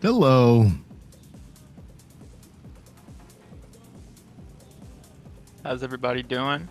Hello. How's everybody doing?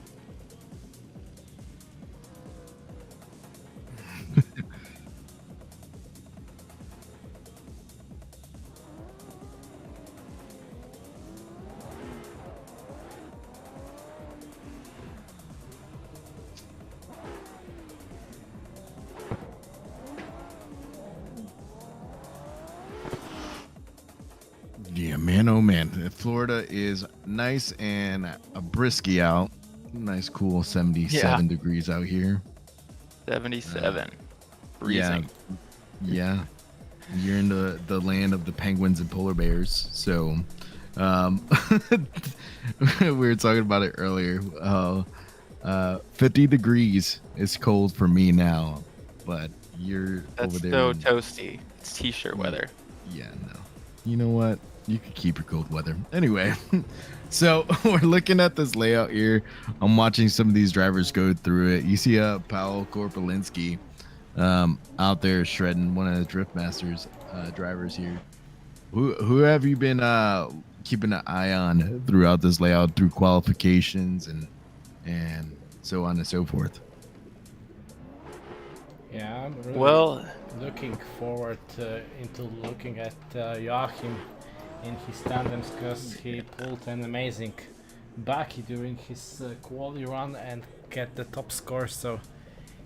Yeah, man, oh man. Florida is nice and a brisky out. Nice, cool 77 degrees out here. 77. Yeah, Freezing. yeah. You're in the land of the penguins and polar bears. So, we were talking about it earlier. 50 degrees is cold for me now, but you're That's over there. so toasty. It's t-shirt weather. Yeah, no. You know what? You could keep your cold weather. Anyway, so we're looking at this layout here. I'm watching some of these drivers go through it. You see Paul Korpelinski out there shredding, one of the Drift Masters drivers here. Who have you been keeping an eye on throughout this layout, through qualifications and so on and so forth? Yeah, I'm really looking forward into looking at Joachim in his tandems, because he pulled an amazing backy during his quali run and get the top score, so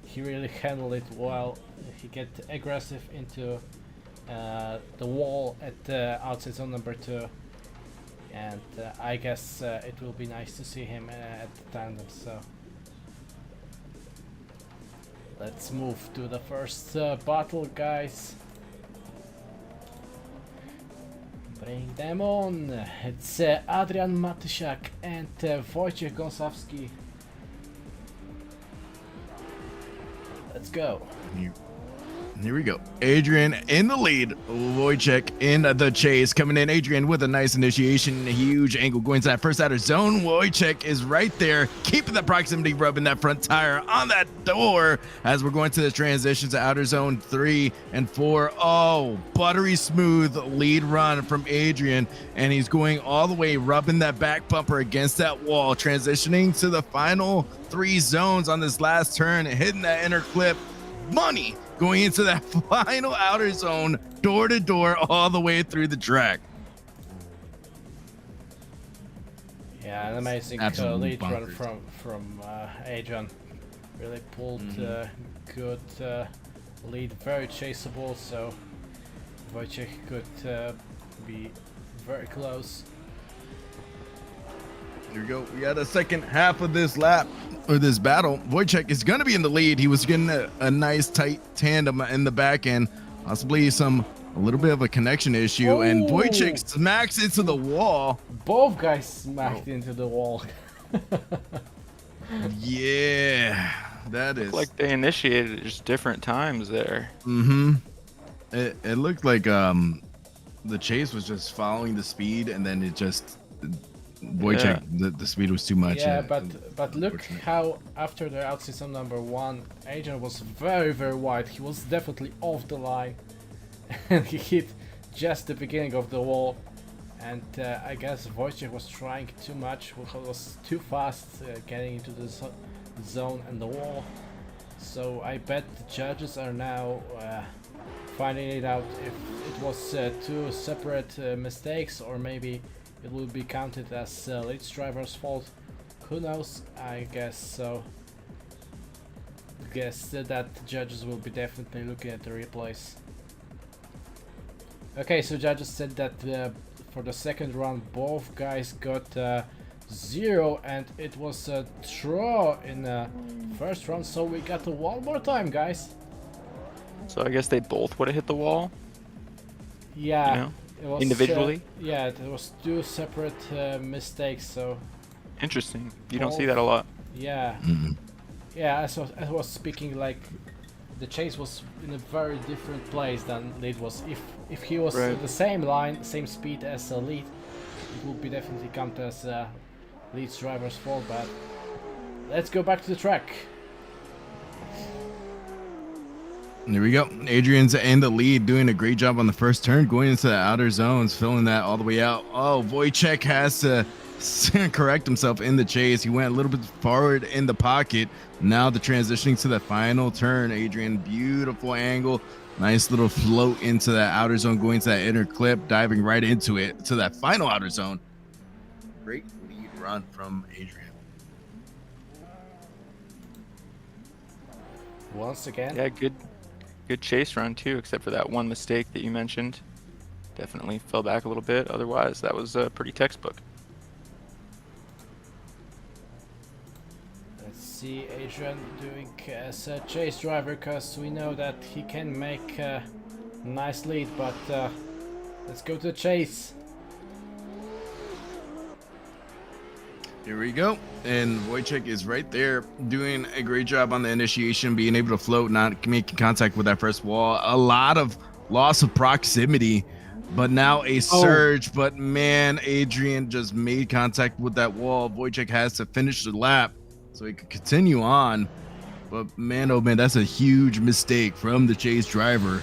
he really handled it well. He get aggressive into the wall at outside zone number 2, and I guess it will be nice to see him at the tandem. So let's move to the first battle, guys. Bring them on. It's Adrian Matysiak and Wojciech Gąsawski. Let's go. Here we go. Adrian in the lead. Wojciech in the chase. Coming in, Adrian with a nice initiation. A huge angle going to that first outer zone. Wojciech is right there, keeping the proximity, rubbing that front tire on that door as we're going to the transitions to outer zone 3 and 4. Oh, buttery smooth lead run from Adrian. And he's going all the way, rubbing that back bumper against that wall, transitioning to the final 3 zones on this last turn, hitting that inner clip. Money going into that final outer zone, door to door, all the way through the track. Yeah, an amazing lead run from Adrian. Really pulled good lead, very chaseable, so Wojciech could be very close. Here we go. We got a second half of this lap, or this battle. Wojciech is going to be in the lead. He was getting a nice tight tandem in the back end, possibly a little bit of a connection issue, and Wojciech smacks into the wall. Both guys smacked into the wall. Yeah, that is Like they initiated at just different times there. It looked like the chase was just following the speed, and then it just Wojciech, the speed was too much. Yeah, but look how after the outside zone number 1, Adrian was very wide. He was definitely off the line, and he hit just the beginning of the wall. And I guess Wojciech was trying too much, was too fast getting into the zone and the wall. So I bet the judges are now finding it out if it was 2 separate mistakes, or maybe it will be counted as lead driver's fault. Who knows? I guess so. Guess that the judges will be definitely looking at the replays. Okay, so judges said that for the second round both guys got 0, and it was a draw in the first round, so we got it one more time, guys. So I guess they both would have hit the wall. Yeah. You know? It was, individually? Yeah, there was 2 separate mistakes, so... Interesting. You don't see that a lot. Yeah. Yeah, as I was speaking, like, the chase was in a very different place than lead was. If he was the same line, same speed as lead, it would be definitely counted as lead's driver's fault, but... Let's go back to the track. There we go. Adrian's in the lead, doing a great job on the first turn, going into the outer zones, filling that all the way out. Oh, Wojciech has to correct himself in the chase. He went a little bit forward in the pocket. Now the transitioning to the final turn. Adrian, beautiful angle. Nice little float into that outer zone, going to that inner clip, diving right into it, to that final outer zone. Great lead run from Adrian. Once again. Yeah, good chase run too, except for that one mistake that you mentioned. Definitely fell back a little bit. Otherwise, that was pretty textbook. Let's see Adrian doing as a chase driver, because we know that he can make a nice lead, but let's go to the chase. Here we go. And Wojciech is right there doing a great job on the initiation, being able to float, not making contact with that first wall. A lot of loss of proximity, but now a surge. But man, Adrian just made contact with that wall. Wojciech has to finish the lap so he could continue on. But man, oh man, that's a huge mistake from the chase driver.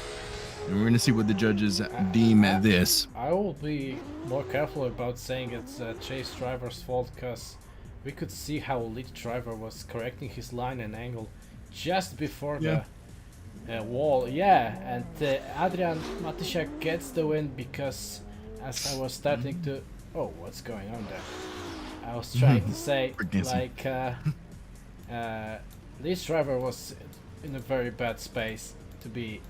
And we're going to see what the judges deem this. I will be more careful about saying it's a chase driver's fault, because we could see how lead driver was correcting his line and angle just before the wall. Yeah, and Adrian Matysiak gets the win, because as I was starting to... Oh, what's going on there? I was trying to say, like, lead driver was in a very bad space to be...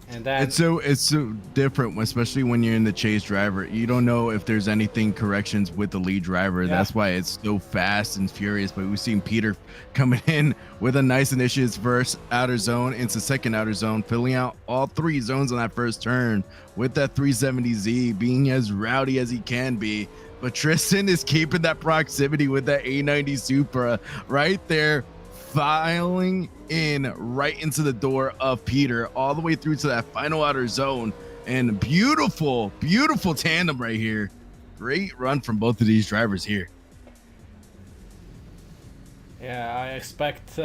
And then it's so different, especially when you're in the chase driver. You don't know if there's anything corrections with the lead driver. Yeah. That's why it's so fast and furious. But we've seen Peter coming in with a nice initiative first outer zone into second outer zone, filling out all three zones on that first turn with that 370Z, being as rowdy as he can be. But Tristan is keeping that proximity with that A90 Supra right there, filing in right into the door of Peter, all the way through to that final outer zone. And beautiful tandem right here. Great run from both of these drivers here. yeah, I expect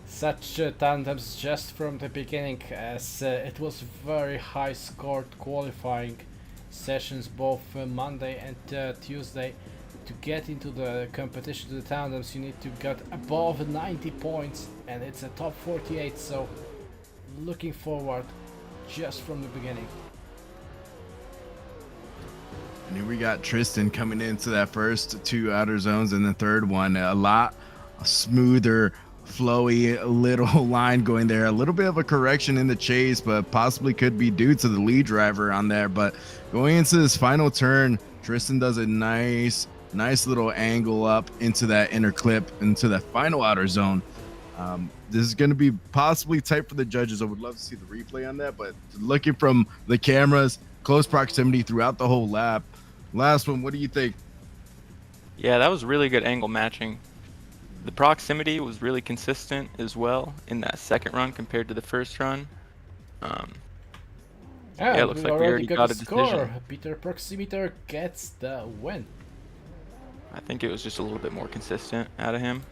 such tandems just from the beginning, as it was very high scored qualifying sessions both Monday and Tuesday. To get into the competition to the tandems, you need to get above 90 points, and it's a top 48, so looking forward just from the beginning. And here we got Tristan coming into that first two outer zones, and the third one a lot smoother, flowy little line going there. A little bit of a correction in the chase, but possibly could be due to the lead driver on there. But going into this final turn, Tristan does a nice little angle up into that inner clip, into that final outer zone. This is going to be possibly tight for the judges. I would love to see the replay on that, but looking from the cameras, close proximity throughout the whole lap. Last one, what do you think? Yeah, that was really good angle matching. The proximity was really consistent as well in that second run compared to the first run. Yeah, it looks like we already got a decision. Peter Proximeter gets the win. I think it was just a little bit more consistent out of him.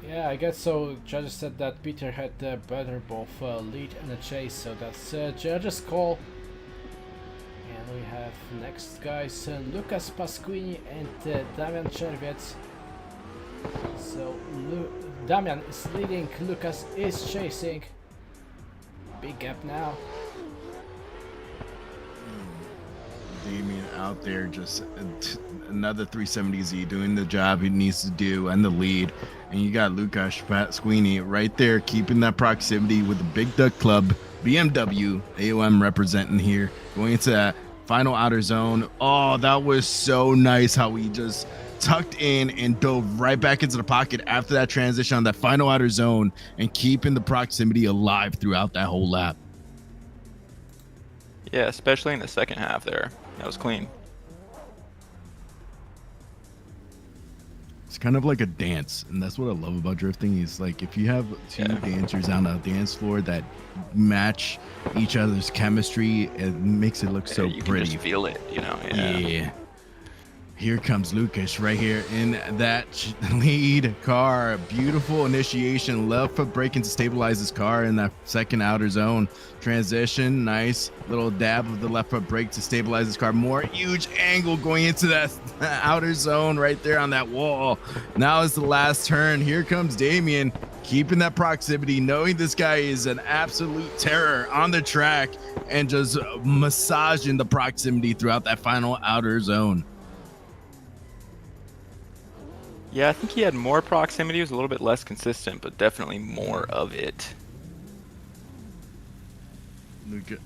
Yeah, I guess so. Judges said that Peter had better both lead and a chase, so that's judges' call. And we have next guys Lucas Pasquini and Damian Czerwiec. So Damian is leading, Lucas is chasing. Big gap now. Damien out there, just another 370Z doing the job he needs to do and the lead. And you got Lukasz Pasquini right there keeping that proximity with the Big Duck Club BMW AOM representing here, going into that final outer zone. Oh, that was so nice how he just tucked in and dove right back into the pocket after that transition on that final outer zone, and keeping the proximity alive throughout that whole lap. Yeah, especially in the second half there. That was clean. It's kind of like a dance, and that's what I love about drifting. Is like if you have two dancers on a dance floor that match each other's chemistry, it makes it look so you pretty. can just feel it, you know. Yeah. Here comes Lucas right here in that lead car. Beautiful initiation. Left foot braking to stabilize his car in that second outer zone. Transition. Nice little dab of the left foot brake to stabilize his car. More huge angle going into that outer zone right there on that wall. Now is the last turn. Here comes Damien, keeping that proximity, knowing this guy is an absolute terror on the track and just massaging the proximity throughout that final outer zone. Yeah, I think he had more proximity. It was a little bit less consistent, but definitely more of it.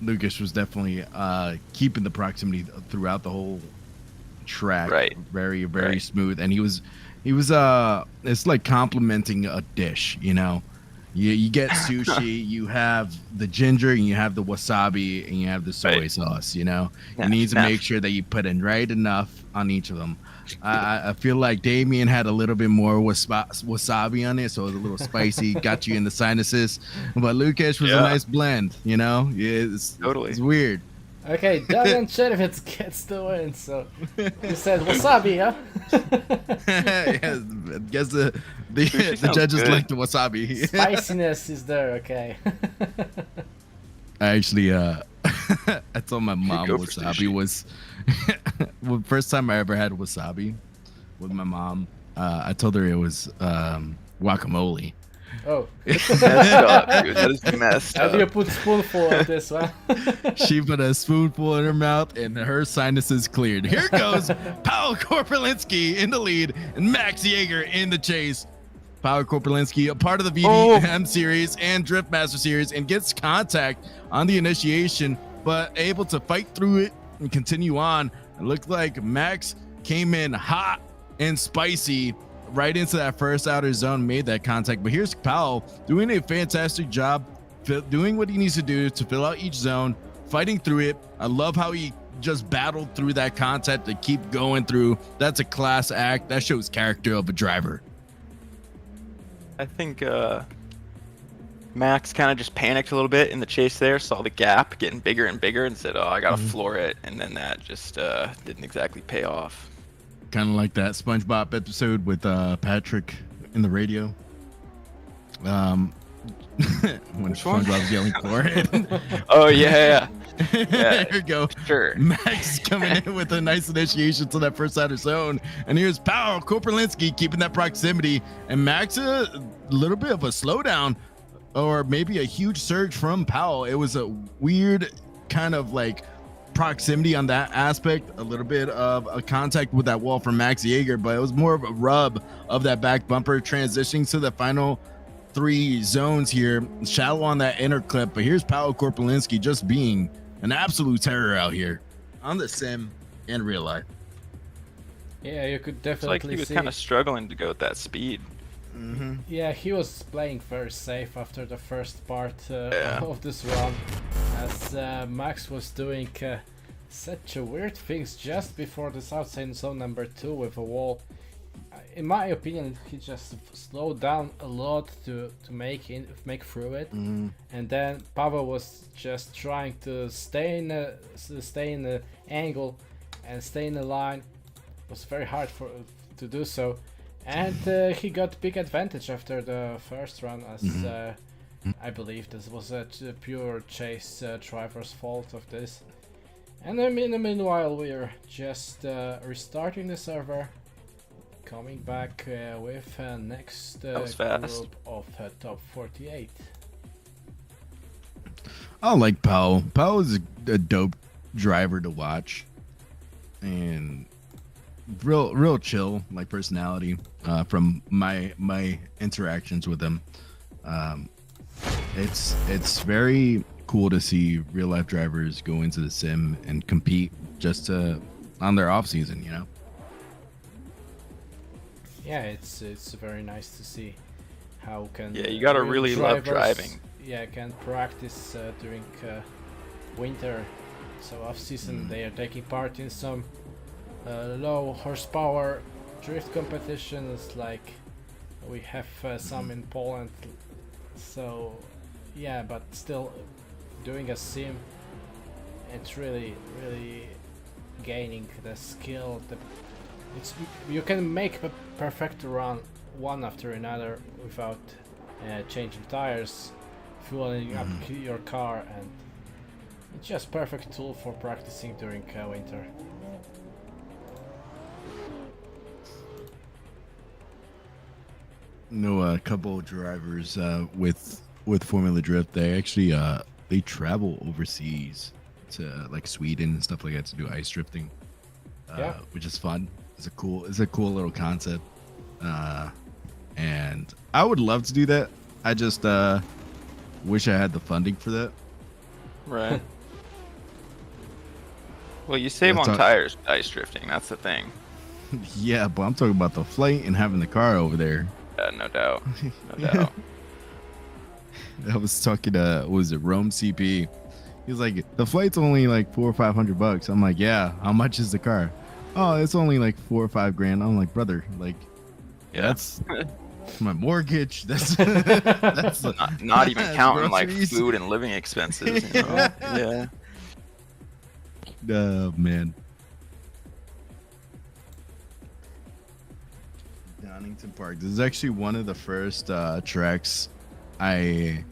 Lucas was definitely keeping the proximity throughout the whole track. Right. Very, very smooth. And he was it's like complimenting a dish, you know. You get sushi, you have the ginger, and you have the wasabi, and you have the soy sauce, you know. You need to make sure that you put in right enough on each of them. I feel like Damien had a little bit more wasabi on it, so it was a little spicy, got you in the sinuses. But Lucas was a nice blend, you know. Totally. It's weird. Okay, Darian Cherevitz gets the win, so you said wasabi, huh? Yeah, I guess the judges like the wasabi. Spiciness is there, okay. I actually I told my mom wasabi was well, first time I ever had wasabi with my mom. I told her it was guacamole. Oh. Messed up, dude. That is messed How up. do you put spoonful of this one? She put a spoonful in her mouth and her sinuses cleared. Here goes Paweł Korpelinski in the lead and Max Jaeger in the chase. Paweł Korpelinski, a part of the VDM series and Drift Master series, and gets contact on the initiation, but able to fight through it and continue on. It looked like Max came in hot and spicy right into that first outer zone, made that contact. But here's Paweł doing a fantastic job, doing what he needs to do to fill out each zone, fighting through it. I love how he just battled through that contact to keep going through. That's a class act. That shows character of a driver. I think Max kind of just panicked a little bit in the chase there, saw the gap getting bigger and bigger, and said, oh, I gotta floor it. And then that just didn't exactly pay off. Kind of like that SpongeBob episode with Patrick in the radio. When SpongeBob's yelling for it. Oh, yeah. There you go. Sure. Max coming in with a nice initiation to that first outer zone. And here's Paweł Korpelinski keeping that proximity. And Max, a little bit of a slowdown or maybe a huge surge from Paweł. It was a weird kind of like proximity on that aspect, a little bit of a contact with that wall from Max Jaeger, but it was more of a rub of that back bumper transitioning to the final three zones here. Shallow on that inner clip, but here's Paweł Korpelinski just being an absolute terror out here on the sim and real life. Yeah, you could It's definitely like he was see. kind of struggling to go at that speed. Yeah, he was playing very safe after the first part of this run, as Max was doing such a weird things just before this outside zone number 2 with a wall. In my opinion, he just slowed down a lot to make through it, and then Paweł was just trying to stay in the angle and stay in the line. It was very hard to do so. And he got big advantage after the first run, as I believe this was a pure chase driver's fault of this. And in the meanwhile, we're just restarting the server, coming back with next group of top 48. I like Paweł. Paweł is a dope driver to watch, and real chill, like personality from my interactions with him. It's very cool to see real life drivers go into the sim and compete just on their off season, you know. Yeah, it's very nice to see how can Yeah, you gotta real really love driving. Yeah, can practice during winter, so off season they are taking part in some low horsepower drift competitions, like we have some in Poland. So yeah, but still doing a sim, it's really gaining the skill, the You can make a perfect run one after another without changing tires, fueling up your car, and it's just perfect tool for practicing during winter. No, a couple of drivers with Formula Drift, they actually they travel overseas to like Sweden and stuff like that to do ice drifting, which is fun. It's a cool little concept, and I would love to do that. I just wish I had the funding for that. Right. Well, you save on tires with ice drifting. That's the thing. Yeah, but I'm talking about the flight and having the car over there. No doubt. No doubt. I was talking to, what was it, Rome CP? He was like, the flight's only like $400 or $500. I'm like, yeah. How much is the car? Oh, it's only like $4 or $5 grand. I'm like, brother, like, Yeah. that's my mortgage. That's not even counting like groceries. food and living expenses. You know? Yeah. Oh man. Donington Park. This is actually one of the first tracks I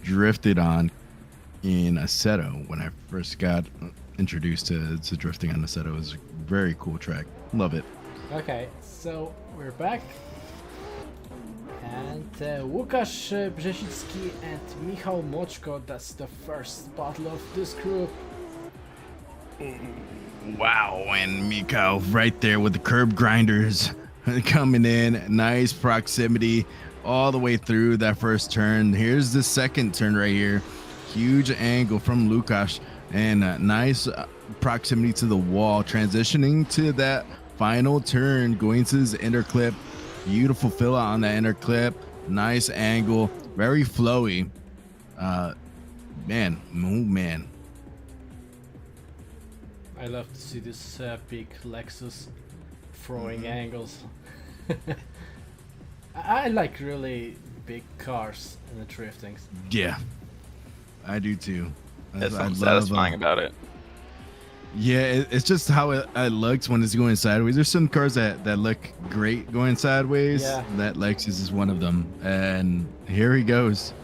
drifted on in Assetto when I first got introduced to drifting on Assetto. It was a very cool track. Love it. Okay, so we're back. And Łukasz Brzezicki and Michał Moczko, that's the first battle of this group. Wow, and Mikau right there with the curb grinders coming in. Nice proximity all the way through that first turn. Here's the second turn right here. Huge angle from Łukasz and nice proximity to the wall. Transitioning to that final turn, going to his inner clip. Beautiful fill out on that inner clip. Nice angle, very flowy. Man. I love to see this big Lexus throwing angles. I like really big cars in the driftings. Yeah, I do too. There's something satisfying about it. Yeah, it's just how it looks when it's going sideways. There's some cars that look great going sideways. Yeah. That Lexus is one of them. And here he goes.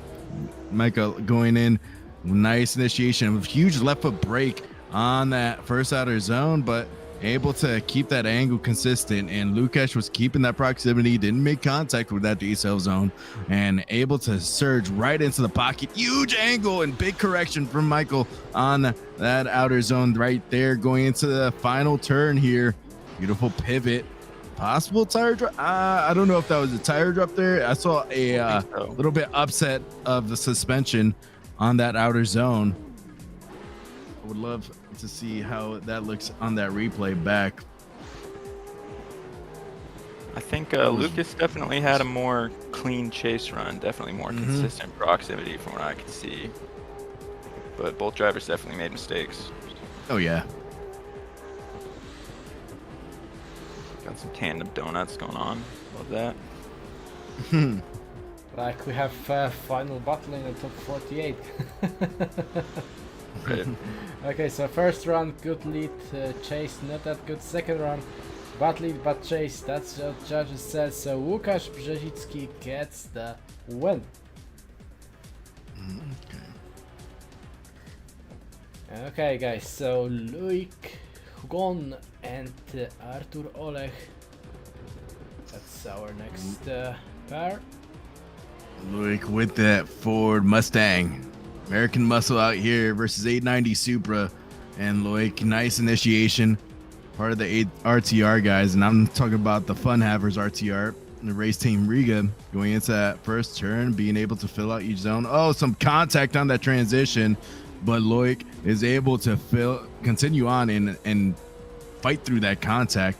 Michael going in. Nice initiation with huge left foot brake on that first outer zone, but able to keep that angle consistent. And Łukasz was keeping that proximity, didn't make contact with that decel zone, and able to surge right into the pocket. Huge angle and big correction from Michael on that outer zone right there, going into the final turn here. Beautiful pivot. Possible tire drop. I don't know if that was a tire drop there. I saw a little bit upset of the suspension on that outer zone. I would love to see how that looks on that replay back. I think Lucas definitely had a more clean chase run, definitely more consistent proximity from what I could see. But both drivers definitely made mistakes. Oh yeah. Got some tandem donuts going on. Love that. Like we have final battle in the top 48. Right. Okay, so first run, good lead, chase, not that good. Second run, bad lead, but chase. That's what judges said. So Łukasz Brzezicki gets the win. Okay, guys. So Loic Hugon and Artur Olech. That's our next pair. Look with that Ford Mustang. American Muscle out here versus 890 Supra. And Loic, nice initiation. Part of the RTR guys. And I'm talking about the Fun Havers RTR. And the race team Riga going into that first turn, being able to fill out each zone. Oh, some contact on that transition. But Loic is able to continue on and fight through that contact.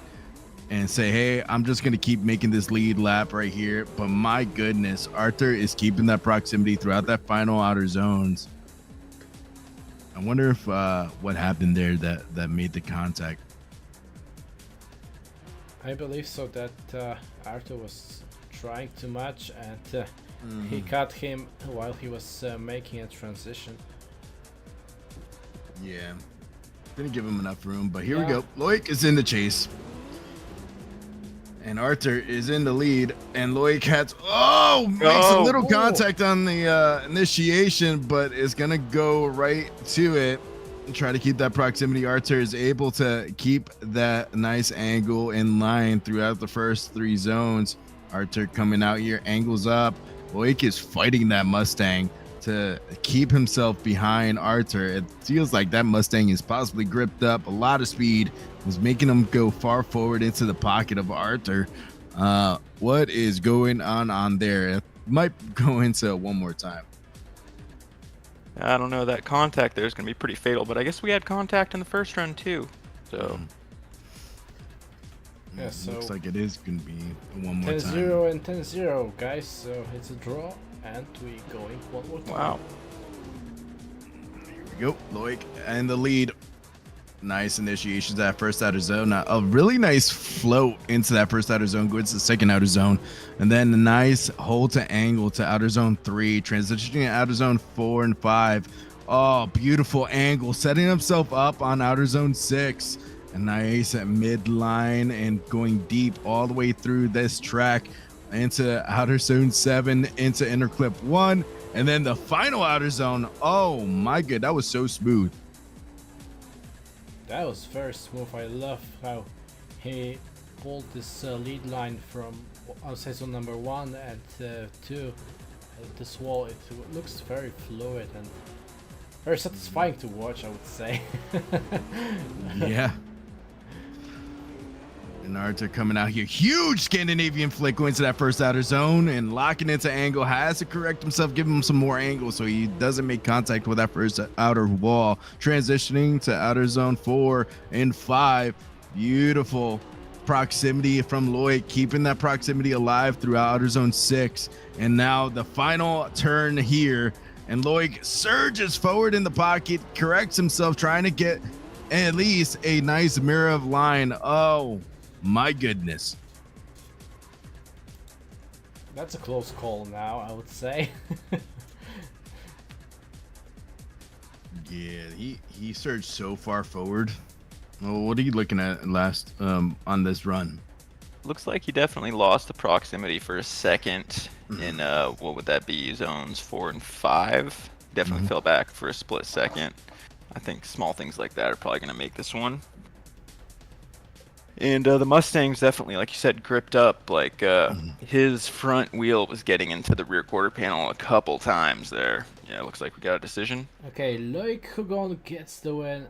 And say, hey, I'm just going to keep making this lead lap right here. But my goodness, Arthur is keeping that proximity throughout that final outer zones. I wonder if what happened there that made the contact. I believe so, that Arthur was trying too much and he cut him while he was making a transition. Yeah. Didn't give him enough room, but here we go. Loic is in the chase. And Arthur is in the lead, and Loic makes a little contact on the initiation, but is gonna go right to it and try to keep that proximity. Arthur is able to keep that nice angle in line throughout the first 3 zones. Arthur coming out here, angles up. Loic is fighting that Mustang to keep himself behind Arthur. It feels like that Mustang is possibly gripped up. A lot of speed was making him go far forward into the pocket of Arthur. What is going on there? It might go into one more time. I don't know. That contact there is going to be pretty fatal, but I guess we had contact in the first run too. So. Yeah, so looks like it is going to be one more 10-0 time. and 10-0, guys. So it's a draw, and we going one more time. Wow. Here we go. Loic and the lead. Nice initiations at first outer zone. A really nice float into that first outer zone, goes to the second outer zone, and then a nice hold to angle to outer zone 3, transitioning to outer zone 4 and 5. Oh, beautiful angle, setting himself up on outer zone 6. A nice midline and going deep all the way through this track into outer zone 7, into inner clip 1, and then the final outer zone. Oh my god, that was so smooth. That was very smooth. I love how he pulled this lead line from outside zone number 1 and 2. This wall, it looks very fluid and very satisfying to watch, I would say. Yeah. And Arthur coming out here, huge Scandinavian flick going to that first outer zone and locking into angle, has to correct himself, give him some more angle so he doesn't make contact with that first outer wall. Transitioning to outer zone 4 and 5. Beautiful proximity from Loic, keeping that proximity alive throughout outer zone 6. And now the final turn here, and Loic surges forward in the pocket, corrects himself, trying to get at least a nice mirror of line. Oh my goodness. That's a close call now, I would say. Yeah, he surged so far forward. Well, what are you looking at last on this run? Looks like he definitely lost the proximity for a second in what would that be, zones 4 and 5. Definitely fell back for a split second. I think small things like that are probably going to make this one. And the Mustang's definitely, like you said, gripped up. Like his front wheel was getting into the rear quarter panel a couple times there. Yeah, it looks like we got a decision. Okay, Loic Hugon gets the win.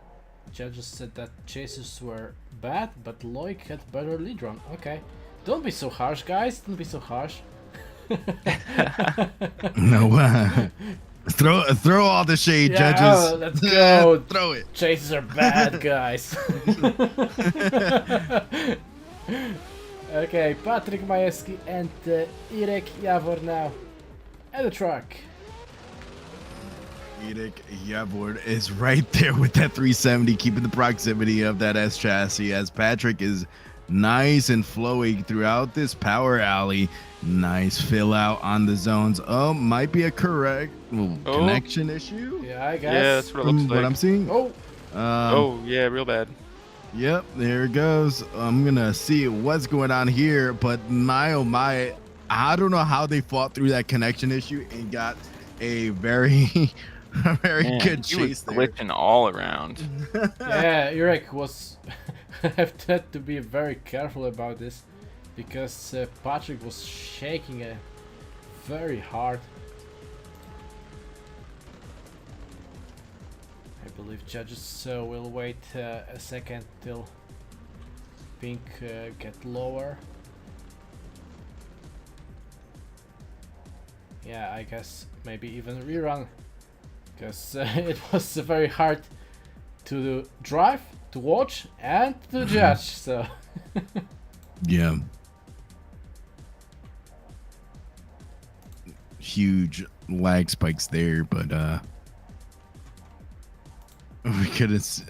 Judges said that chases were bad, but Loic had better lead run. Okay, don't be so harsh, guys. Don't be so harsh. No, throw all the shade, Yeah, judges. oh, let's go. Throw it. Chases are bad, guys. Okay, Patrick Majewski and Irek Javor now at the track. Irek Javor is right there with that 370, keeping the proximity of that S chassis as Patrick is nice and flowy throughout this power alley. Nice fill out on the zones. Oh, might be a connection issue. Yeah, I guess. Yeah, that's what it looks From like. what I'm seeing. Oh, yeah, real bad. Yep, there it goes. I'm gonna see what's going on here, but my oh my, I don't know how they fought through that connection issue and got a very Man, good he was chase there. glitching all around. Yeah, Irek was. I have had to be very careful about this because Patrick was shaking very hard. I believe judges will wait a second till pink get lower. Yeah, I guess maybe even rerun, because it was very hard to drive, to watch, and to judge. So Yeah. Huge lag spikes there, but we couldn't.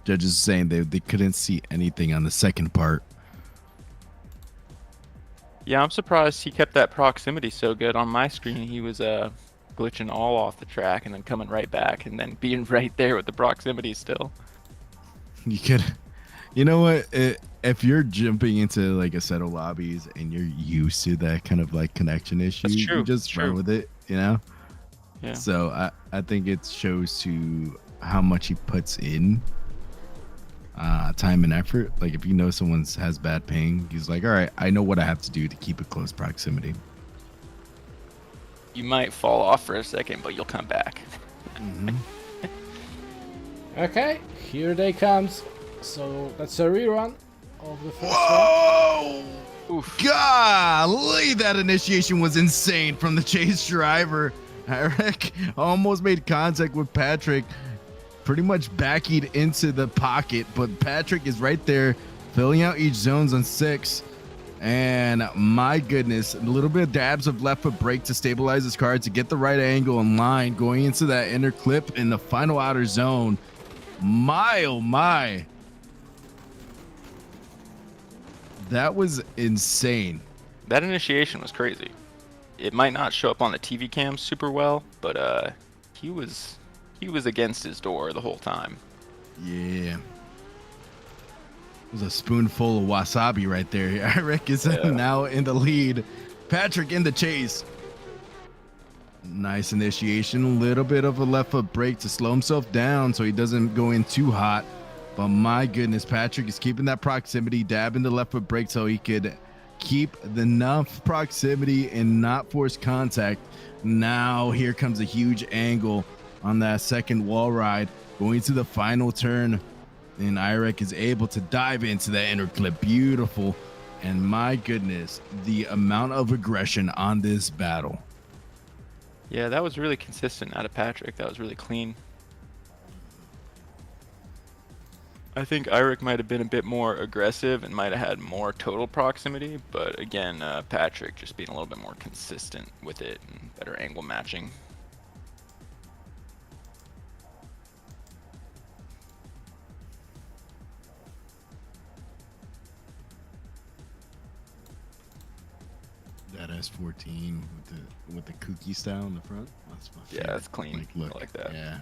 Judges saying they couldn't see anything on the second part. Yeah, I'm surprised he kept that proximity so good. On my screen, he was glitching all off the track and then coming right back and then being right there with the proximity still. You could, you know what? if you're jumping into like a set of lobbies and you're used to that kind of like connection issue, That's true. you just run with it, you know? Yeah. So I think it shows to how much he puts in time and effort. Like if you know someone has bad ping, he's like, all right, I know what I have to do to keep a close proximity. You might fall off for a second, but you'll come back. Okay, here they comes. So that's a rerun of the first one. Whoa! Oof. Golly, that initiation was insane from the chase driver. Eric almost made contact with Patrick, pretty much backied into the pocket, but Patrick is right there filling out each zones on 6. And my goodness, a little bit of dabs of left foot brake to stabilize his car to get the right angle and line going into that inner clip in the final outer zone. My, oh my. That was insane. That initiation was crazy. It might not show up on the TV cam super well, but he was against his door the whole time. Yeah. It was a spoonful of wasabi right there. Eric is now in the lead. Patrick in the chase. Nice initiation. A little bit of a left foot brake to slow himself down so he doesn't go in too hot. But my goodness, Patrick is keeping that proximity, dabbing the left foot brake so he could keep enough proximity and not force contact. Now here comes a huge angle on that second wall ride going to the final turn. And Irek is able to dive into that inner clip. Beautiful. And my goodness, the amount of aggression on this battle. Yeah, that was really consistent out of Patrick. That was really clean. I think Irek might have been a bit more aggressive and might have had more total proximity, but again, Patrick just being a little bit more consistent with it and better angle matching. That S14 with the kooky style in the front. That's my favorite. Yeah, that's clean. Like, look, I like that. Yeah.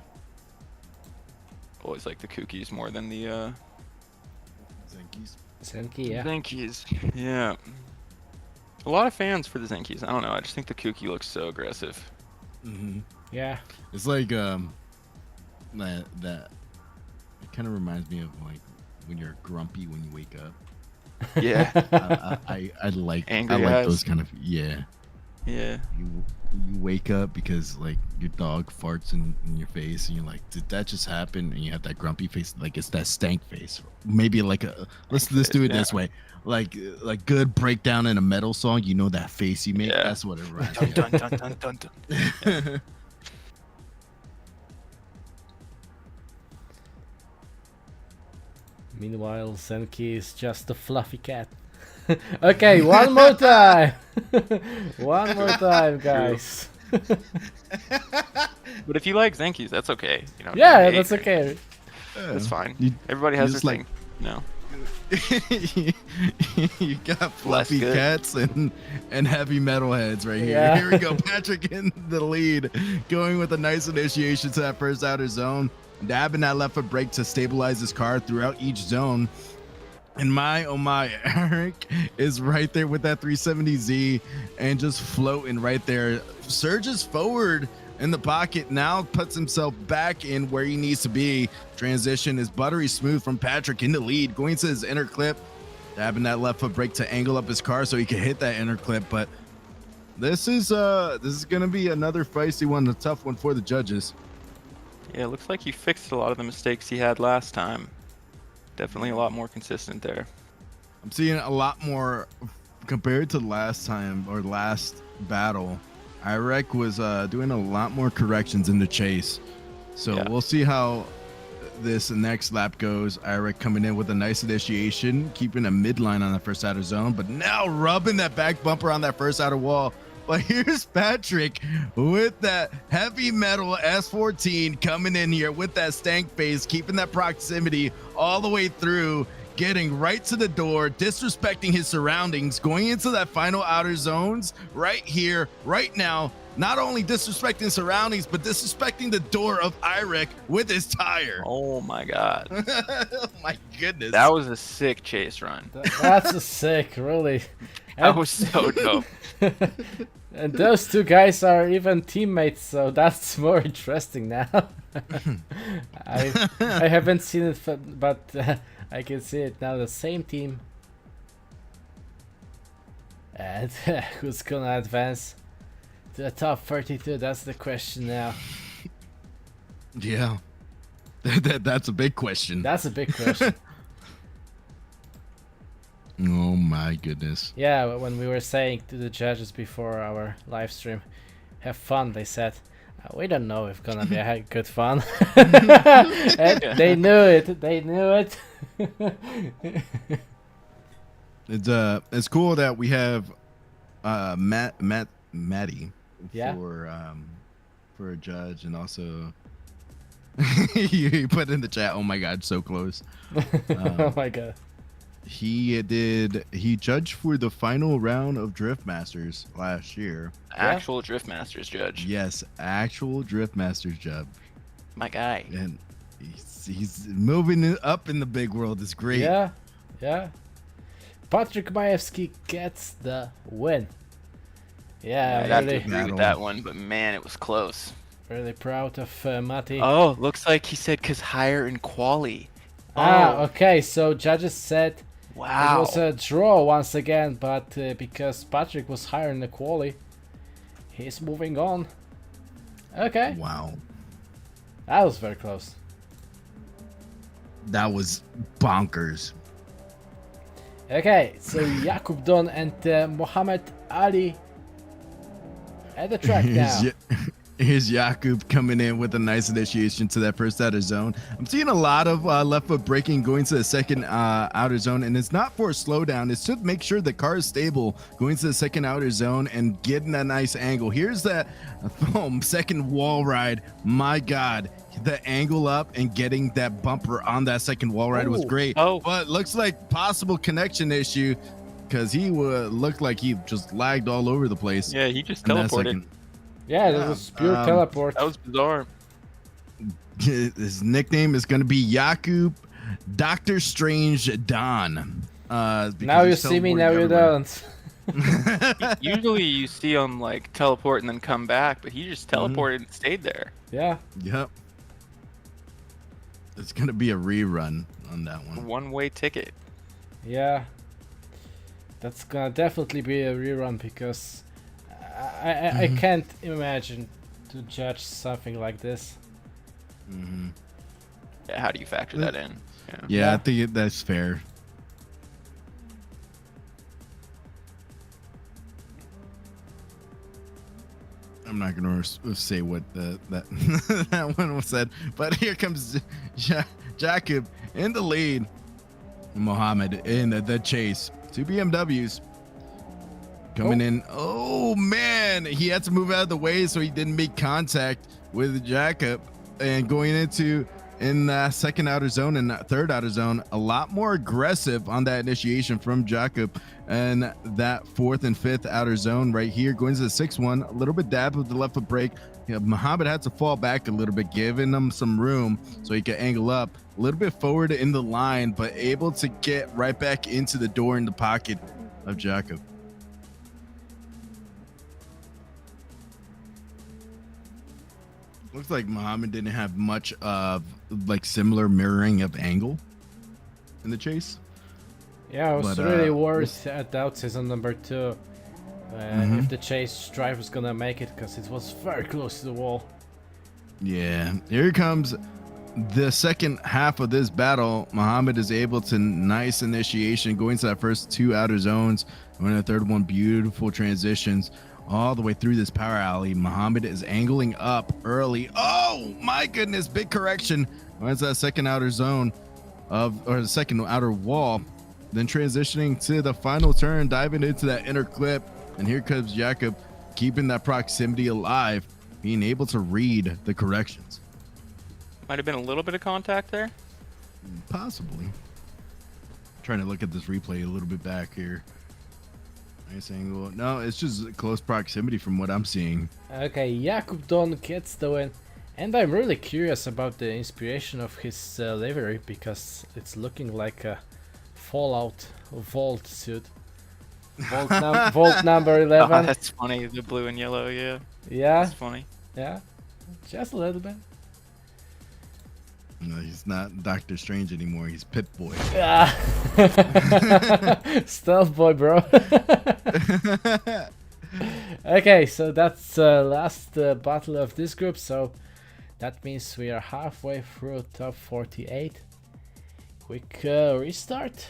Always like the kookies more than the Zenkies. Senki, yeah. Zenkies. Yeah. A lot of fans for the Zenkies. I don't know. I just think the kooky looks so aggressive. Mm-hmm. Yeah. It's like that it kind of reminds me of like when you're grumpy when you wake up. Yeah. I like Angry I like eyes. those kind of yeah. You wake up because like your dog farts in your face and you're like, did that just happen? And you have that grumpy face, like it's that stank face. Maybe like let's do it this way. Like good breakdown in a metal song, you know that face you make? Yeah. That's what it reminds me Dun, of. dun, dun, dun, dun, dun. Meanwhile, Senki is just a fluffy cat. Okay, one more time. One more time, guys. But if you like Zenkies, that's okay. You know. Yeah, hey, that's okay. That's fine. You- Everybody you has their just like- thing. No. You got fluffy good. cats and heavy metal heads right here. Yeah. Here we go. Patrick in the lead, going with a nice initiation to that first outer zone, dabbing that left foot brake to stabilize his car throughout each zone. And my, oh my, Eric is right there with that 370Z and just floating right there. Surges forward in the pocket, now puts himself back in where he needs to be. Transition is buttery smooth from Patrick in the lead, going to his inner clip, dabbing that left foot brake to angle up his car so he can hit that inner clip. But this is gonna be another feisty one, a tough one for the judges. Yeah, it looks like he fixed a lot of the mistakes he had last time. Definitely a lot more consistent there. I'm seeing a lot more compared to last time or last battle. Irek was doing a lot more corrections in the chase. So Yeah. we'll see how this next lap goes. Irek coming in with a nice initiation, keeping a midline on the first outer zone, but now rubbing that back bumper on that first outer wall. But here's Patrick with that heavy metal S14 coming in here with that stank face, keeping that proximity all the way through, getting right to the door, disrespecting his surroundings, going into that final outer zones right here, right now. not only disrespecting surroundings, but disrespecting the door of Irek with his tire. Oh my god. Oh my goodness. That was a sick chase run. That's a sick, really. That was so dope. And those two guys are even teammates, so that's more interesting now. I haven't seen it, but I can see it now. The same team. And who's gonna advance to the top 32? That's the question now. Yeah. That's a big question. That's a big question. Oh my goodness. Yeah, when we were saying to the judges before our live stream, have fun, they said, we don't know if gonna be a good fun. And they knew it. They knew it. It's cool that we have Maddie Yeah. for a judge, and also you put in the chat, oh my god, so close. Oh my god. He judged for the final round of Drift Masters last year. Actual Drift Masters judge. Yes, actual Drift Masters judge. My guy. And he's moving it up in the big world. It's great. Yeah, yeah. Patrick Majewski gets the win. Yeah, I'd have to really, agree with that one, but man, it was close. really proud of Mati. Oh, looks like he said because higher in quali. Okay, so judges said Wow. it was a draw once again, but because Patrick was higher in the quali, he's moving on. Okay, Wow. that was very close. That was bonkers. Okay, so Jakub Don and Mohammed Ali at the track now. Here's Jakub coming in with a nice initiation to that first outer zone. I'm seeing a lot of left foot braking going to the second outer zone, and it's not for a slowdown. It's to make sure the car is stable going to the second outer zone and getting that nice angle. Here's that second wall ride. My God, the angle up and getting that bumper on that second wall ride was great. Oh. But looks like possible connection issue because he looked like he just lagged all over the place. Yeah, he just in that teleported. second. Yeah, that was pure teleport. That was bizarre. His nickname is going to be Jakub Doctor Strange Don. Now you see me, now you don't. Usually you see him like teleport and then come back, but he just teleported and stayed there. Yeah. Yep. It's going to be a rerun on that one. One-way ticket. Yeah. That's gonna definitely be a rerun because I can't imagine to judge something like this. Yeah, how do you factor that in? Yeah, I think that's fair. I'm not gonna say what that that one was said, but here comes Jakub in the lead, Mohammed in the chase. Two BMWs coming in. Oh man, he had to move out of the way so he didn't make contact with Jakub, and going into in the second outer zone and third outer zone, a lot more aggressive on that initiation from Jakub, and that fourth and fifth outer zone right here going to the sixth one, a little bit dab with the left foot brake. Mohammed had to fall back a little bit, giving him some room so he could angle up a little bit forward in the line, but able to get right back into the door in the pocket of Jakub. Looks like Mohammed didn't have much of like similar mirroring of angle in the chase. Yeah, I was really worried at out season number 2 if the chase drive was gonna make it because it was very close to the wall. Yeah, here comes the second half of this battle. Mohammed is able to nice initiation going to that first two outer zones, and the third one beautiful transitions all the way through this power alley. Mohammed is angling up early. Oh my goodness, big correction. When's that second outer zone or the second outer wall, then transitioning to the final turn, diving into that inner clip. And here comes Jakub keeping that proximity alive, being able to read the corrections. Might have been a little bit of contact there. Possibly. Trying to look at this replay a little bit back here. Nice angle. No, it's just close proximity from what I'm seeing. Okay, Jakub Don gets the win. And I'm really curious about the inspiration of his livery, because it's looking like a Fallout Vault suit. Vault number 11. Oh, that's funny. The blue and yellow, yeah. Yeah, That's funny. yeah. Just a little bit. No, he's not Doctor Strange anymore. He's Pip Boy. Ah. Stealth boy, bro. Okay, so that's last battle of this group, so that means we are halfway through top 48. Quick restart.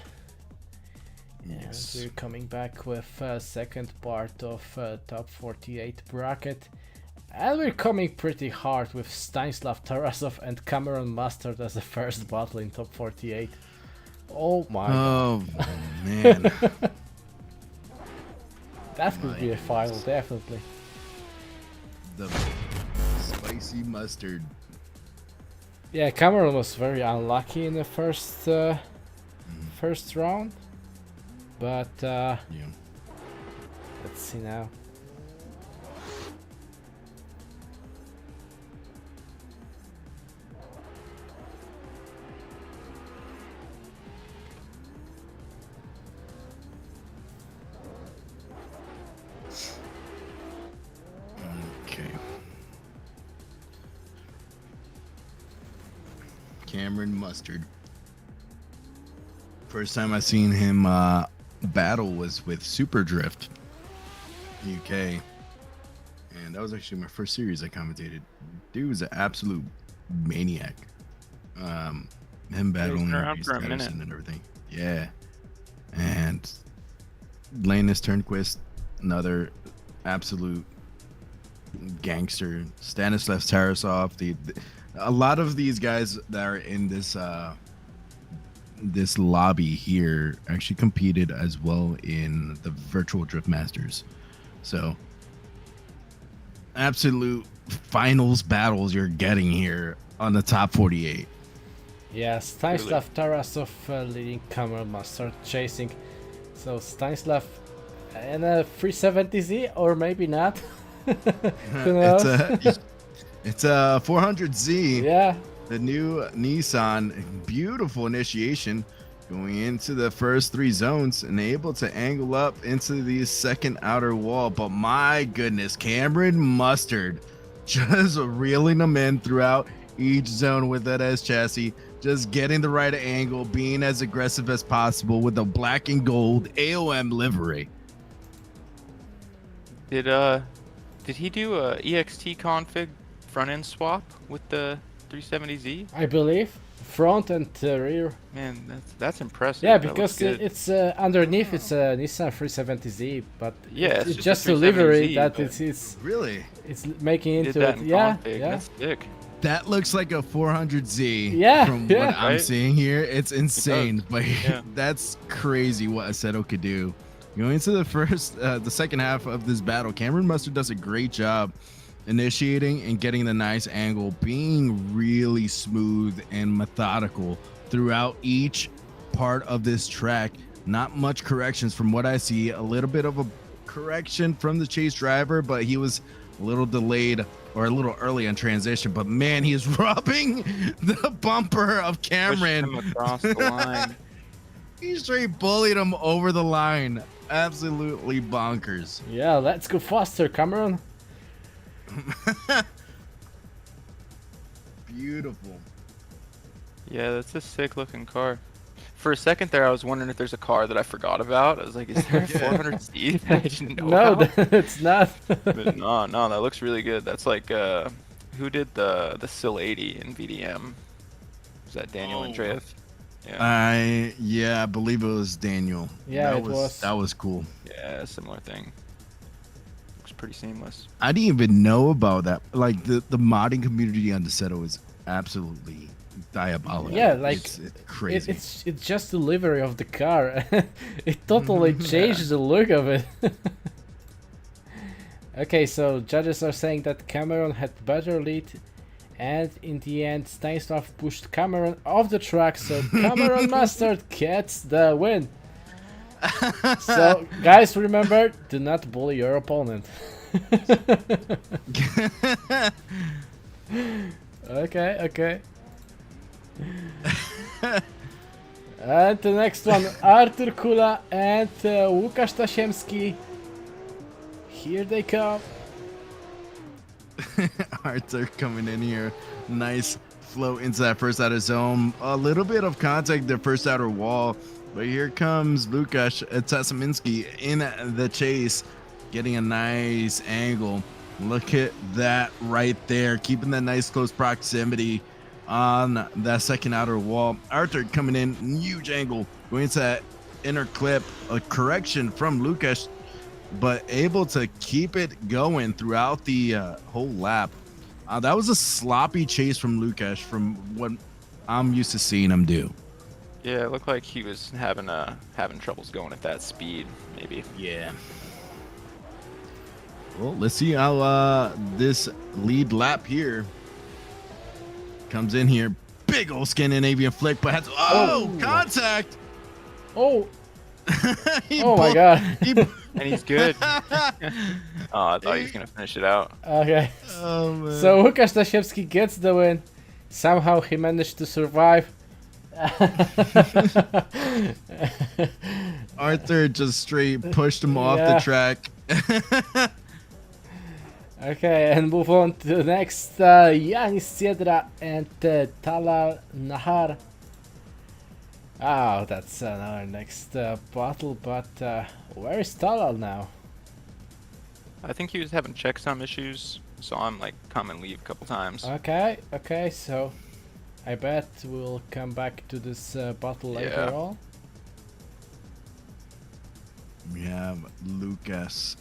Yes. And we're coming back with second part of top 48 bracket. And we're coming pretty hard with Stanislav Tarasov and Cameron Mustard as the first battle in top 48. Oh my god. Oh man. That could be a final, definitely. The spicy mustard. Yeah, Cameron was very unlucky in the first round. But Yeah. let's see now. Okay. Cameron Mustard. First time I seen him battle was with Super Drift UK, and that was actually my first series I commentated. Dude was an absolute maniac. Him battling been around Reese for a minute. Patterson and everything. Yeah, and Lanus Turnquist, another absolute gangster. Stanislav Tarasov. A lot of these guys that are in this this lobby here actually competed as well in the virtual Drift Masters. So absolute finals battles you're getting here on the top 48. Yeah, Stanislav Tarasov leading, Cameron Mustard chasing. So Stanislav and a 370Z, or maybe not. Who knows? It's a 400Z. Yeah. The new Nissan, beautiful initiation, going into the first three zones and able to angle up into the second outer wall. But my goodness, Cameron Mustard just reeling them in throughout each zone with that S chassis, just getting the right angle, being as aggressive as possible with the black and gold AOM livery. Did he do a EXT config front end swap with the 370Z? I believe front and rear. Man, that's impressive. Yeah, That because looks good. it's underneath it's a Nissan 370Z, but Yeah, it's it's just just a a livery 370Z, that but- it's Really? making Did into that it. in Yeah, config. yeah. That's sick. That looks like a 400Z. Yeah, From yeah. what I'm Right? seeing here, it's insane. But Yeah. that's crazy what Assetto could do. Going into the second half of this battle, Cameron Mustard does a great job initiating and getting the nice angle, being really smooth and methodical throughout each part of this track. Not much corrections from what I see. A little bit of a correction from the chase driver, but he was a little delayed or a little early on transition. But man, he is rubbing the bumper of Pushed Cameron. him across the line. He straight bullied him over the line. Absolutely bonkers. Yeah, let's go faster, Cameron. Beautiful. Yeah, that's a sick looking car. For a second there, I was wondering if there's a car that I forgot about. I was like, is there a 400Z that I didn't know No, about? it's not. But no, that looks really good. That's like, who did the SIL 80 in VDM? Was that Daniel Oh. Andreev? Yeah, I believe it was Daniel. Yeah, that it was. That was cool. yeah, similar thing. Looks pretty seamless. I didn't even know about that. Like the modding community on Desetto is absolutely diabolical. Yeah, like, it's crazy. It's just the livery of the car. It totally changed the look of it. Okay, so judges are saying that Cameron had better lead, and in the end Stanislav pushed Cameron off the track, so Cameron Mustard gets the win. So, guys, remember, do not bully your opponent. Okay. And the next one, Artur Kula and Łukasz Tasiemski. Here they come. Arthur coming in here. Nice flow into that first outer zone. A little bit of contact the first outer wall. But here comes Łukasz Tasiemski in the chase. Getting a nice angle. Look at that right there. Keeping that nice close proximity on that second outer wall. Arthur coming in. Huge angle. Going into that inner clip. A correction from Łukasz, but able to keep it going throughout the whole lap. That was a sloppy chase from Łukasz from what I'm used to seeing him do. Yeah, it looked like he was having troubles going at that speed, maybe. Yeah. Well, let's see how this lead lap here comes in here. Big old Scandinavian flick, but has contact. Oh. He Oh my pulled- god. And he's good. Oh, I thought he was gonna finish it out. Okay. Oh, man. So Łukasz Tasiemski gets the win. Somehow he managed to survive. Arthur just straight pushed him off the Yeah. track. Okay, and move on to the next. Yanis Siedra and Talal Nahar. Oh, that's our next battle, but where is Talal now? I think he was having checksum issues. Saw him like come and leave a couple times. Okay, so I bet we'll come back to this battle later Yeah. on. We have Lucas.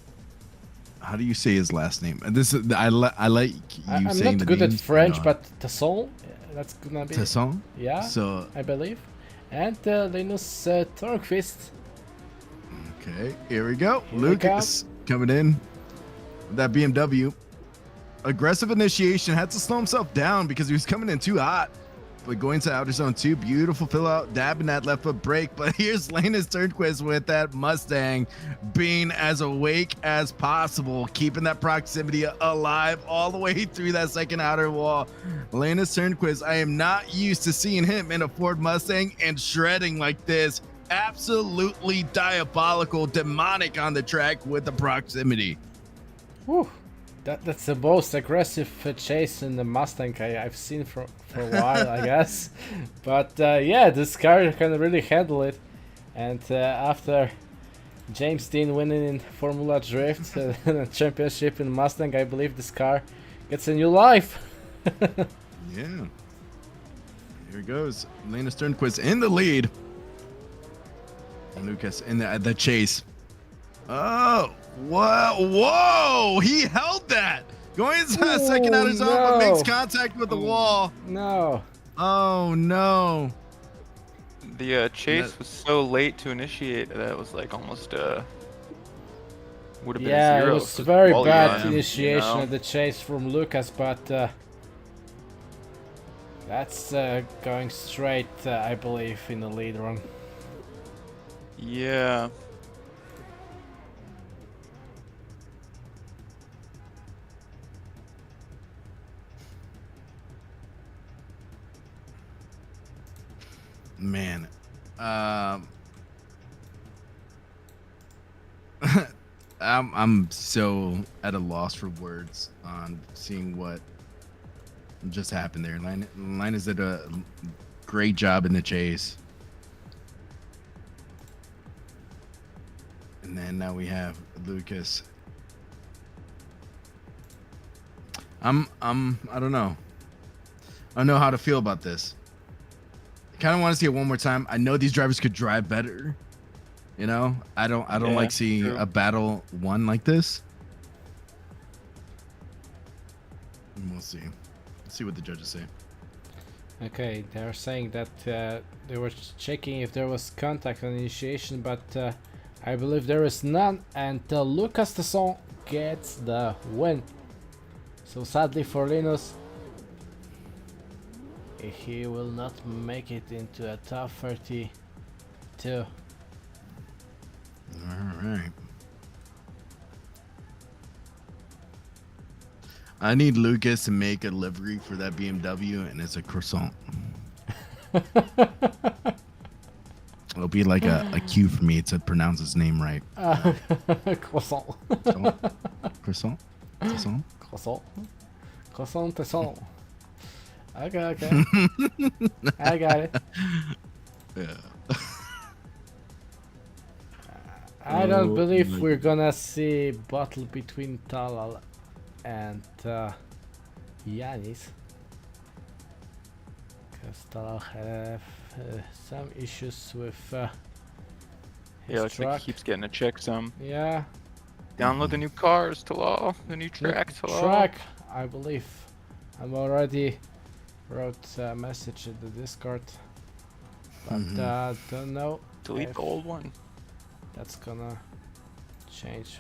How do you say his last name? This is I like you I'm saying not the good at names, French, no. but Tasson, that's gonna be. Tesson. Yeah, So I believe. And Linus Tornqvist. okay, here we go. Here we Lucas coming in. That BMW. Aggressive initiation, had to slow himself down because he was coming in too hot. But going to outer zone 2, beautiful fill out, dabbing that left foot brake. But here's Linus Turnquist with that Mustang being as awake as possible, keeping that proximity alive all the way through that second outer wall. Linus Turnquist, I am not used to seeing him in a Ford Mustang and shredding like this. Absolutely diabolical, demonic on the track with the proximity. Whew. That's the most aggressive chase in the Mustang I've seen for a while, I guess. But yeah, this car can really handle it. And after James Dean winning in Formula Drift championship in Mustang, I believe this car gets a new life. Yeah. Here goes. Linus Turnquist in the lead. And Lucas in the chase. Oh, whoa! He held that. Going into that second outer zone, but makes contact with the wall. No. Oh no! The chase That- was so late to initiate that it was like almost would have been Yeah, a zero. it was for very quality bad time, initiation you know? of the chase from Lucas, but that's going straight, I believe, in the lead run. Yeah. Man, I'm so at a loss for words on seeing what just happened there. Linus did a great job in the chase. And then now we have Lucas. I don't know. I don't know how to feel about this. I kind of want to see it one more time. I know these drivers could drive better. You know, I don't Yeah, like seeing true. a battle won like this. And we'll see. Let's see what the judges say. Okay, they're saying that they were checking if there was contact on initiation, but I believe there is none, and Lucas Tesson gets the win. So sadly for Linus, he will not make it into a top 32. right. I need Lucas to make a livery for that BMW, and it's a croissant. It'll be like a cue for me to pronounce his name right. Croissant. Croissant? Croissant? Croissant. Croissant. Okay. I got it. Yeah. I don't believe we're gonna see battle between Talal and Yanis. Because Talal have some issues with his looks like truck. he keeps getting a checksum. Yeah. Download the new cars, Talal. The new track, Talal. Track, I believe. I'm already wrote a message in the Discord. But don't know. Delete if the old one. That's gonna change.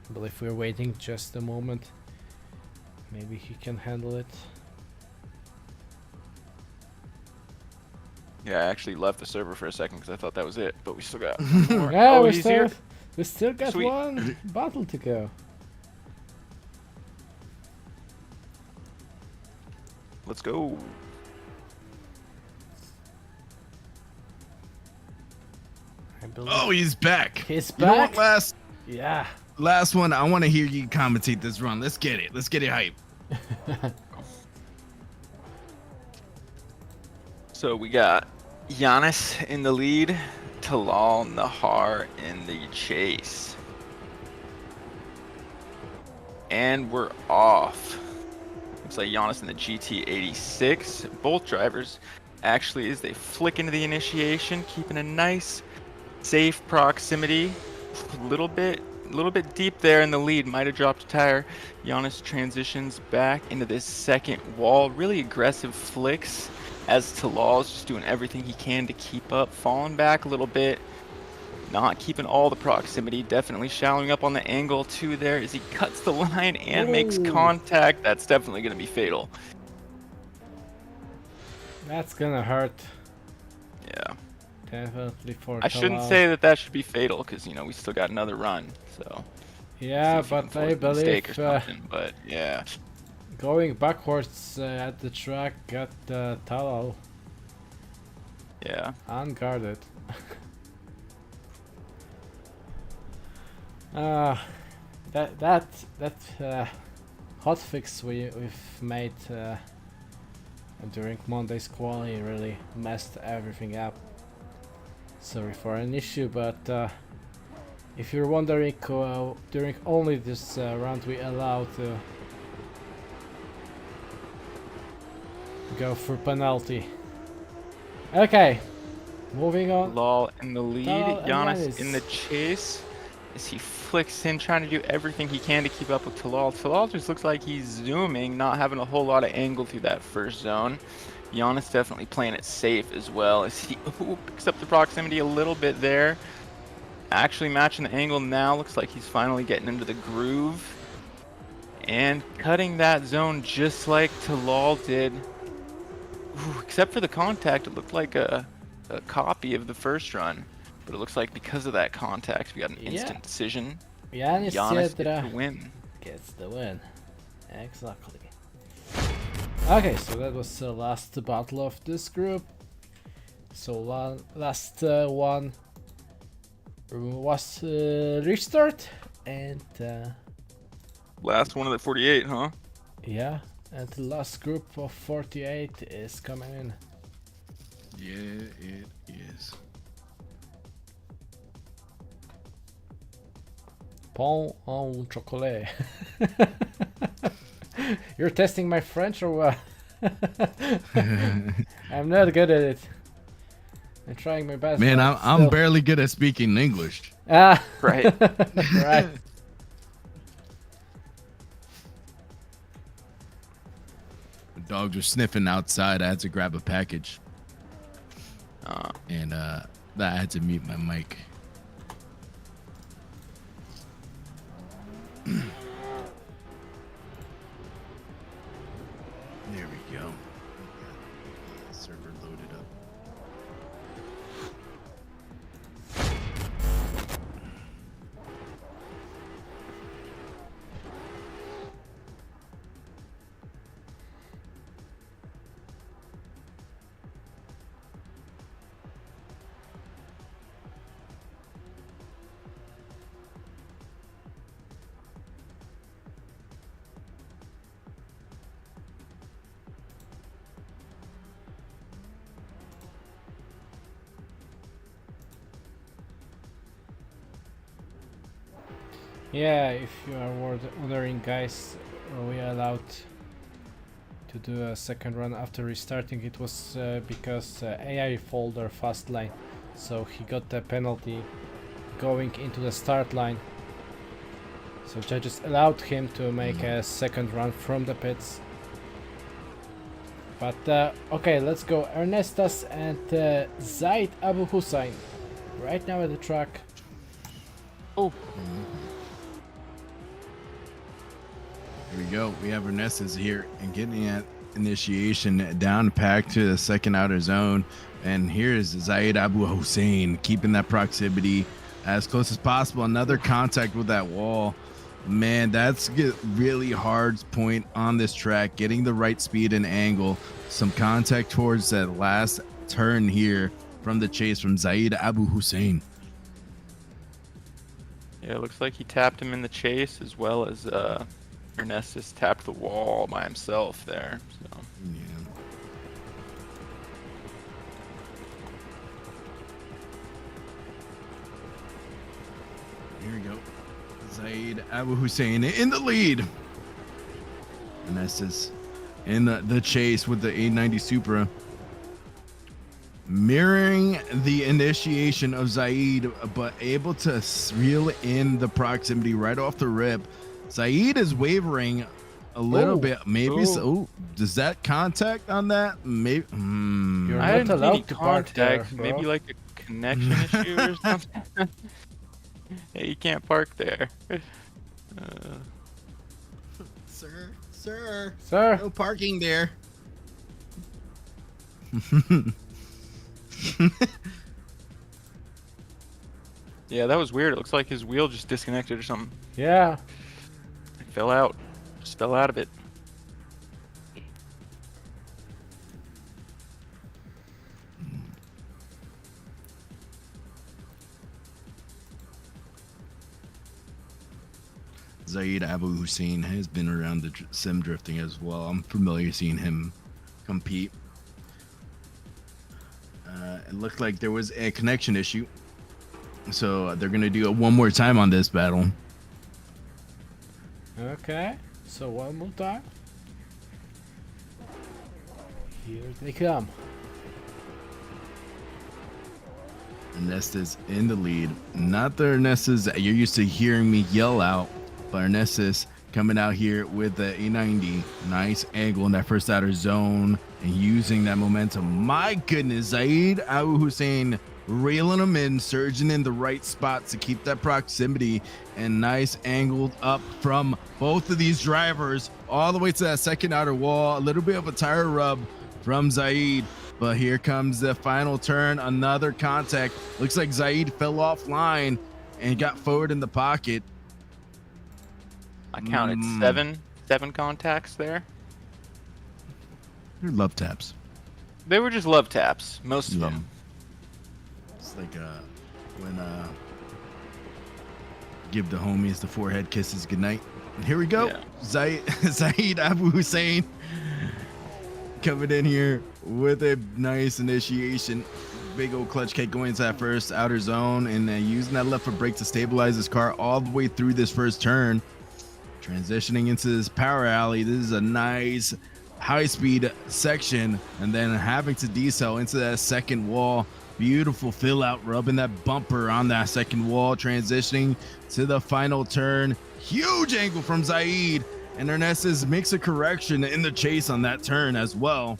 I believe we're waiting just a moment. Maybe he can handle it. Yeah, I actually left the server for a second because I thought that was it, but we still got one more. Yeah, Oh, we he's still, here. we still got Sweet. one battle to go. Let's go. I believe Oh, he's back. he's You know what, back. Yeah. last one. I want to hear you commentate this run. Let's get it. Let's get it hype. So we got Giannis in the lead, Talal Nahar in the chase. And we're off. Looks like Giannis in the GT86. Both drivers actually, as they flick into the initiation, keeping a nice, safe proximity. A little bit deep there in the lead. Might have dropped a tire. Giannis transitions back into this second wall. Really aggressive flicks as Talal's just doing everything he can to keep up. Falling back a little bit. Not keeping all the proximity. Definitely shallowing up on the angle too there as he cuts the line and makes contact. That's definitely going to be fatal. That's gonna hurt. Yeah. Definitely for I shouldn't Talal. say that should be fatal because, you know, we still got another run. So. Yeah, see if you can but I force a mistake believe or something, but yeah. going backwards at the track got Talal Yeah. unguarded. That hotfix we've made during Monday's quali really messed everything up. Sorry for an issue, but if you're wondering, during only this round we allowed to go for penalty. Okay, moving on. Lol in the lead, Talal and Giannis Giannis. in the chase as he flicks in, trying to do everything he can to keep up with Talal. Talal just looks like he's zooming, not having a whole lot of angle through that first zone. Giannis definitely playing it safe as well as he picks up the proximity a little bit there. Actually matching the angle now, looks like he's finally getting into the groove. And cutting that zone just like Talal did. Ooh, except for the contact, it looked like a copy of the first run. But it looks like because of that contact, we got an instant decision. Giannis Giannis Cedra gets the win. gets the win. Exactly. Okay, so that was the last battle of this group. So last one was restart, and Last one of the 48, huh? yeah, and the last group of 48 is coming in. Yeah, it is. Pain au chocolat. You're testing my French or what? I'm not good at it. I'm trying my best. Man, but I'm still. barely good at speaking English. Ah, Right. right. The dogs are sniffing outside. I had to grab a package, and I had to mute my mic. There we go. Server loaded up. Yeah, if you are wondering, guys, we are allowed to do a second run after restarting. It was because AI followed their fast line, so he got the penalty going into the start line. So judges allowed him to make a second run from the pits. But okay, let's go. Ernestas and Zaid Abu Hussein right now at the track. Oh. Here we go. We have Ernestas here and getting at initiation down pack to the second outer zone. And here's Zaid Abu Hussein keeping that proximity as close as possible. Another contact with that wall. Man, that's a really hard point on this track. Getting the right speed and angle. Some contact towards that last turn here from the chase from Zaid Abu Hussein. Yeah, it looks like he tapped him in the chase as well as Ernestas tapped the wall by himself there. So. Yeah. Here we go. Zaid Abu Hussein in the lead. Ernestas in the chase with the 890 Supra. Mirroring the initiation of Zaid, but able to reel in the proximity right off the rip. Zaid is wavering a little bit. Maybe so. Does that contact on that? Maybe. You're I not didn't see allowed any to park there, contact. bro. Maybe like a connection issue or something. Yeah, you can't park there. Sir, Sir, no parking there. Yeah, that was weird. It looks like his wheel just disconnected or something. yeah. It fell out. Just fell out of it. Zaid Abu Hussein has been around the sim drifting as well. I'm familiar seeing him compete. It looked like there was a connection issue. So they're going to do it one more time on this battle. Okay, so one more time. Here they come. Ernestas in the lead. Not the Ernestas that you're used to hearing me yell out, but Ernestas coming out here with the 890. Nice angle in that first outer zone and using that momentum. My goodness, Zaid Abu Hussein reeling them in, surging in the right spots to keep that proximity, and nice angled up from both of these drivers all the way to that second outer wall. A little bit of a tire rub from Zaid, but here comes the final turn. Another contact. Looks like Zaid fell offline and got forward in the pocket. I counted seven contacts there. They're love taps. They were just love taps, most of Yeah. them. It's like when give the homies the forehead kisses goodnight. Here we go. Yeah. Zaid Abu Hussein coming in here with a nice initiation. Big old clutch kick going into that first outer zone and using that left foot brake to stabilize his car all the way through this first turn. Transitioning into this power alley. This is a nice high-speed section, and then having to decel into that second wall. Beautiful fill out, rubbing that bumper on that second wall, transitioning to the final turn. Huge angle from Zaid, and Ernestas makes a correction in the chase on that turn as well.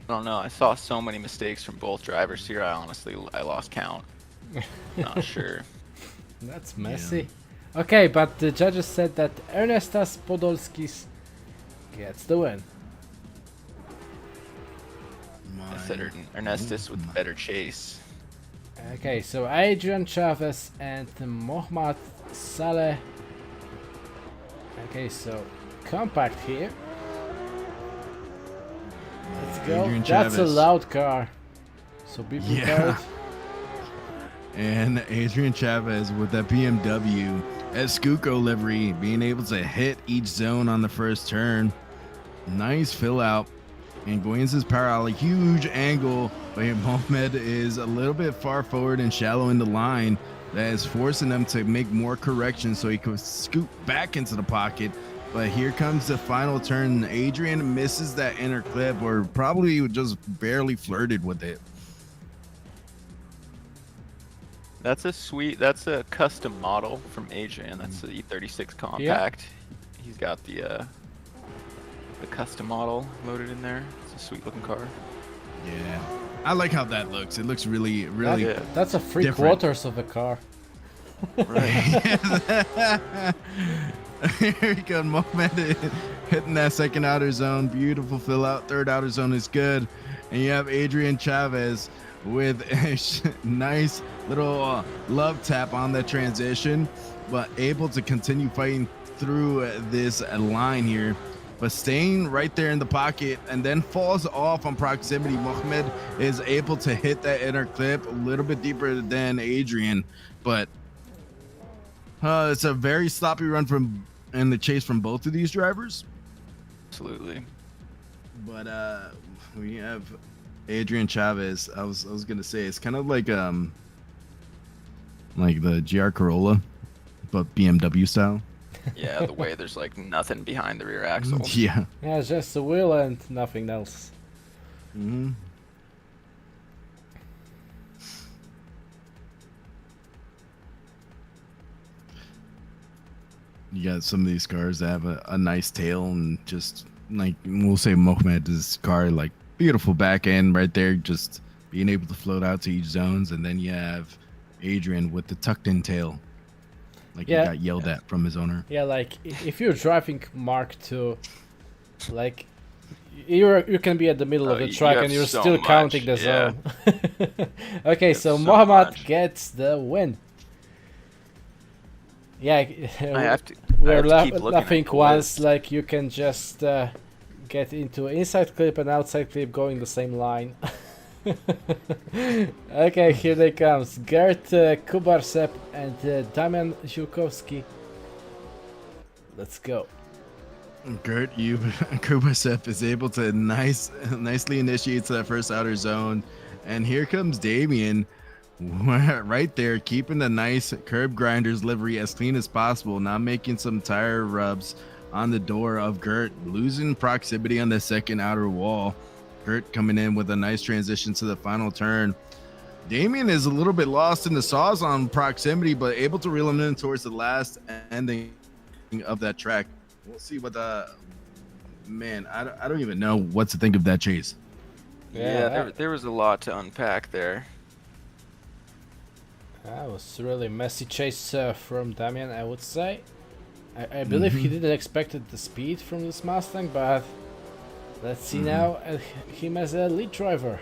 I don't know. I saw so many mistakes from both drivers here. I lost count. Not sure. That's messy. Okay, but the judges said that Ernestas Podolskis gets the win. I said Ernestas with the better chase. Okay, so Adrian Chavez and Mohammad Saleh. Okay, so compact here. Let's go. Adrian That's a Chavez. loud car. So be prepared. And Adrian Chavez with that BMW Escuco livery, being able to hit each zone on the first turn. Nice fill out And going into his power alley, huge angle, but Mohamed is a little bit far forward and shallow in the line. That is forcing them to make more corrections so he could scoot back into the pocket. But here comes the final turn. Adrian misses that inner clip, or probably just barely flirted with it. That's a custom model from Adrian. That's the E36 compact. He's got the custom model loaded in there. It's a sweet looking car. Yeah, I like how that looks. It looks really, really. That's a 3/4 of a car. Right. Here we go, Mohamed hitting that second outer zone. Beautiful fill out. Third outer zone is good. And you have Adrian Chavez with a nice little love tap on the transition, but able to continue fighting through this line here, but staying right there in the pocket, and then falls off on proximity. Mohamed is able to hit that inner clip a little bit deeper than Adrian, but it's a very sloppy run from in the chase from both of these drivers. Absolutely. But we have Adrian Chavez. I was gonna say it's kind of like the GR Corolla, but BMW style. Yeah, the way there's like nothing behind the rear axle. Yeah. Yeah, it's just a wheel and nothing else. Mm-hmm. You got some of these cars that have a nice tail, and just like we'll say Mohamed's car, like beautiful back end right there, just being able to float out to each zones. And then you have Adrian with the tucked in tail, like he got yelled at from his owner. Yeah, like if you're driving Mark II, like you can be at the middle of the track and you're still counting the zone. Okay, so Mohamed gets the win. Yeah, we're laughing once, like you can just get into inside clip and outside clip going the same line. Okay, here they comes. Gert Kubarsep and Damian Ziłkowski. Let's go. Gert Kubarsep is able to nicely initiate that first outer zone, and here comes Damian right there, keeping the nice curb grinders livery as clean as possible, not making some tire rubs on the door of Gert, losing proximity on the second outer wall. Gert coming in with a nice transition to the final turn. Damian is a little bit lost in the sauce on proximity, but able to reel him in towards the last ending of that track. We'll see what man, I don't even know what to think of that chase. Yeah, there was a lot to unpack there. That was really messy chase from Damian, I would say. I believe he didn't expect the speed from this Mustang, but let's see now him as a lead driver.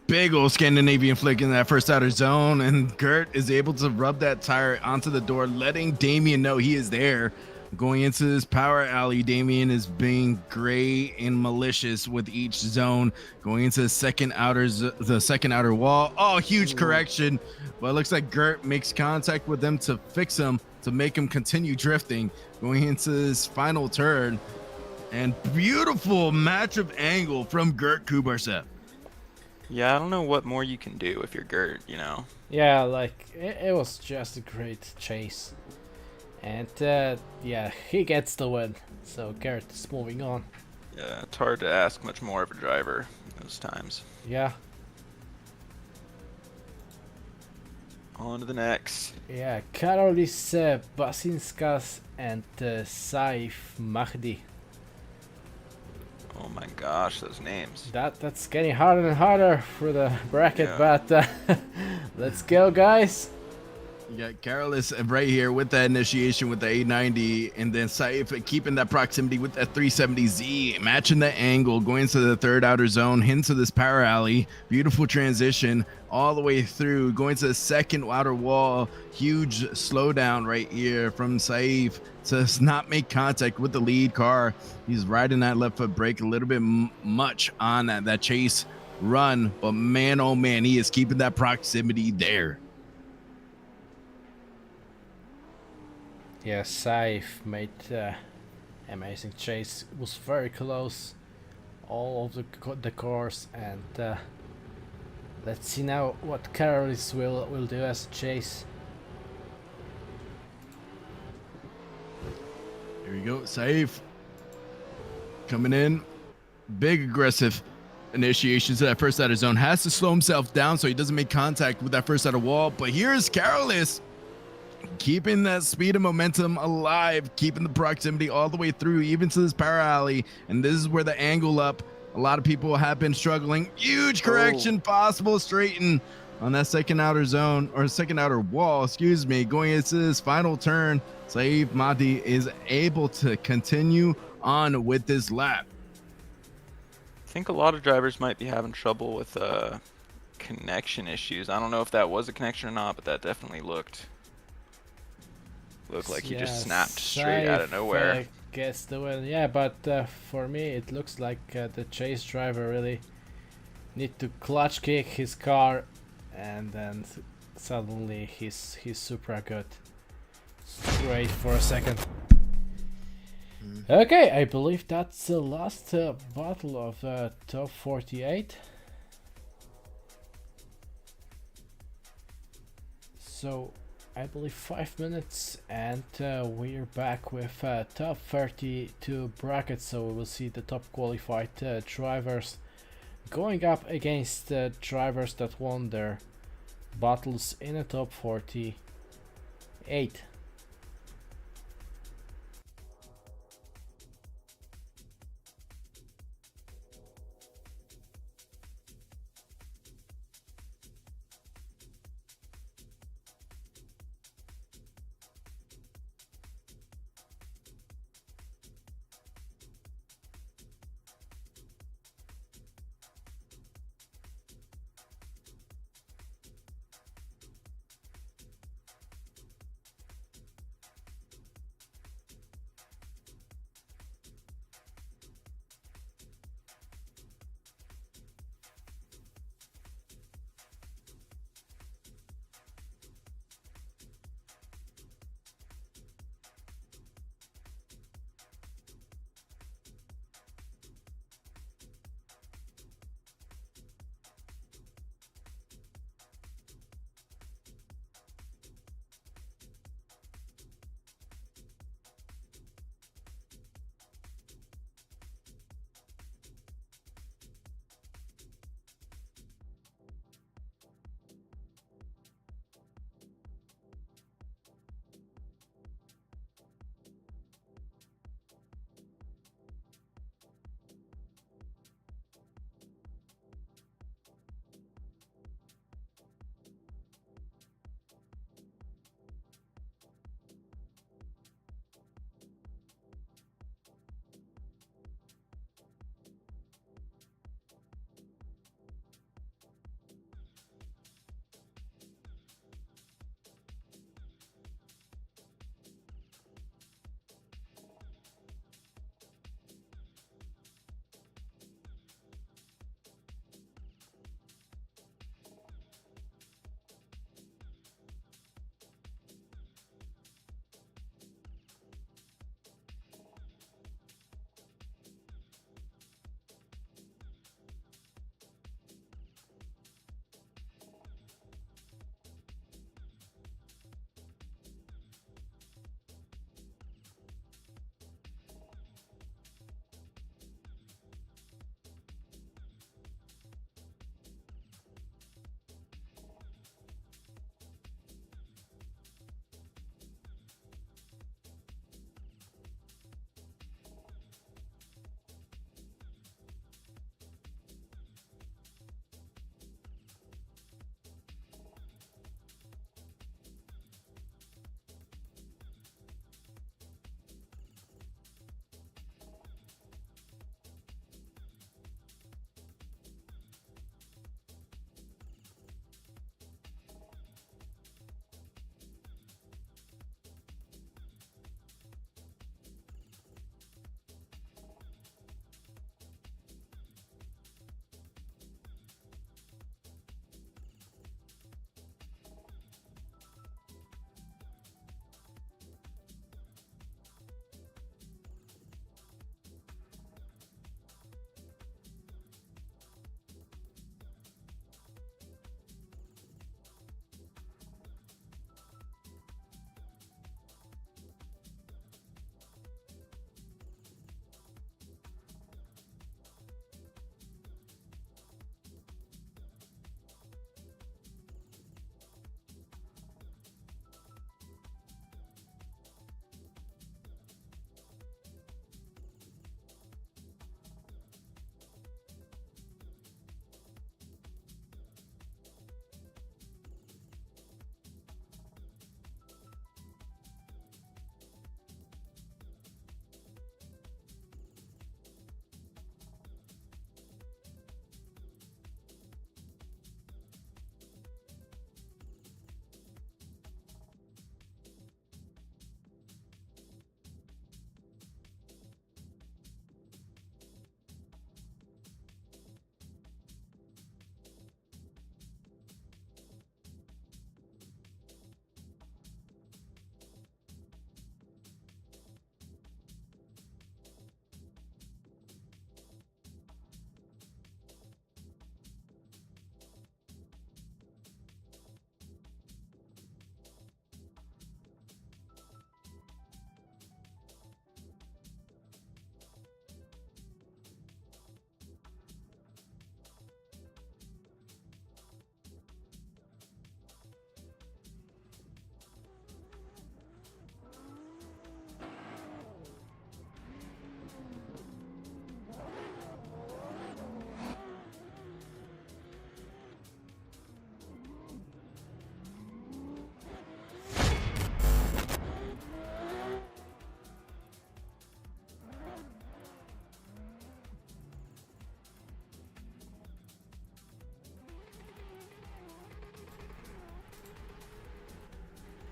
Big old Scandinavian flick in that first outer zone, and Gert is able to rub that tire onto the door, letting Damian know he is there. Going into this power alley, Damian is being great and malicious with each zone. Going into the second outer wall. Oh, huge correction. But it looks like Gert makes contact with them to fix him, to make him continue drifting. Going into this final turn. And beautiful match of angle from Gert Kubarsep. Yeah, I don't know what more you can do if you're Gert, you know? Yeah, like, it was just a great chase. And, yeah, he gets the win. So, Gert is moving on. Yeah, it's hard to ask much more of a driver those times. Yeah. On to the next. Yeah, Karolis Basinskas and Saif Mahdi. Oh my gosh, those names. That's getting harder and harder for the bracket, but let's go, guys. You got Karolis right here with that initiation with the 890, and then Saif keeping that proximity with that 370Z, matching the angle, going into the third outer zone, into this power alley. Beautiful transition all the way through, going to the second outer wall. Huge slowdown right here from Saif to not make contact with the lead car. He's riding that left foot brake a little bit much on that chase run, but man, oh man, he is keeping that proximity there. Yeah, Saif made amazing chase. It was very close. all of the course, and let's see now what Carolis will do as a chase. Here we go. Safe. Coming in. Big aggressive initiations to that first outer zone. Has to slow himself down so he doesn't make contact with that first outer wall. But here's Carolis keeping that speed and momentum alive, keeping the proximity all the way through, even to this power alley. And this is where the angle up. A lot of people have been struggling. Huge correction possible. Straighten on that second outer zone, or second outer wall, excuse me. Going into this final turn, Saif Mahdi is able to continue on with this lap. I think a lot of drivers might be having trouble with connection issues. I don't know if that was a connection or not, but that definitely looked like he just snapped straight out of nowhere. Gets the win. Yeah, but for me it looks like the chase driver really need to clutch kick his car, and then suddenly he's super good. Straight for a second. Okay, I believe that's the last battle of top 48. So I believe 5 minutes, and we're back with top 32 brackets. So we will see the top qualified drivers going up against drivers that won their battles in the top 48.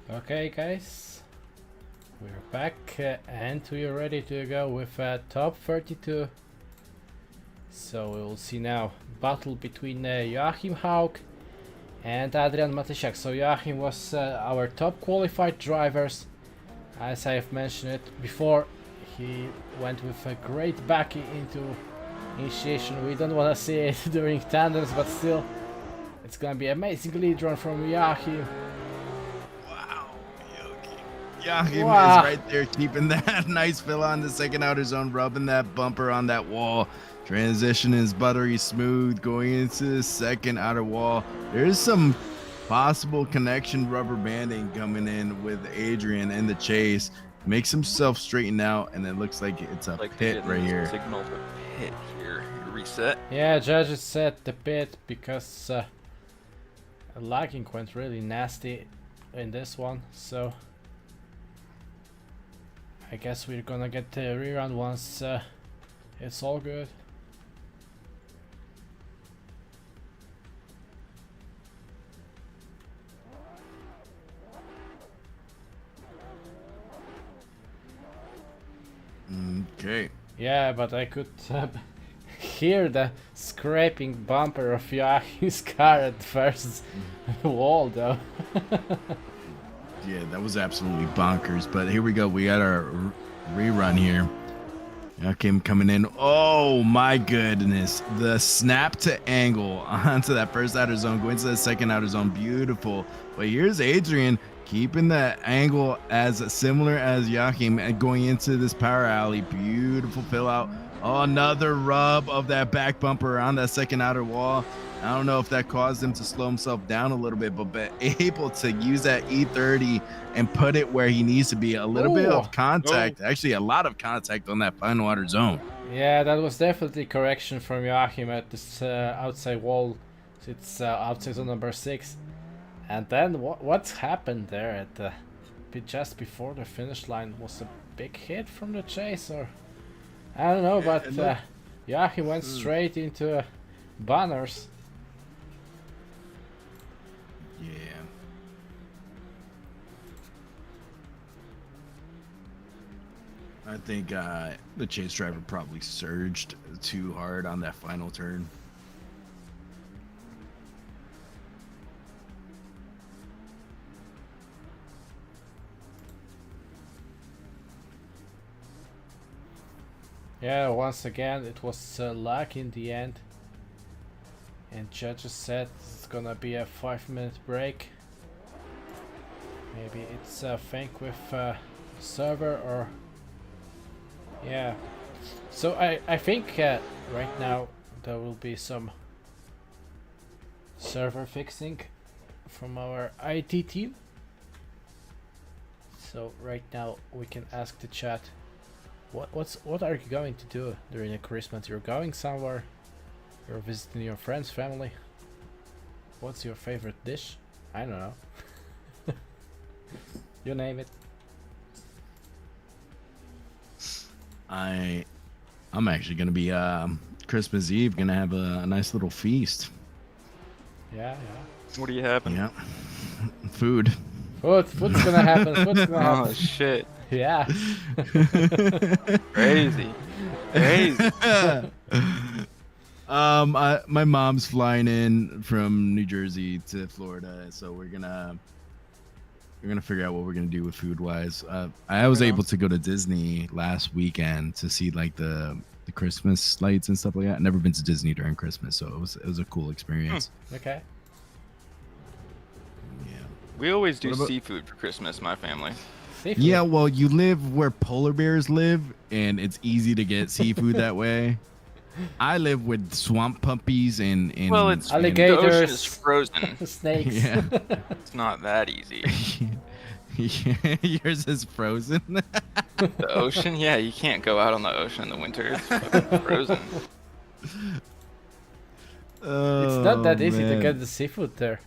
Okay, guys, we're back and we are ready to go with top 32. So we'll see now battle between Joachim Haug and Adrian Matysiak. So Joachim was our top qualified drivers. As I have mentioned it before, he went with a great back into initiation. We don't want to see it during tandems, but still, it's gonna be amazing lead run from Joachim. Joachim Wow. is right there keeping that nice fill on the second outer zone, rubbing that bumper on that wall. Transition is buttery smooth going into the second outer wall. There's some possible connection rubber banding coming in with Adrian in the chase. Makes himself straighten out, and it looks like it's a pit right here. Signal to pit here. Reset. Yeah, judges said the pit because lagging went really nasty in this one, so I guess we're gonna get the rerun once it's all good. Okay. Yeah, but I could hear the scraping bumper of Joachim's car at the first wall though. Yeah, that was absolutely bonkers. But here we go. We got our rerun here. Joachim coming in. Oh my goodness. The snap to angle onto that first outer zone, going to the second outer zone. Beautiful. But here's Adrian keeping that angle as similar as Joachim and going into this power alley. Beautiful fill out. Oh, another rub of that back bumper on that second outer wall. I don't know if that caused him to slow himself down a little bit, but able to use that E30 and put it where he needs to be. A little bit of contact, actually a lot of contact on that final outer zone. Yeah, that was definitely correction from Joachim at this outside wall. It's outside zone number 6. And then what happened there at the just before the finish line? Was a big hit from the chase, or I don't know, but Joachim went straight into banners. Yeah. I think the chase driver probably surged too hard on that final turn. Yeah, once again it was luck in the end, and judges said it's gonna be a 5-minute break. Maybe it's a thing with server, or yeah. So I think right now there will be some server fixing from our IT team. So right now we can ask the chat. What are you going to do during the Christmas? You're going somewhere? You're visiting your friends, family? What's your favorite dish? I don't know. You name it. I'm actually gonna be Christmas Eve gonna have a nice little feast. Yeah. What do you have? Yeah. Food. Food's gonna happen. Food's gonna Oh happen. shit. Yeah. Crazy. My mom's flying in from New Jersey to Florida, so we're gonna figure out what we're gonna do with food wise. I was able to go to Disney last weekend to see like the Christmas lights and stuff like that. I've never been to Disney during Christmas, so it was a cool experience. Okay. Yeah. We always do What about- seafood for Christmas, my family. Seafood. Yeah, well, you live where polar bears live, and it's easy to get seafood that way. I live with swamp puppies and Well, it's Alligators. The ocean is frozen. Snakes. Yeah. It's not that easy. Yours is frozen. The ocean, yeah, you can't go out on the ocean in the winter. It's fucking frozen. It's not that easy to get the seafood there.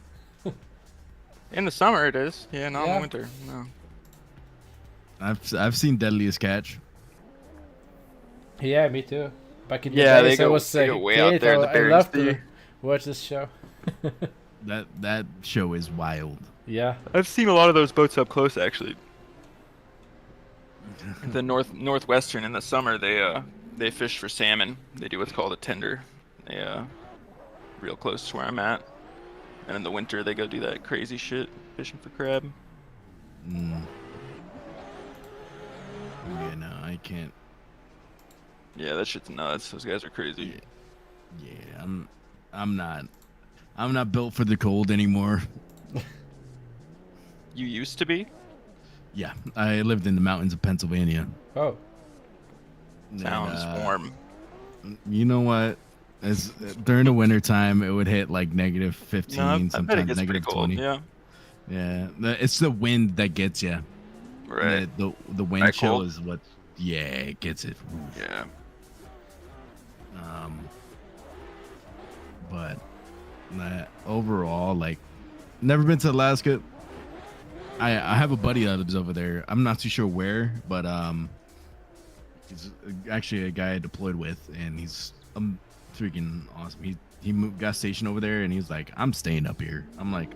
In the summer it is. Yeah, not in Yeah. the winter. No. I've seen Deadliest Catch. Yeah, me too. Back in the Yeah, days, they I go- was they go way out kid, there in the I Bering loved Sea. to watch this show. That show is wild. Yeah. I've seen a lot of those boats up close, actually. The northwestern in the summer, they fish for salmon. They do what's called a tender. They real close to where I'm at. And in the winter, they go do that crazy shit, fishing for crab. Yeah, no, I can't. Yeah, that shit's nuts. Those guys are crazy. Yeah, I'm not built for the cold anymore. You used to be? Yeah, I lived in the mountains of Pennsylvania. Oh. Sounds warm. You know what? As during the winter time, it would hit like negative 15, No, I bet it sometimes gets pretty negative cold. 20. Yeah. Yeah, it's the wind that gets you. Right. The wind Right, chill cold? is what. Yeah, it gets it. Yeah. But overall, like, never been to Alaska. I have a buddy that lives over there. I'm not too sure where, but he's actually a guy I deployed with, and he's freaking awesome. Got stationed over there, and he's like, I'm staying up here. I'm like,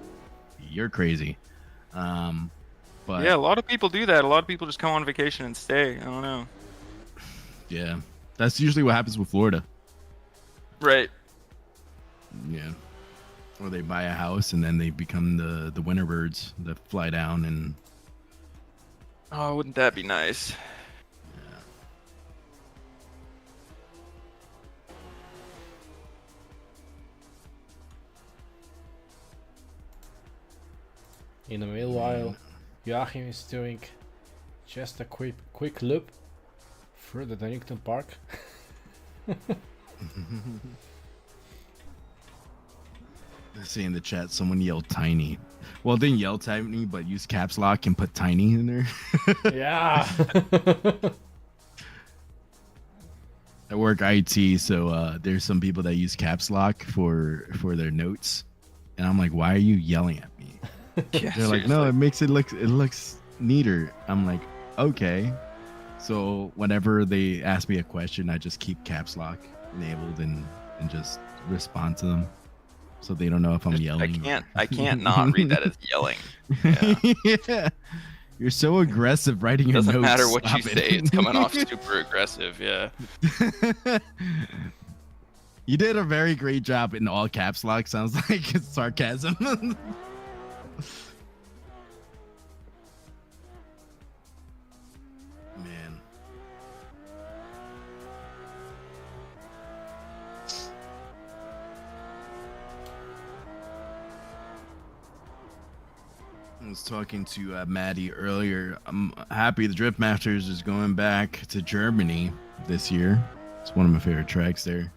you're crazy. But Yeah, a lot of people do that. A lot of people just come on vacation and stay. I don't know. yeah, that's usually what happens with Florida. Right. Yeah. Or they buy a house and then they become the winter birds that fly down and. Oh, wouldn't that be nice? In the meanwhile, Joachim is doing just a quick loop through the Donington Park. I see in the chat someone yelled tiny. Well, didn't yell tiny, but use caps lock and put tiny in there. Yeah. I work IT, so there's some people that use caps lock for their notes, and I'm like, why are you yelling at me? Yeah, They're like, no, it looks neater. I'm like, okay. So whenever they ask me a question, I just keep caps lock enabled and just respond to them, so they don't know if I'm yelling. I can't not read that as yelling. Yeah. Yeah. You're so aggressive writing your Doesn't notes. matter what you Stop say, it. it's coming off super aggressive. Yeah. You did a very great job in all caps lock. Sounds like it's sarcasm. Man. I was talking to Maddie earlier. I'm happy the Drift Masters is going back to Germany this year. It's one of my favorite tracks there.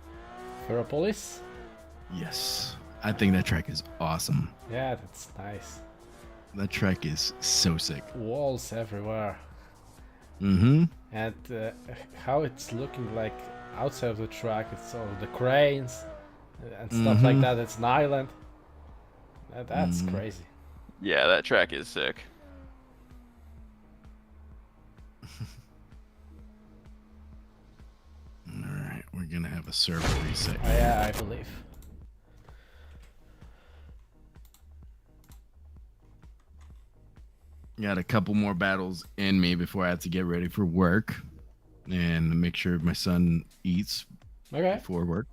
Ferropolis? Yes. I think that track is awesome. Yeah, that's nice. That track is so sick. Walls everywhere. Mm-hmm. And how it's looking like outside of the track, it's all the cranes and stuff like that. It's an island. That's crazy. Yeah, that track is sick. Alright, we're gonna have a server reset. Yeah, I believe. Got a couple more battles in me before I have to get ready for work and make sure my son eats before work.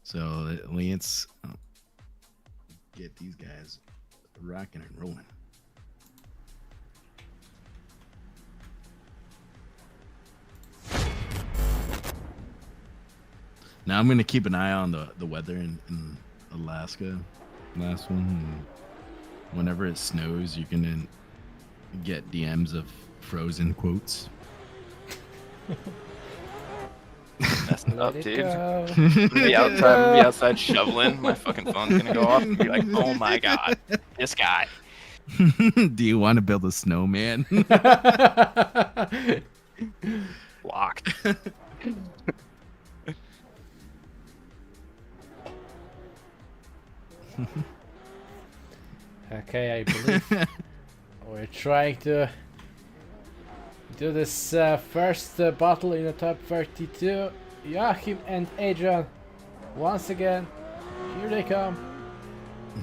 So let's get these guys rocking and rolling. Now I'm gonna keep an eye on the weather in Alaska. Last one. And whenever it snows, you can get DMs of frozen quotes. Messing up, Let it dude. go. Be outside shoveling. My fucking phone's gonna go off and be like, oh my god, this guy. Do you want to build a snowman? Locked. Okay, I believe we're trying to do this first battle in the top 32. Joachim and Adrian, once again, here they come.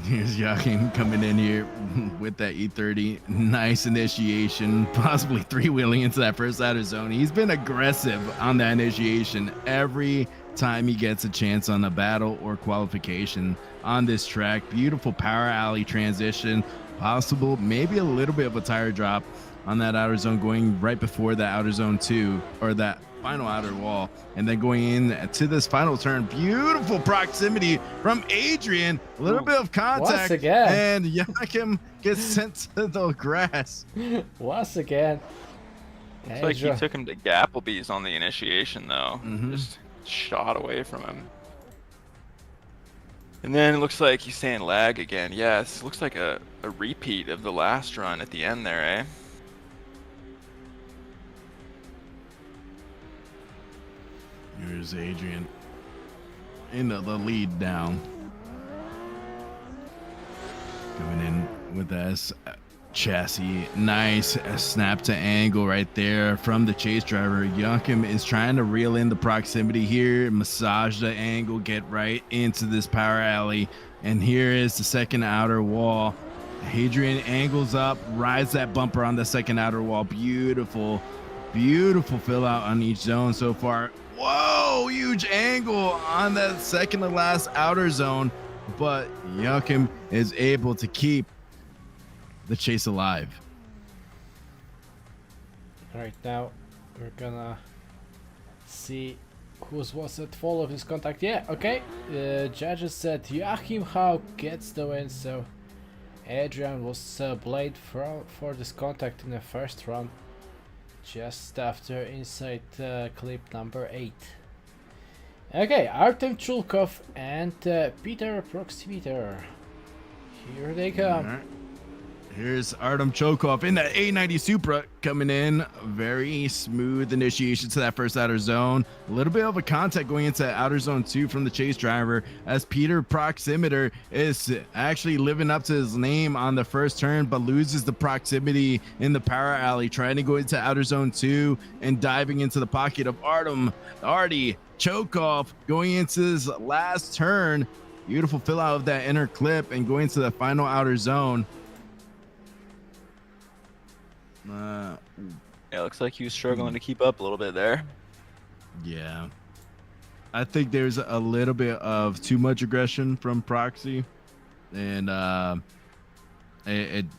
Here's Joachim coming in here, with that E30. Nice initiation, possibly three-wheeling into that first outer zone. He's been aggressive on that initiation every time he gets a chance on a battle or qualification on this track. Beautiful power alley transition, possible maybe a little bit of a tire drop on that outer zone, going right before that outer zone 2, or that final outer wall, and then going in to this final turn. Beautiful proximity from Adrian. A little bit of contact, once again, and Jakub gets sent to the grass. Once again. It's like he took him to Gapplebee's on the initiation, though. Just shot away from him. And then it looks like he's saying lag again. Yeah, this looks like a repeat of the last run at the end there, eh? Here's Adrian into the lead down. Coming in with this chassis. Nice snap to angle right there from the chase driver. Jakub is trying to reel in the proximity here, massage the angle, get right into this power alley. And here is the second outer wall. Adrian angles up, rides that bumper on the second outer wall. Beautiful, beautiful fill out on each zone so far. Whoa, huge angle on that second to last outer zone, but Jakub is able to keep the chase alive. All right, now we're gonna see whose was at fault of his contact. Yeah, okay. Judges said Joachim Hau gets the win, so Adrian was blamed for this contact in the first round, just after inside clip number 8. Okay, Artem Chulkov and Peter Proximiter. Here they come. Right. Here's Artem Chulkov in that A90 Supra coming in. Very smooth initiation to that first outer zone. A little bit of a contact going into outer zone 2 from the chase driver, as Peter Proximiter is actually living up to his name on the first turn, but loses the proximity in the power alley, trying to go into outer zone 2 and diving into the pocket of Artem Chulkov going into his last turn. Beautiful fill out of that inner clip and going to the final outer zone. Yeah, looks like he was struggling to keep up a little bit there. Yeah, I think there's a little bit of too much aggression from Proxy, and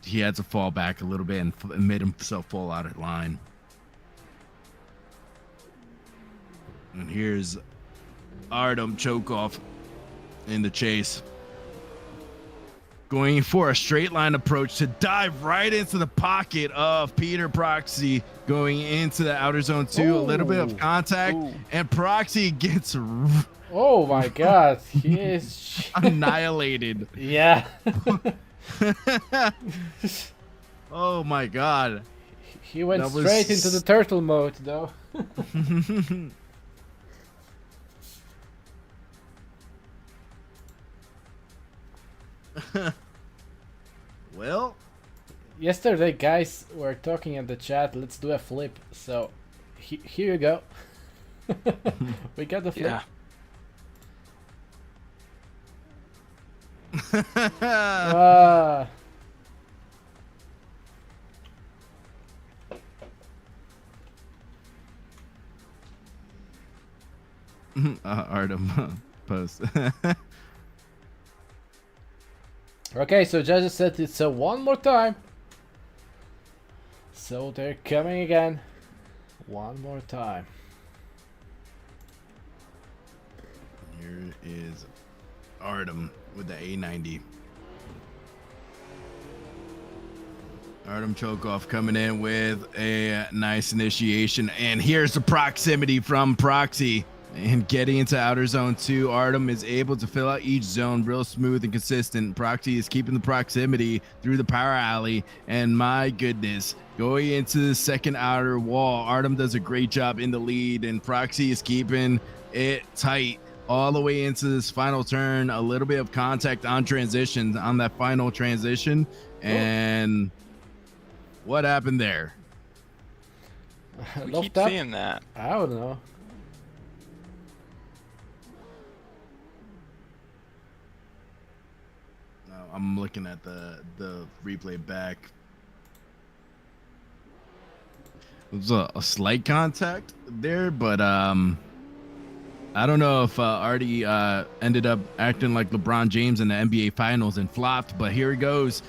he had to fall back a little bit and made himself fall out of line. And here's Artem Chulkov in the chase, going for a straight line approach to dive right into the pocket of Peter Proxy, going into the outer zone 2. Ooh. A little bit of contact. Ooh. And Proxy gets oh my god, he is annihilated. Yeah. Oh my god, he went straight into the turtle mode though. Well, yesterday guys were talking in the chat, let's do a flip, so here you go. We got the flip. Yeah. Artem post. Okay, so judges said it's a one more time. So they're coming again. One more time. Here is Artem with the A90. Artem Chulkov coming in with a nice initiation. And here's the proximity from Proxy. And getting into outer zone 2, Artem is able to fill out each zone real smooth and consistent. Proxy is keeping the proximity through the power alley. And my goodness, going into the second outer wall, Artem does a great job in the lead. And Proxy is keeping it tight all the way into this final turn. A little bit of contact on transition on that final transition. And what happened there? We keep seeing that. I don't know. I'm looking at the replay back. It was a slight contact there, but I don't know if Artie ended up acting like LeBron James in the NBA Finals and flopped, but here he goes.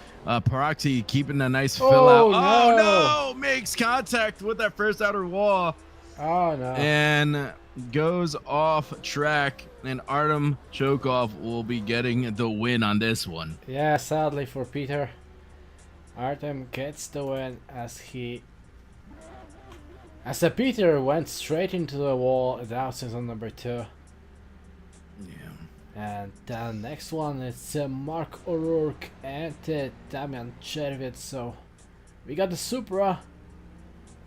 Proxy keeping a nice fill out. Oh no! Makes contact with that first outer wall. Oh no! And goes off track, and Artem Chokov will be getting the win on this one. Yeah, sadly for Peter, Artem gets the win as Peter went straight into the wall at outside on number 2. Yeah. And the next one is Mark O'Rourke and Damian Chervit. So we got the Supra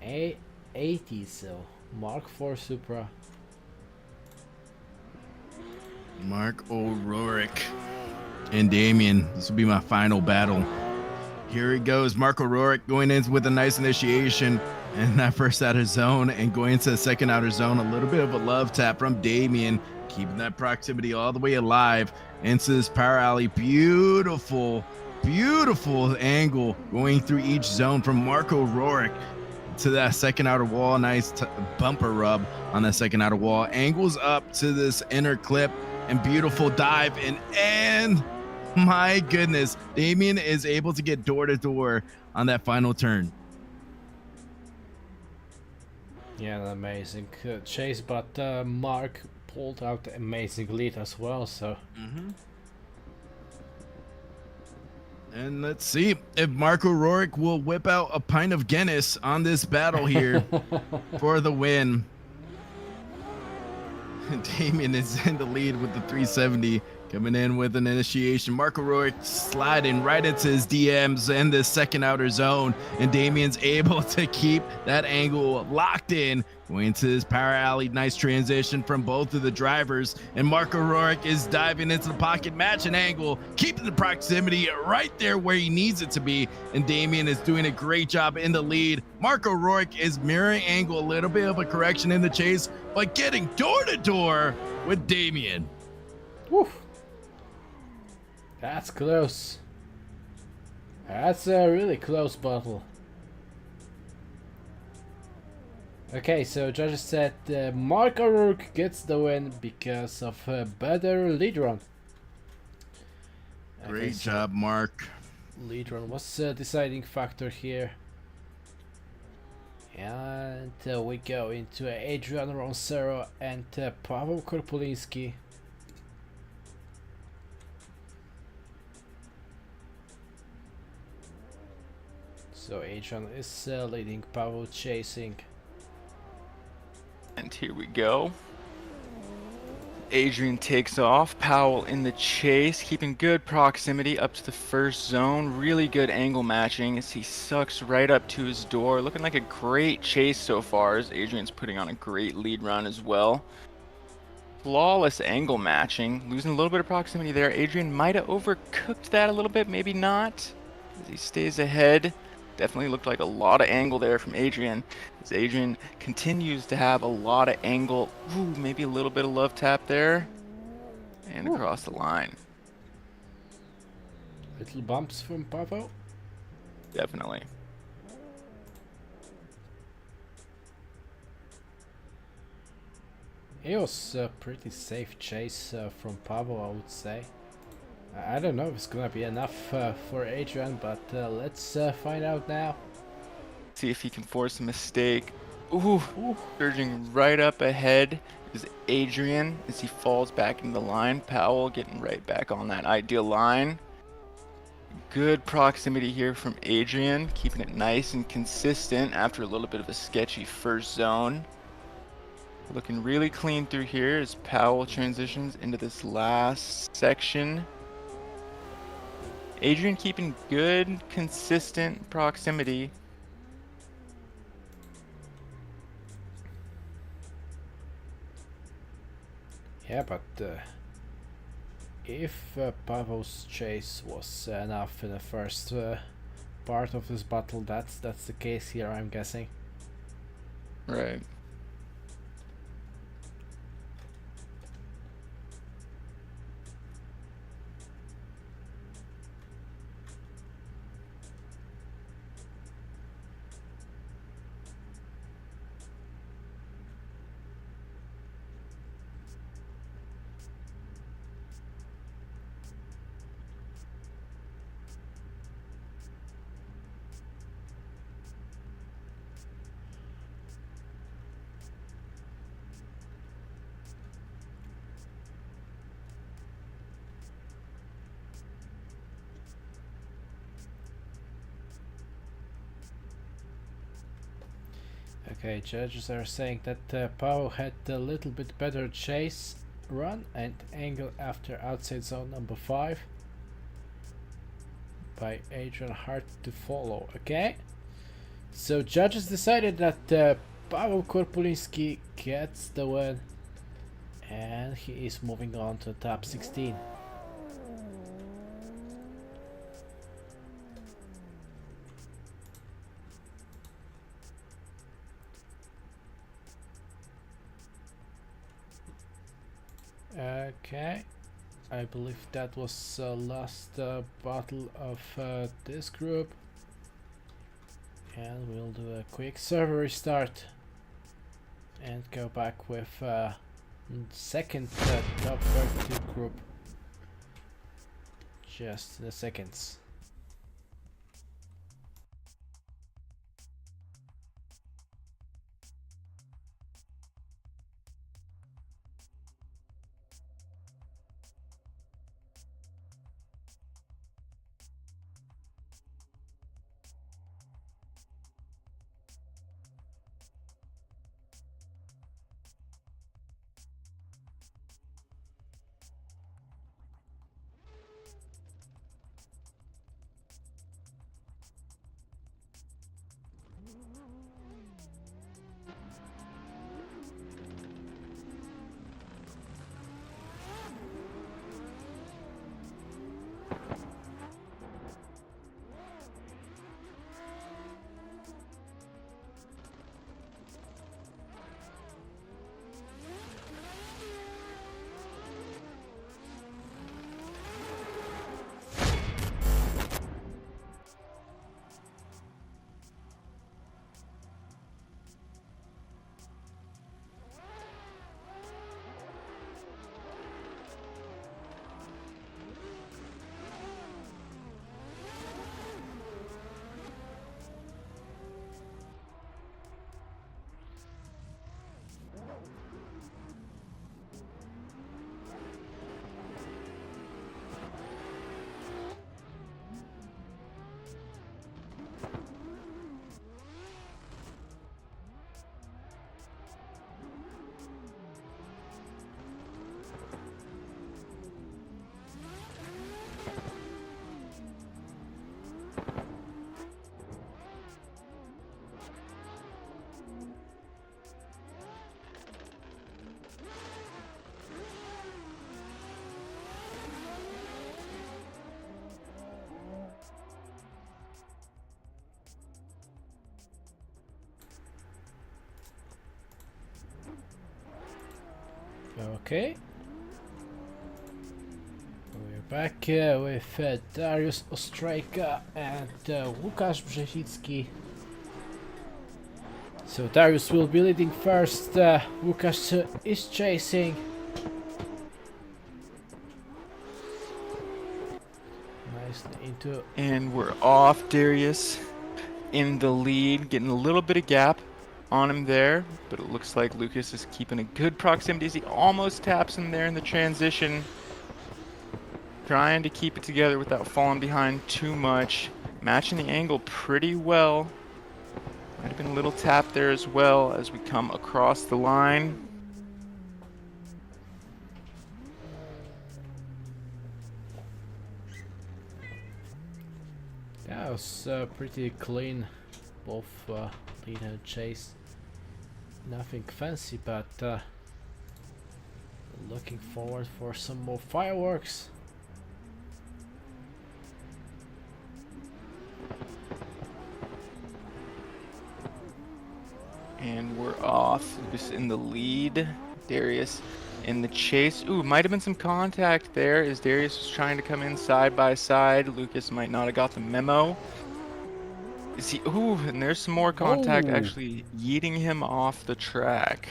A80, so Mark IV Supra. Mark O'Rourke and Damien. This will be my final battle. Here he goes. Mark O'Rourke going in with a nice initiation in that first outer zone and going into the second outer zone. A little bit of a love tap from Damien, keeping that proximity all the way alive into this power alley. Beautiful, beautiful angle going through each zone from Mark O'Rourke to that second outer wall. Nice bumper rub on that second outer wall. Angles up to this inner clip and beautiful dive and my goodness, Damien is able to get door to door on that final turn. Yeah, an amazing chase, but Mark pulled out the amazing lead as well, so. And let's see if Mark O'Rourke will whip out a pint of Guinness on this battle here for the win. Damien is in the lead with the 370. Coming in with an initiation. Mark O'Rourke sliding right into his DMs in the second outer zone. And Damien's able to keep that angle locked in. Going into this power alley. Nice transition from both of the drivers. And Mark O'Rourke is diving into the pocket, matching angle, keeping the proximity right there where he needs it to be. And Damien is doing a great job in the lead. Mark O'Rourke is mirroring angle, a little bit of a correction in the chase, but getting door to door with Damien. Woof. That's close. That's a really close battle. Okay, so judges said Mark O'Rourke gets the win because of a better lead run. Great job, Mark. Lead run was a deciding factor here. And we go into Adrian Roncero and Paweł Korpulinski. So Adrian is leading, Paweł chasing. And here we go. Adrian takes off, Powell in the chase, keeping good proximity up to the first zone. Really good angle matching as he sucks right up to his door. Looking like a great chase so far as Adrian's putting on a great lead run as well. Flawless angle matching, losing a little bit of proximity there. Adrian might have overcooked that a little bit, maybe not, as he stays ahead. Definitely looked like a lot of angle there from Adrian, as Adrian continues to have a lot of angle. Ooh, maybe a little bit of love tap there, and across the line. Little bumps from Paweł. Definitely. It was a pretty safe chase from Paweł, I would say. I don't know if it's gonna be enough for Adrian, but let's find out now. See if he can force a mistake. Ooh, surging right up ahead is Adrian as he falls back into the line. Powell getting right back on that ideal line. Good proximity here from Adrian, keeping it nice and consistent after a little bit of a sketchy first zone. Looking really clean through here as Powell transitions into this last section. Adrian keeping good, consistent proximity. Yeah, but if Paweł's chase was enough in the first part of this battle, that's the case here, I'm guessing. Right. Okay, judges are saying that Pau had a little bit better chase run and angle after outside zone number 5 by Adrian, hard to follow. Okay, so judges decided that Paweł Korpuliński gets the win and he is moving on to top 16. Okay, I believe that was last battle of this group, and we'll do a quick server restart and go back with second top 32 group just in a seconds. Okay, we're back with Dariusz Ostrejka and Łukasz Brzezicki. So Dariusz will be leading first, Łukasz is chasing. Nicely into... And we're off. Darius in the lead, getting a little bit of gap on him there, but it looks like Lucas is keeping a good proximity as he almost taps him there in the transition. Trying to keep it together without falling behind too much. Matching the angle pretty well. Might have been a little tap there as well as we come across the line. That was pretty clean, both lead and chase. Nothing fancy, but looking forward for some more fireworks. And we're off. Lucas in the lead. Darius in the chase. Ooh, might have been some contact there as Darius was trying to come in side by side. Lucas might not have got the memo. Is he? Ooh, and there's some more contact, actually yeeting him off the track.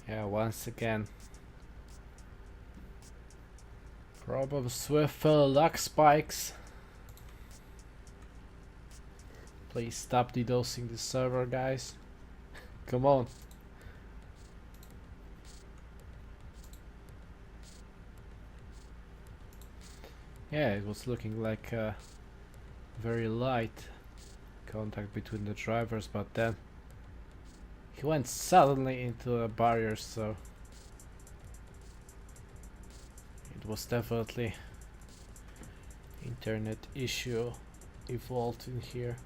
Yeah, once again, problems with luck spikes. Please stop DDoSing the server, guys. Come on. Yeah, it was looking like a very light contact between the drivers, but then he went suddenly into a barrier, so it was definitely internet issue involved in here.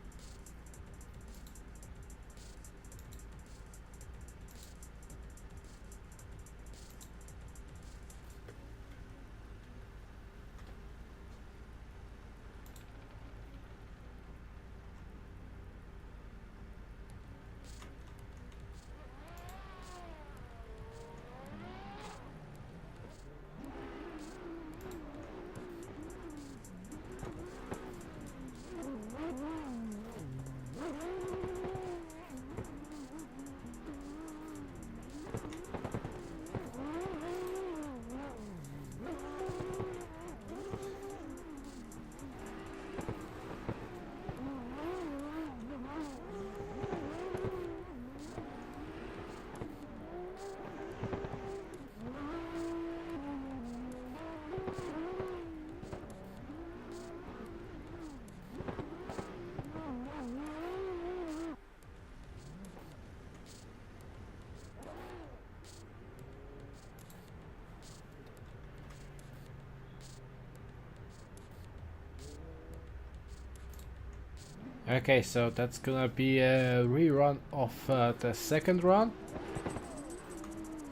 Okay, so that's gonna be a rerun of the second run.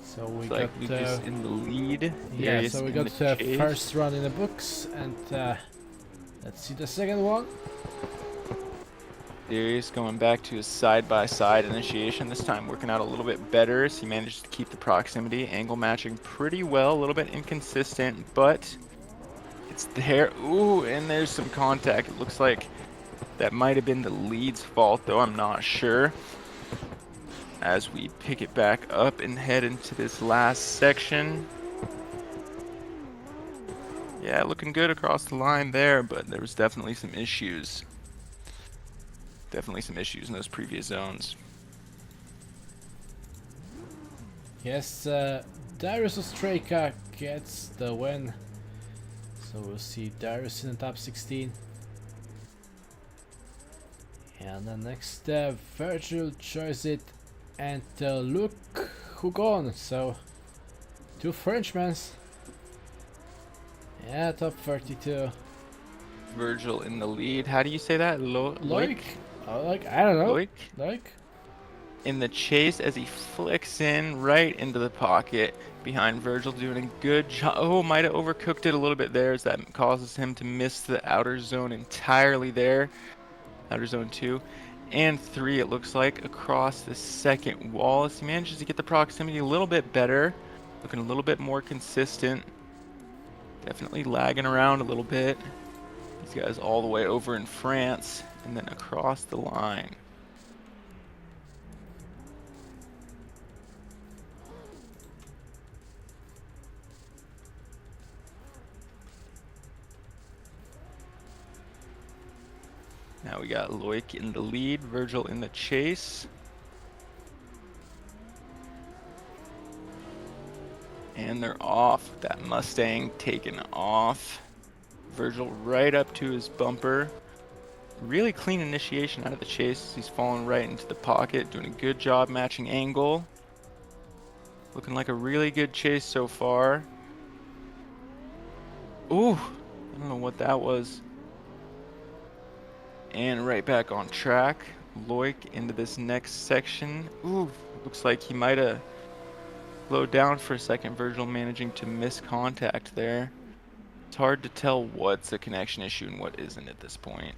So we Looks got like Lucas in the lead. yeah, Darius so we in got the chase. first run in the books, and let's see the second one. Darius going back to his side-by-side initiation, this time working out a little bit better, so he managed to keep the proximity, angle matching pretty well, a little bit inconsistent, but it's there. Ooh, and there's some contact. It looks like that might have been the lead's fault, though I'm not sure. As we pick it back up and head into this last section. Yeah, looking good across the line there, but there was definitely some issues. Definitely some issues in those previous zones. Yes, Darius Ostraka gets the win. So we'll see Darius in the top 16. And then next, Virgil joins it, and Luke Hugon. So, two Frenchmen. Yeah, top 32. Virgil in the lead. How do you say that? Loic? I don't know. Loic? Loic? In the chase as he flicks in right into the pocket behind Virgil, doing a good job. Oh, might have overcooked it a little bit there, as that causes him to miss the outer zone entirely there. Outer zone 2 and 3, it looks like, across the second wall, as he manages to get the proximity a little bit better, looking a little bit more consistent. Definitely lagging around a little bit. These guys all the way over in France and then across the line. Now we got Loic in the lead, Virgil in the chase. And they're off. That Mustang taken off. Virgil right up to his bumper. Really clean initiation out of the chase. He's falling right into the pocket, doing a good job matching angle. Looking like a really good chase so far. Ooh, I don't know what that was. And right back on track. Loic into this next section. Ooh, looks like he might have slowed down for a second. Virgil managing to miss contact there. It's hard to tell what's a connection issue and what isn't at this point.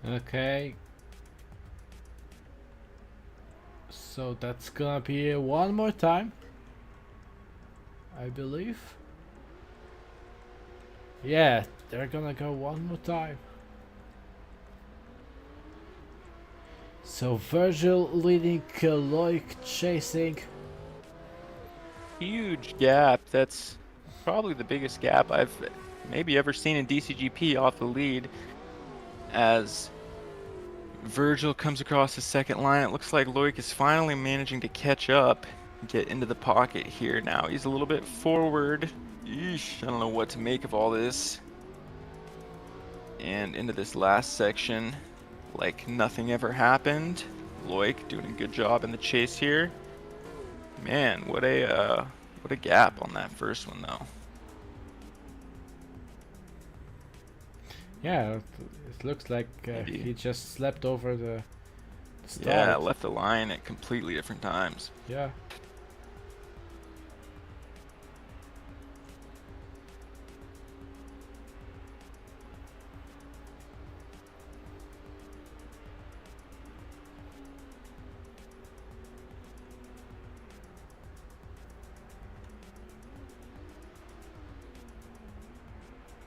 Okay. So that's gonna be one more time, I believe. Yeah, they're gonna go one more time. So Virgil leading, Loic chasing. Huge gap. That's probably the biggest gap I've maybe ever seen in DCGP off the lead. As Virgil comes across the second line, it looks like Loic is finally managing to catch up, get into the pocket here now. He's a little bit forward. Yeesh, I don't know what to make of all this. And into this last section, like nothing ever happened. Loic doing a good job in the chase here. Man, what a gap on that first one though. Yeah, it looks like he just slept over the start. Yeah, left the line at completely different times. Yeah.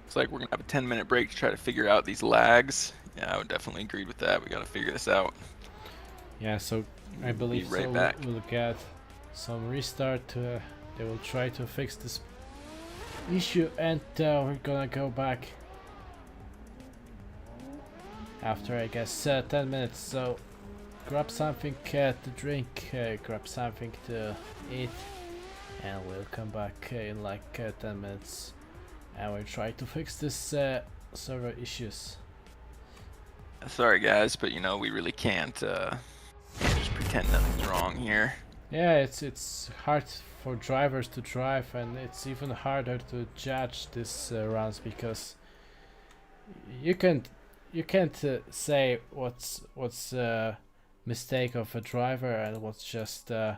Looks like we're gonna have a 10-minute break to try to figure out these lags. Yeah, I would definitely agree with that. We gotta figure this out. Yeah, so I believe right so back. we'll get some restart. They will try to fix this issue, and we're gonna go back after, I guess, 10 minutes. So grab something to drink, grab something to eat, and we'll come back in like 10 minutes, and we'll try to fix this server issues. Sorry guys, but you know we really can't just pretend nothing's wrong here. Yeah, it's hard for drivers to drive, and it's even harder to judge these runs, because you can't say what's mistake of a driver and what's just a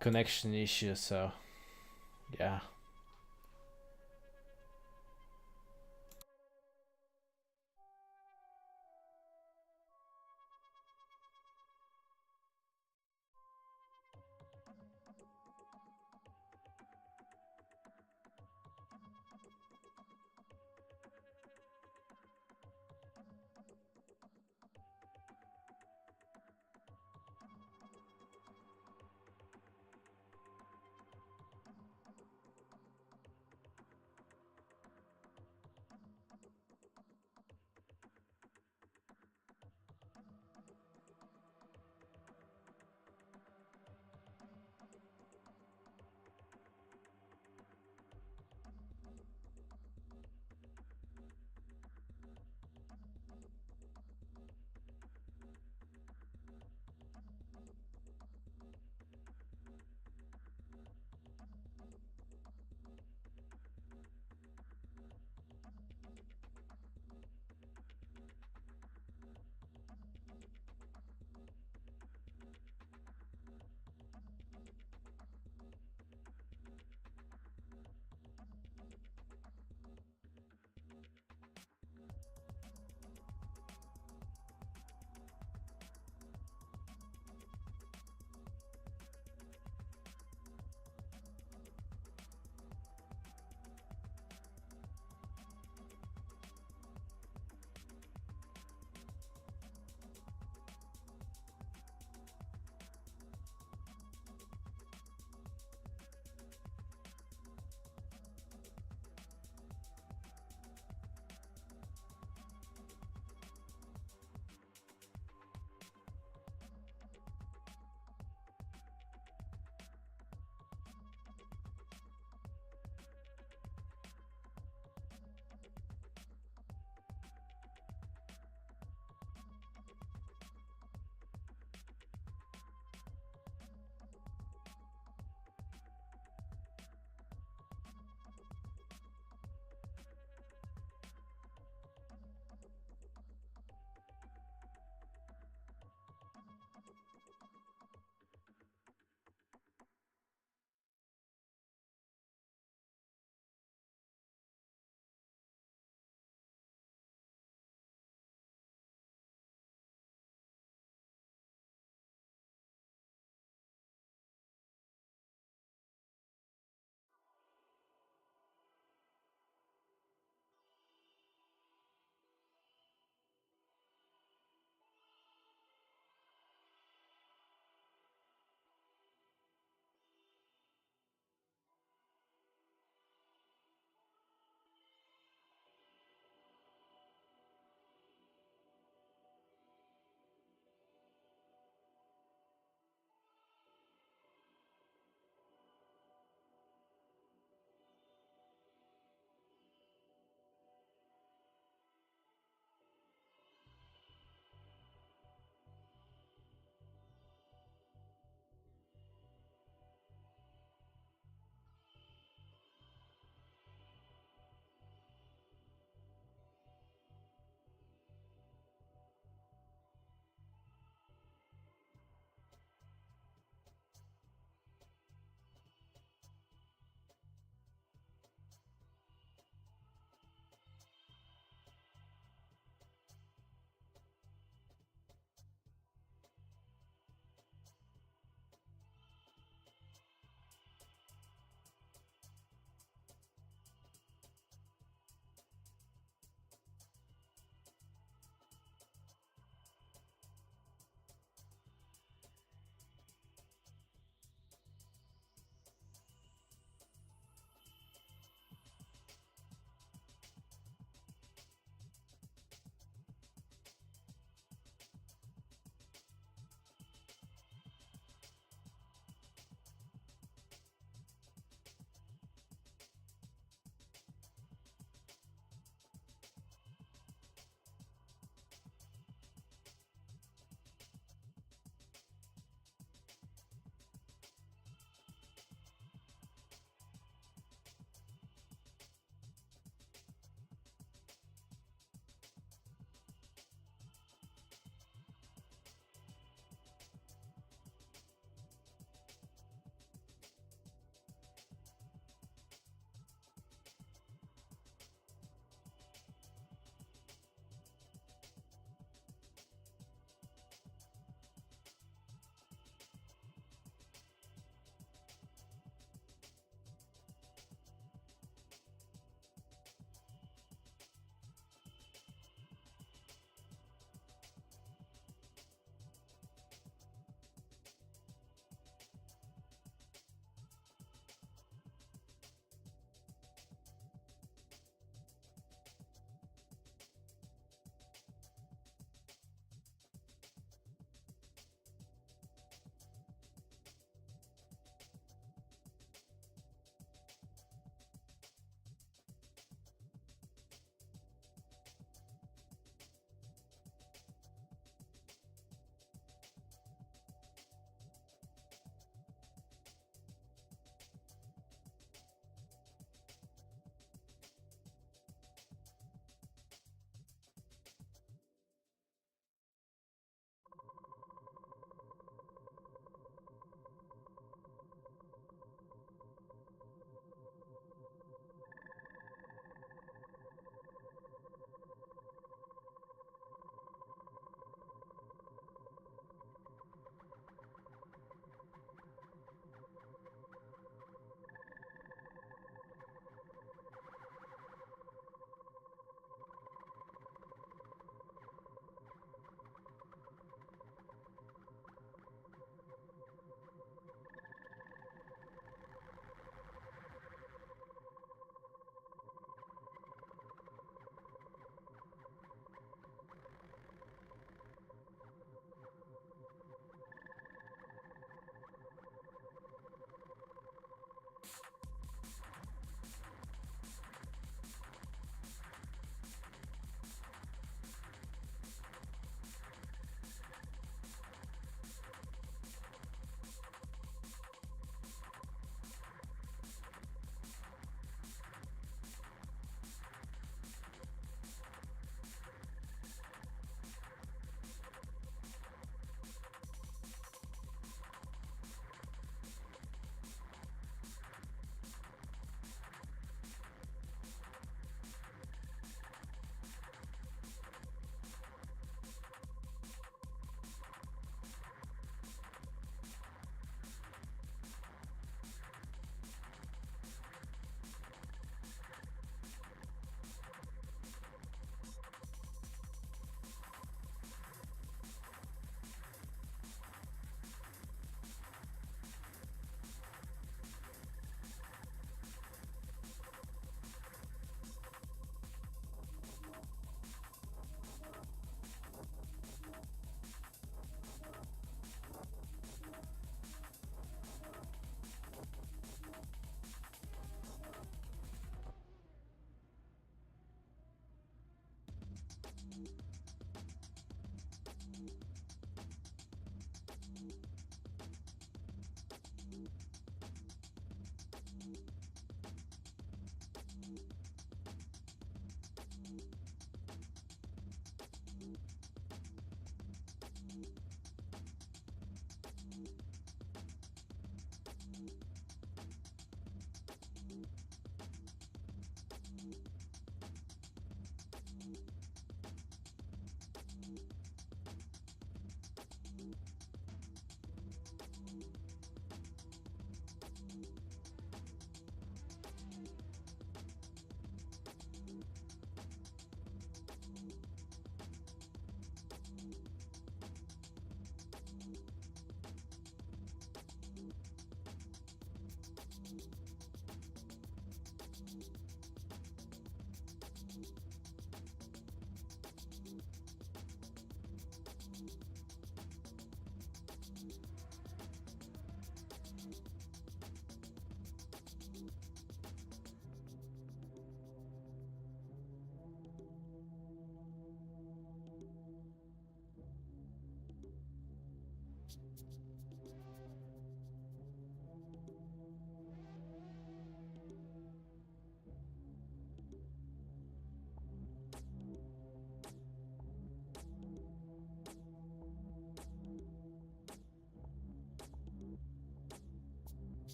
connection issue. So yeah.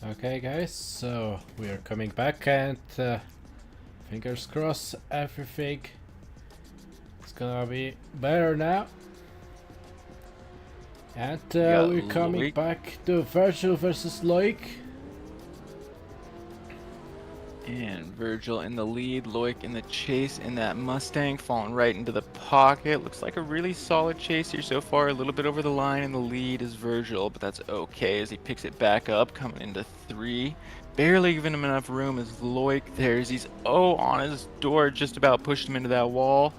Okay guys, so we are coming back and fingers crossed everything is gonna be better now. And we're coming Loic back to Virgil versus Loic. And Virgil in the lead, Loic in the chase in that Mustang, falling right into the pocket. Looks like a really solid chase here so far. A little bit over the line, and the lead is Virgil, but that's okay as he picks it back up, coming into 3. Barely giving him enough room as Loic there as he's on his door, just about pushed him into that wall.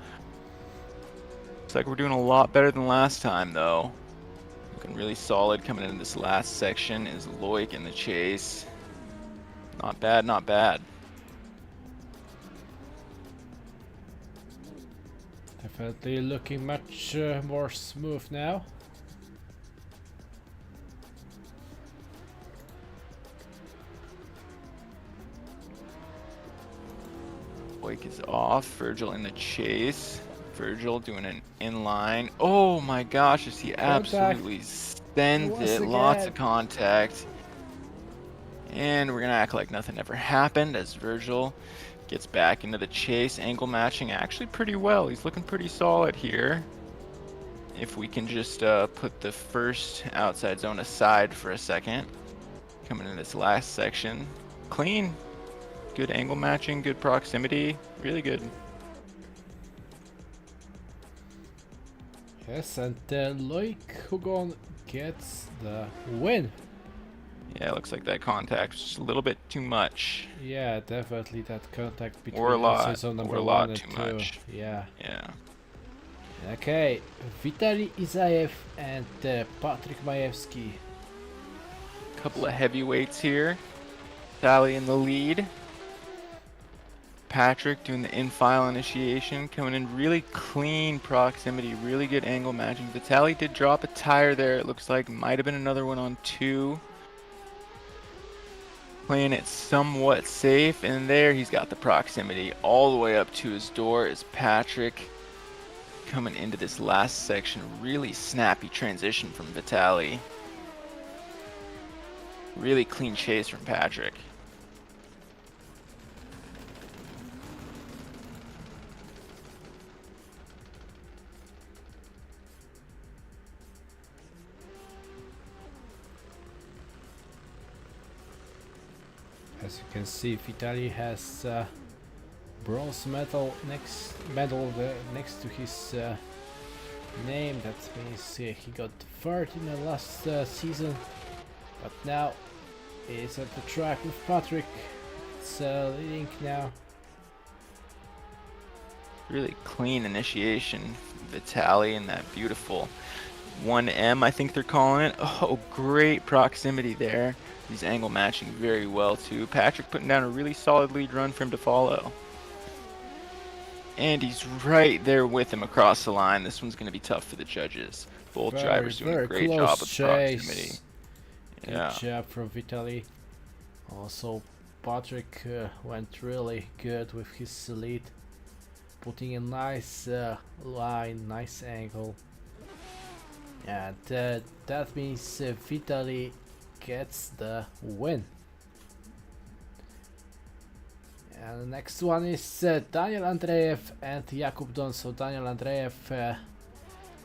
Looks like we're doing a lot better than last time though. Looking really solid coming into this last section is Loic in the chase. Not bad, not bad. Definitely looking much more smooth now. Loic is off, Virgil in the chase. Virgil doing an inline. Oh my gosh, as he absolutely sends it. Lots of contact. And we're gonna act like nothing ever happened as Virgil Gets back into the chase, angle matching actually pretty well. He's looking pretty solid here. If we can just put the first outside zone aside for a second. Coming in this last section. Clean. Good angle matching, good proximity. Really good. Yes, and Loic Hugon gets the win. Yeah, it looks like that contact was just a little bit too much. Yeah, definitely that contact between Or a lot. outside zone number Or a 1 lot and too 2. much. Yeah. Yeah. Okay, Vitaly Isaev and Patryk Majewski. Couple of heavyweights here. Sally in the lead. Patrick doing the in-file initiation, coming in really clean proximity, really good angle matching. Vitaly did drop a tire there, it looks like. Might have been another one on 2. Playing it somewhat safe, and there he's got the proximity all the way up to his door is Patrick. Coming into this last section, really snappy transition from Vitaly. Really clean chase from Patrick. As you can see, Vitaly has bronze medal next to his name. That means he got third in the last season, but now he's at the track with Patrick. It's leading now. Really clean initiation, Vitaly, and that beautiful 1M, I think they're calling it. Oh, great proximity there. He's angle matching very well too. Patrick putting down a really solid lead run for him to follow. And he's right there with him across the line. This one's going to be tough for the judges. Both drivers doing a great job with the proximity. Good job from Vitaly. Also, Patrick went really good with his lead, putting a nice line, nice angle. And that means Vitaly gets the win. And the next one is Daniel Andreev and Jakub Don. So Daniel Andreev,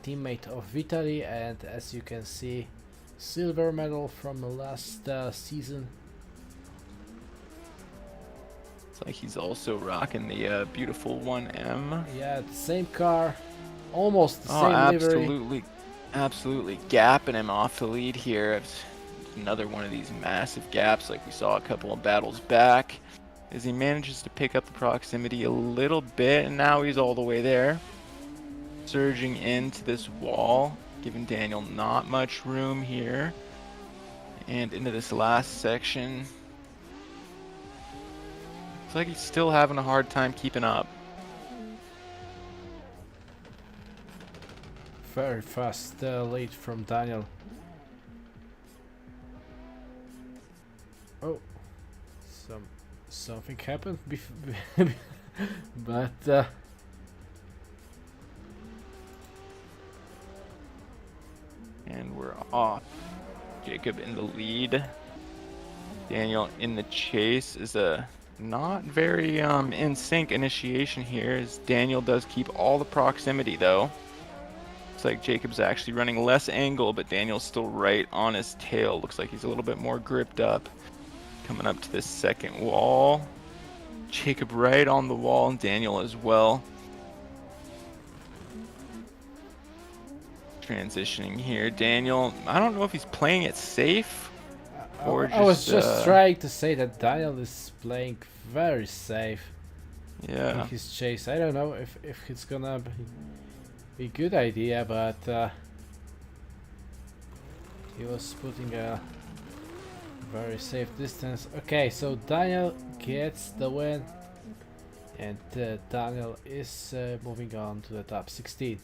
teammate of Vitaly, and as you can see, silver medal from the last season. It's like he's also rocking the beautiful 1M. Yeah, the same car, almost the same livery. Absolutely gapping him off the lead here. It's another one of these massive gaps like we saw a couple of battles back, as he manages to pick up the proximity a little bit, and now he's all the way there, surging into this wall, giving Daniel not much room here, and into this last section. It's like he's still having a hard time keeping up. Very fast lead from Daniel. Oh, something happened, but and we're off. Jakub in the lead. Daniel in the chase is a not very in sync initiation here, as Daniel does keep all the proximity though. Looks like Jakub's actually running less angle, but Daniel's still right on his tail. Looks like he's a little bit more gripped up. Coming up to this second wall. Jakub right on the wall, and Daniel as well. Transitioning here. Daniel, I don't know if he's playing it safe. Or I was just trying to say that Daniel is playing very safe in his chase. I don't know if it's gonna be a good idea, but he was putting a very safe distance. Okay, so Daniel gets the win, and Daniel is moving on to the top 16.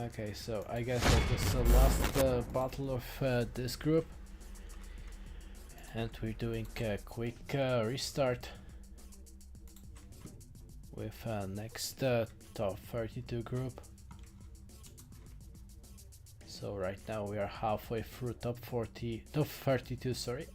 Okay, so I guess that was the last battle of this group, and we're doing a quick restart with next top 32 group. So right now we are halfway through top 32, sorry.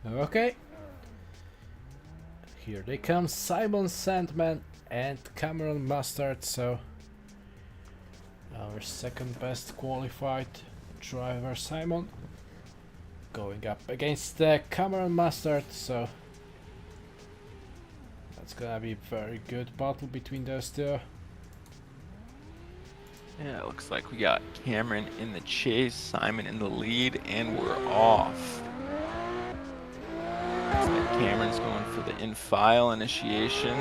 Okay. Here they come, Simon Sandman and Cameron Mustard, so our second best qualified driver Simon going up against Cameron Mustard, so that's gonna be a very good battle between those two. Yeah, it looks like we got Cameron in the chase, Simon in the lead, and we're off. Looks like Cameron's going for the in-file initiation.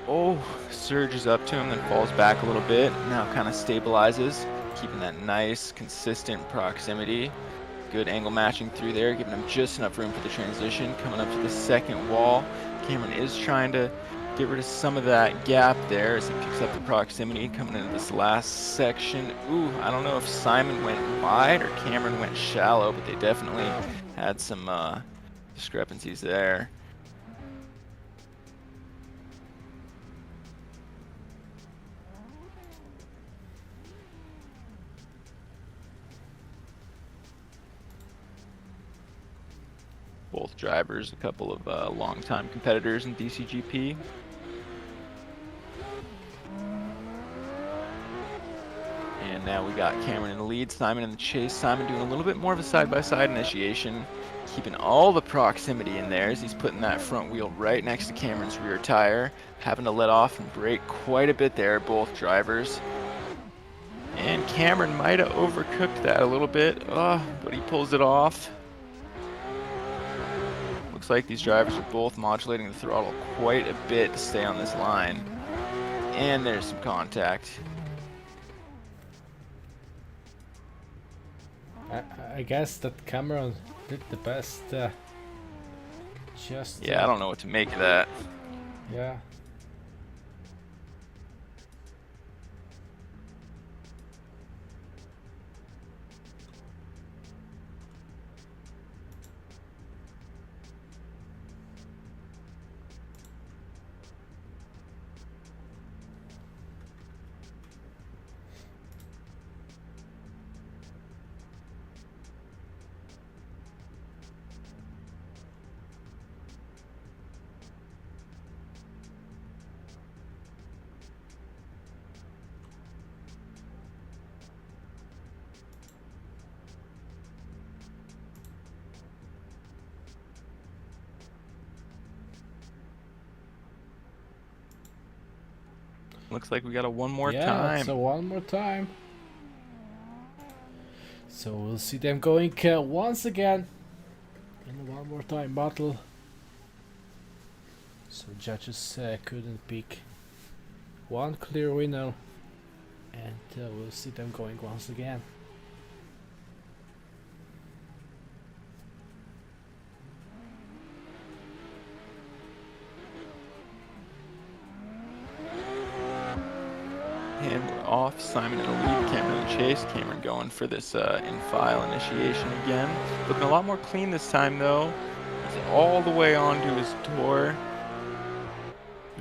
Oh, surges up to him, then falls back a little bit. Now kind of stabilizes, keeping that nice, consistent proximity. Good angle matching through there, giving him just enough room for the transition. Coming up to the second wall, Cameron is trying to get rid of some of that gap there as he picks up the proximity. Coming into this last section, ooh, I don't know if Simon went wide or Cameron went shallow, but they definitely had some discrepancies there. Both drivers, a couple of longtime competitors in DCGP. And now we got Cameron in the lead, Simon in the chase. Simon doing a little bit more of a side-by-side initiation, keeping all the proximity in there as he's putting that front wheel right next to Cameron's rear tire, having to let off and brake quite a bit there, both drivers. And Cameron might have overcooked that a little bit, but he pulls it off. looks like these drivers are both modulating the throttle quite a bit to stay on this line. And there's some contact. I guess that Cameron did the best. Yeah, I don't know what to make of that. Yeah. Looks like we got a one more Yeah, time. so one more time. So we'll see them going once again in one more time battle. So judges couldn't pick one clear winner, and we'll see them going once again. And we're off. Simon in the lead, Cameron in the chase. Cameron going for this in-file initiation again. Looking a lot more clean this time, though. He's all the way onto his door.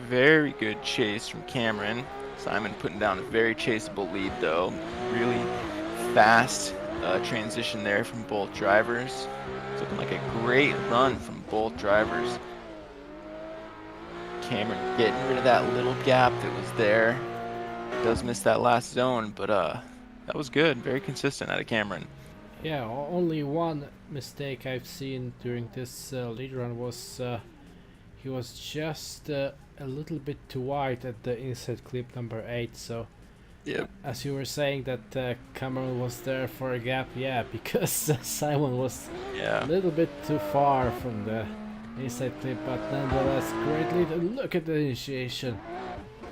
Very good chase from Cameron. Simon putting down a very chaseable lead, though. Really fast transition there from both drivers. It's looking like a great run from both drivers. Cameron getting rid of that little gap that was there. Does miss that last zone, but that was good. Very consistent out of Cameron. Yeah, only one mistake I've seen during this lead run was he was just a little bit too wide at the inside clip number 8. So, Yep. as you were saying that Cameron was there for a gap, yeah, because Simon was a little bit too far from the inside clip, but nonetheless, great lead. And look at the initiation.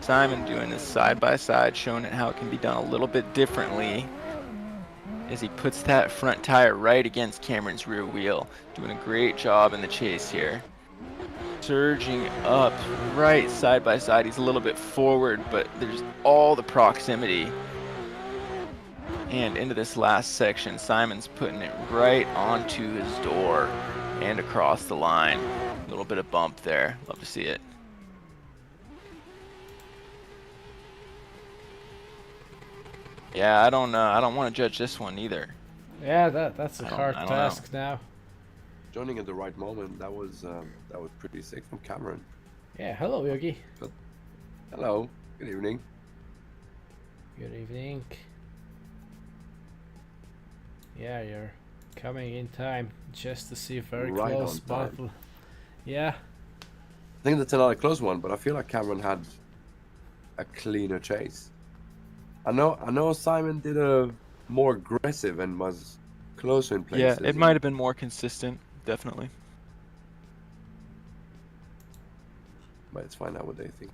Simon doing this side by side, showing it how it can be done a little bit differently as he puts that front tire right against Cameron's rear wheel. Doing a great job in the chase here. Surging up right side by side. He's a little bit forward, but there's all the proximity. And into this last section, Simon's putting it right onto his door and across the line. A little bit of bump there. Love to see it. Yeah, I don't want to judge this one either. Yeah, that's a hard I don't task now. Joining at the right moment, that was pretty sick from Cameron. Yeah, hello Yogi. Hello, good evening. Good evening. Yeah, you're coming in time just to see a very Right close on time. battle. Yeah. I think that's another close one, but I feel like Cameron had a cleaner chase. I know Simon did a more aggressive and was closer in places. Yeah, it might have been more consistent, definitely. But let's find out what they think.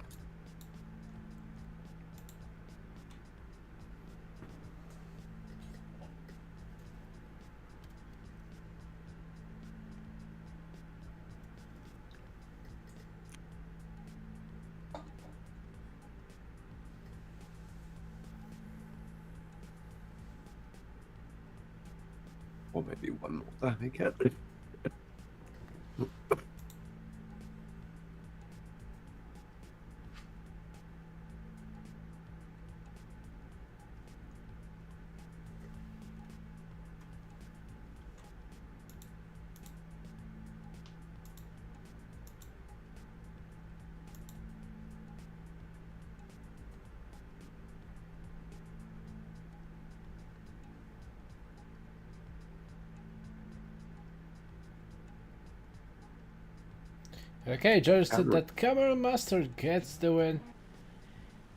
Or maybe one more time again. Okay, judges said that Cameron Master gets the win.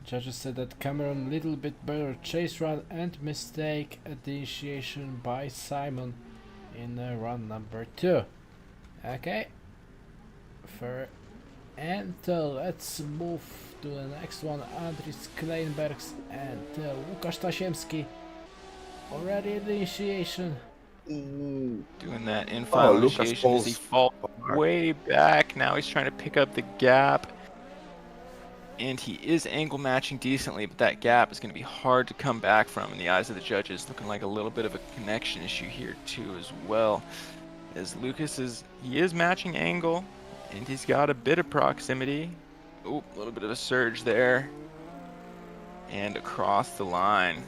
Judges said that Cameron little bit better chase run and mistake at the initiation by Simon in run number 2. Okay, fair. And let's move to the next one. Andris Kleinbergs and Łukasz Tasiemski. Already in the initiation. Doing that in final Lucas initiation as he falls falls way back. Now he's trying to pick up the gap. And he is angle matching decently, but that gap is going to be hard to come back from in the eyes of the judges. Looking like a little bit of a connection issue here too as well. As Lucas is matching angle, and he's got a bit of proximity. Oh, a little bit of a surge there. And across the line.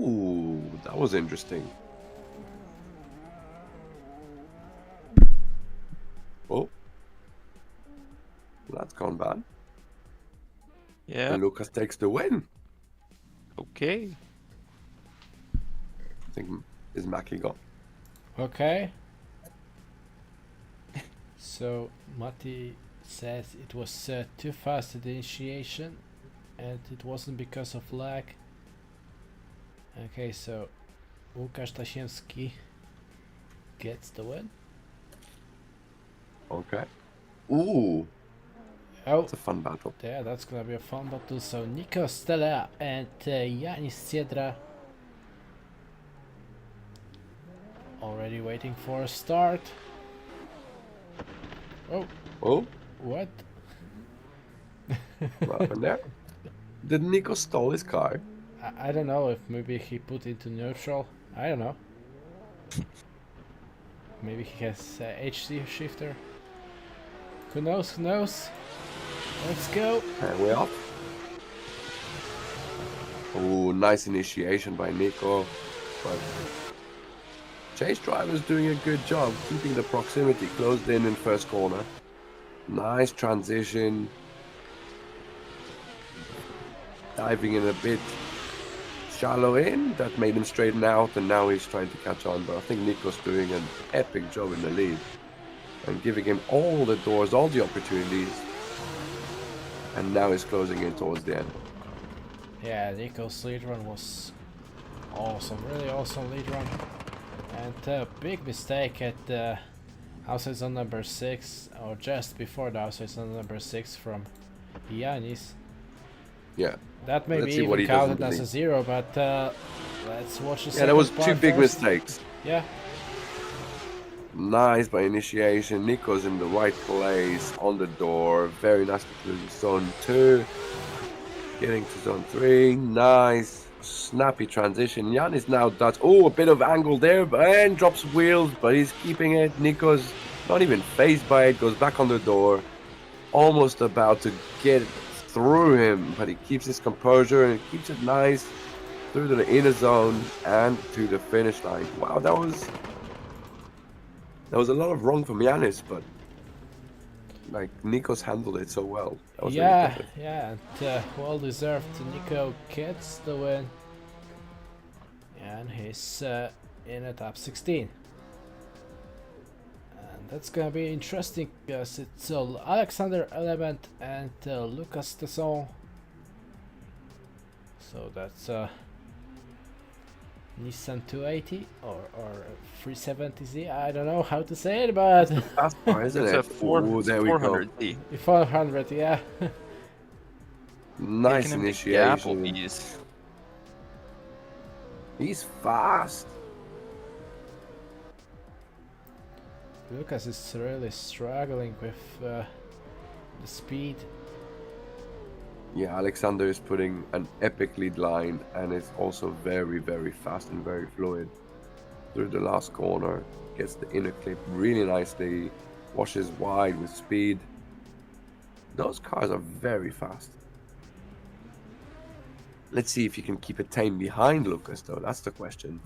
Ooh, that was interesting. Oh, that's gone bad. Yeah. And Lucas takes the win. Okay. I think is Mackie got. Okay. So Matti says it was too fast at the initiation, and it wasn't because of lag. Okay, so Łukasz Tasiemski gets the win. Okay. Ooh, Oh, that's a fun battle. yeah, that's gonna be a fun battle. So Nico Stella and Yanis Siedra already waiting for a start. Oh, Oh, what? what happened there? Did Nico stole his car? I don't know if maybe he put into neutral. I don't know. Maybe he has HC shifter. Who knows? Who knows? Let's go. And we're off. Oh, nice initiation by Nico. But Chase driver's doing a good job keeping the proximity closed in first corner. Nice transition. Diving in a bit shallow in, that made him straighten out, and now he's trying to catch on. But I think Nico's doing an epic job in the lead and giving him all the doors, all the opportunities. And now he's closing in towards the end. Yeah, Nico's lead run was awesome, really awesome lead run. And big mistake at outside zone number 6, or just before the outside zone number 6 from Yanis. Yeah. That may be Let's see what even he does in counted the as a lead. 0, but let's watch the Yeah, there was second two part big first. mistakes. Yeah, Nice by initiation. Nico's in the right place on the door. Very nice to zone 2. Getting to zone 3. Nice. Snappy transition. Yanis now does. Oh, a bit of angle there and drops wheels, but he's keeping it. Nico's not even phased by it. Goes back on the door. Almost about to get through him, but he keeps his composure and keeps it nice through to the inner zone and to the finish line. Wow, that was a lot of wrong from Yanis, but like Nico's handled it so well. That was really yeah, impressive. yeah, and well deserved. Nico gets the win, and he's in a top 16. And that's gonna be interesting because it's Alexander Eleventh and Lucas Tesson. So that's Nissan 280 or 370Z. I don't know how to say it, but Fast car, isn't It's it? a 400, Ooh, there we go. 400Z. 400, yeah. Nice Taking him to initiation. Applebee's. He's fast. Lucas is really struggling with the speed. Yeah, Alexander is putting an epic lead line and is also very, very fast and very fluid. Through the last corner, gets the inner clip really nicely, washes wide with speed. Those cars are very fast. Let's see if you can keep it tame behind Lucas, though. That's the question.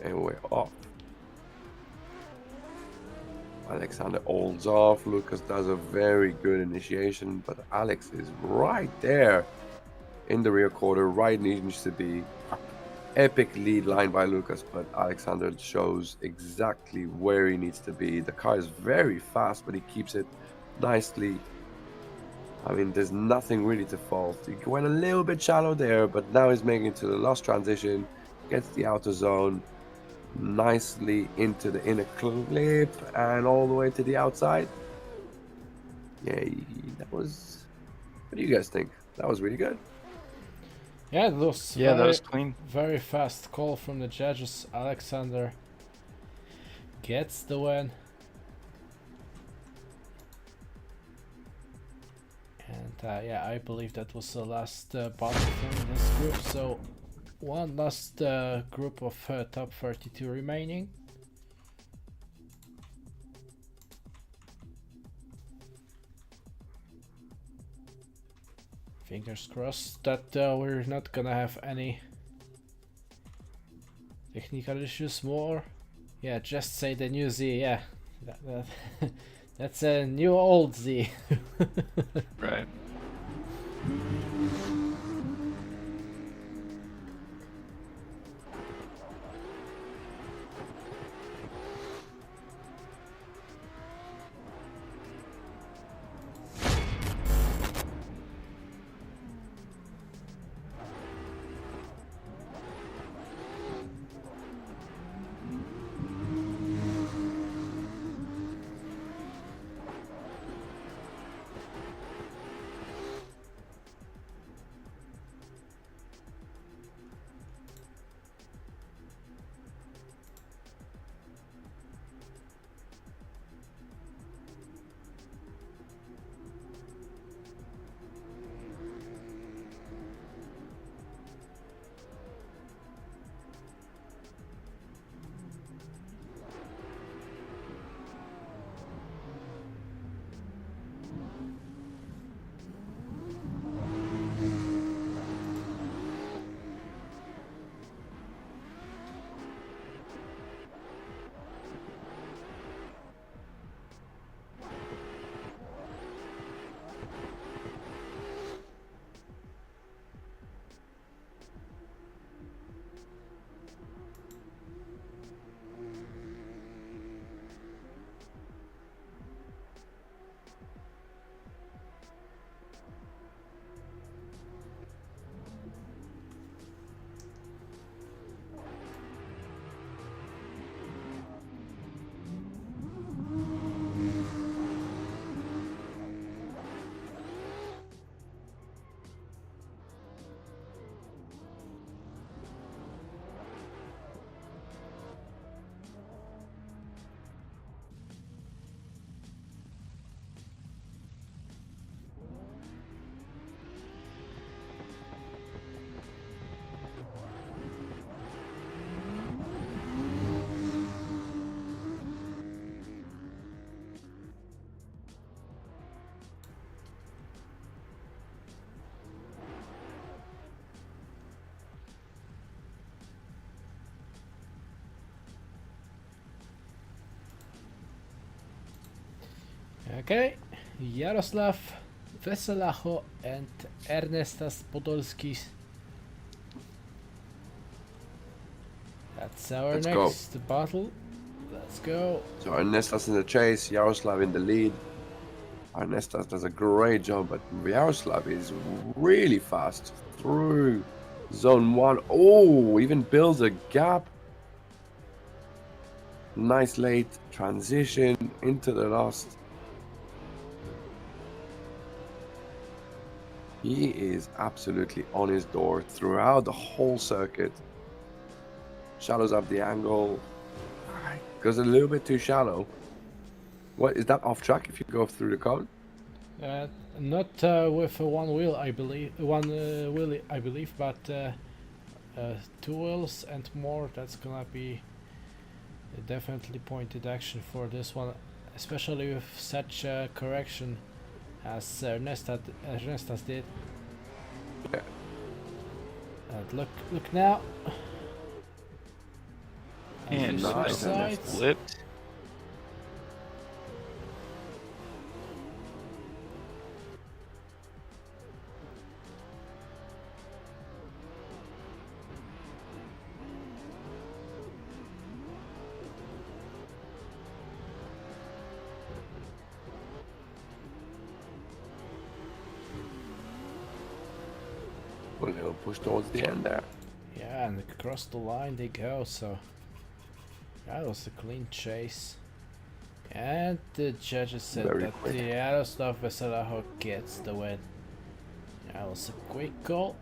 And we're off. Alexander holds off. Lucas does a very good initiation, but Alex is right there in the rear quarter, right needs to be. Epic lead line by Lucas, but Alexander shows exactly where he needs to be. The car is very fast, but he keeps it nicely. I mean, there's nothing really to fault. He went a little bit shallow there, but now he's making it to the last transition, gets the outer zone nicely into the inner clip and all the way to the outside. Yeah, that was... What do you guys think? That was really good. Yeah, it was Yeah, that was clean. Very fast call from the judges. Alexander gets the win. And yeah, I believe that was the last battle from this group. So one last group of top 32 remaining. Fingers crossed that we're not gonna have any technical issues more. Yeah, just say the new Z. Yeah, that's a new old Z. Right. Okay, Jarosław Weselacho and Ernestas Podolski. That's our Let's next battle. Let's go. So Ernestas in the chase, Jaroslav in the lead. Ernestas does a great job, but Jaroslav is really fast through zone 1. Oh, even builds a gap. Nice late transition into the last. He is absolutely on his door throughout the whole circuit. Shallows up the angle. Goes a little bit too shallow. What is that off track if you go through the cone? Not with one wheel, I believe. One wheel, I believe, but 2 wheels and more. That's gonna be definitely pointed action for this one, especially with such a correction as Ernestas did. Yeah. And look now. And Nice. flipped. A little push towards the end there. Yeah, and across the line they go, so that was a clean chase. And the judges said Very that quick. the Yaroslav Veselaho gets the win. That was a quick goal.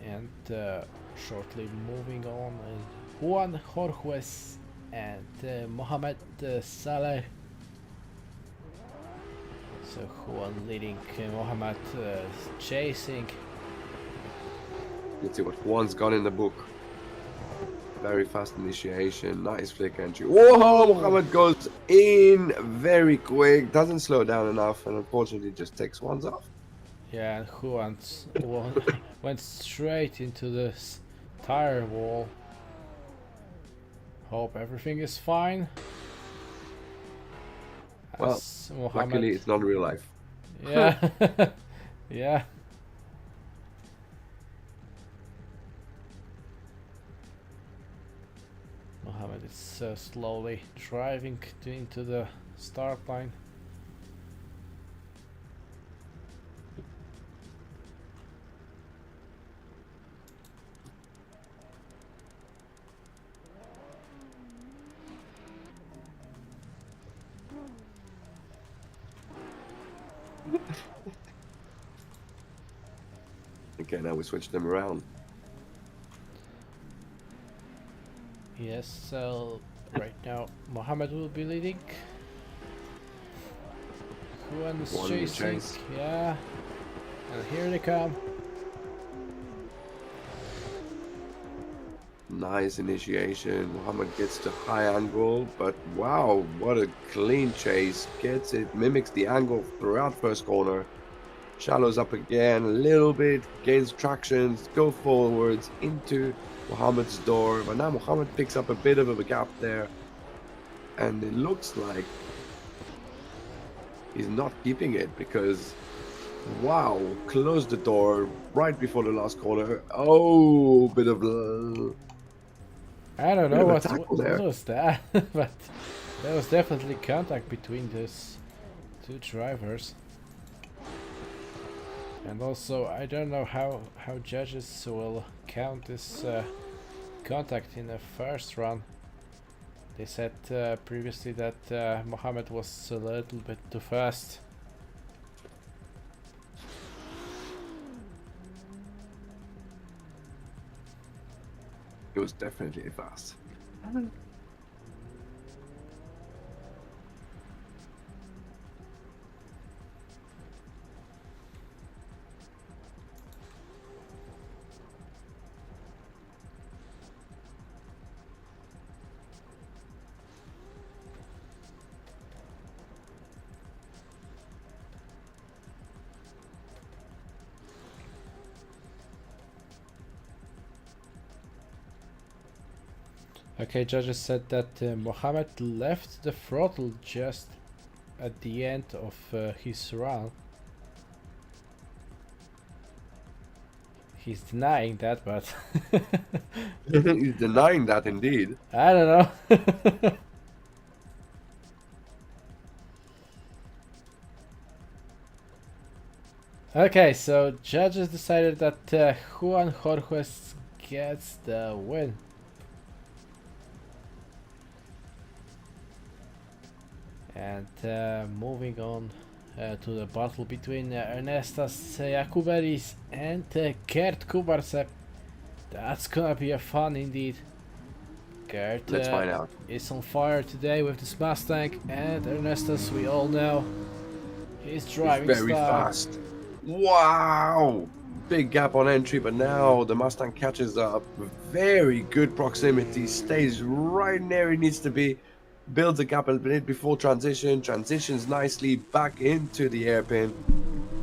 And shortly moving on, Juan Jorges and Mohamed Saleh. So Juan leading, Mohamed chasing. Let's see what Juan's got in the book. Very fast initiation, nice flick entry. Whoa, Mohamed goes in very quick, doesn't slow down enough, and unfortunately just takes ones off. Yeah, and Juan went straight into this tire wall. Hope everything is fine. Well, As Mohamed, luckily it's not real life. yeah, yeah. Mohamed is slowly driving into the start line. Okay, now we switch them around. Yes, so right now Mohamed will be leading. Juan is Juan in the chasing, chase. yeah. And here they come. Nice initiation. Mohamed gets to high angle, but wow, what a clean chase. Gets it, mimics the angle throughout first corner. Shallows up again a little bit, gains traction, go forwards into Mohamed's door. But now Mohamed picks up a bit of a gap there. And it looks like he's not keeping it because, wow, closed the door right before the last corner. Oh, bit of... I don't Bit know of a what tackle there. was that, but there was definitely contact between these two drivers. And also, I don't know how judges will count this contact in the first run. They said previously that Mohamed was a little bit too fast. It was definitely fast. Okay, judges said that Mohamed left the throttle just at the end of his run. He's denying that, but He's denying that indeed. I don't know. Okay, so judges decided that Juan Jorges gets the win. And moving on to the battle between Ernestas Jakuberis and Gert Kubarsep. That's gonna be a fun indeed. Gert Let's find out. is on fire today with this Mustang, and Ernestas, we all know, he's driving Very style. fast. Wow! Big gap on entry, but now the Mustang catches up. Very good proximity, stays right where he needs to be. Builds a gap a bit before transition, transitions nicely back into the hairpin,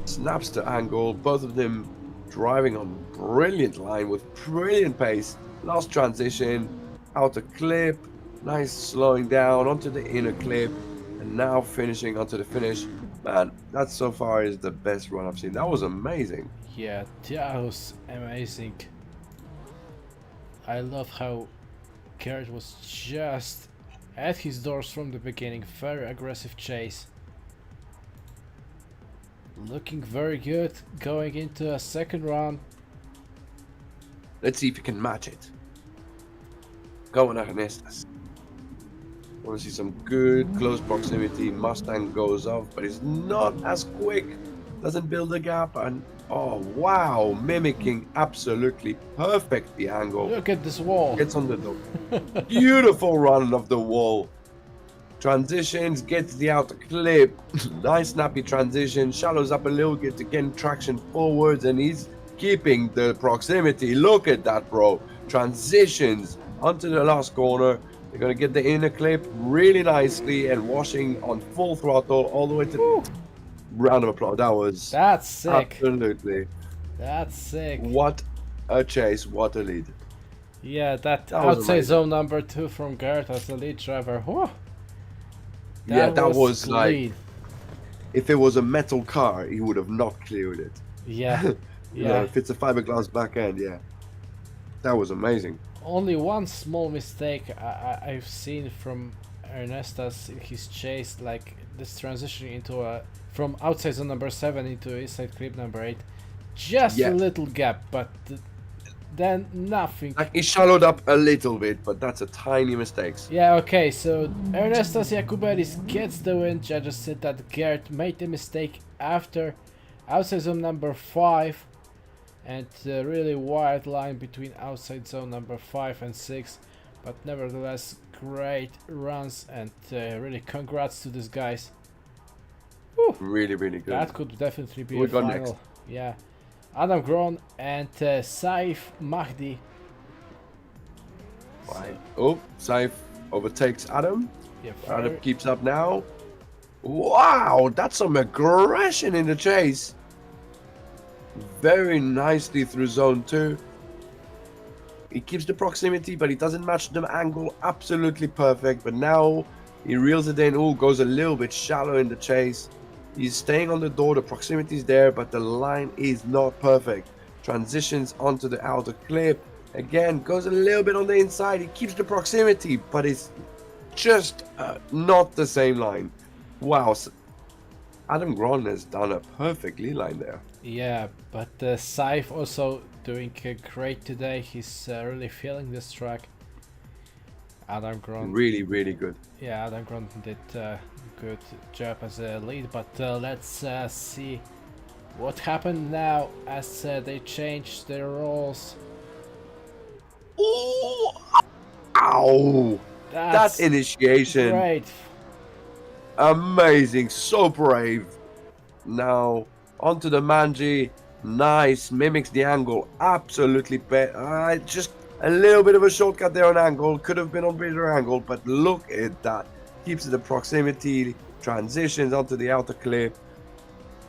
snaps the angle. Both of them driving on brilliant line with brilliant pace. Last transition, outer clip, nice slowing down onto the inner clip, and now finishing onto the finish. Man, that so far is the best run I've seen. That was amazing. Yeah, that was amazing. I love how Garrett was just at his doors from the beginning. Very aggressive chase. Looking very good going into a second round. Let's see if you can match it. Go on, Ernestas. Want to see some good close proximity. Mustang goes off, but it's not as quick. Doesn't build a gap, and oh wow, mimicking absolutely perfect the angle. Look at this wall. Gets on the door. Beautiful run of the wall. Transitions, gets the outer clip. Nice snappy transition. Shallows up a little, gets again traction forwards, and he's keeping the proximity. Look at that, bro. Transitions onto the last corner. They're gonna get the inner clip really nicely and washing on full throttle all the way to the round of applause. That's sick. Absolutely. That's sick. What a chase, what a lead. Yeah, that was outside amazing. zone number 2 from Garrett as the lead driver. Whew. Yeah, that was clean. like, if it was a metal car, he would have not cleared it. Yeah, You know, yeah. if it's a fiberglass back end, yeah. That was amazing. Only one small mistake I've seen from Ernestas in his chase, like this transition into a from outside zone number 7 into inside clip number 8. Just Yeah. a little gap, but then nothing. Like, he shallowed up a little bit, but that's a tiny mistake. Yeah, okay, so Ernestas Jakubaitis gets the win. Judges said that Garrett made the mistake after outside zone number 5, and really wide line between outside zone number 5 and 6, but nevertheless great runs, and really congrats to these guys. Whew, Really, really good. that could definitely be Who we a got final. next? Yeah, Adam Gron and Saif Mahdi. Right. Oh, Saif overtakes Adam. Yeah, Adam very- keeps up now. Wow, that's some aggression in the chase. Very nicely through zone 2. He keeps the proximity, but he doesn't match the angle absolutely perfect. But now he reels it in. Oh, goes a little bit shallow in the chase. He's staying on the door. The proximity is there, but the line is not perfect. Transitions onto the outer clip. Again, goes a little bit on the inside. He keeps the proximity, but it's just not the same line. Wow. Adam Gron has done a perfect lead line there. Yeah, but Saif also doing great today. He's really feeling this track. Adam Gron. Really, really good. Yeah, Adam Gron did a good job as a lead, but let's see what happened now as they changed their roles. Oh, ow! That's That initiation. great. Amazing, so brave. Now onto the Manji. Nice, mimics the angle. Absolutely just a little bit of a shortcut there on angle. Could have been on bigger angle, but look at that. Keeps the proximity, transitions onto the outer clip,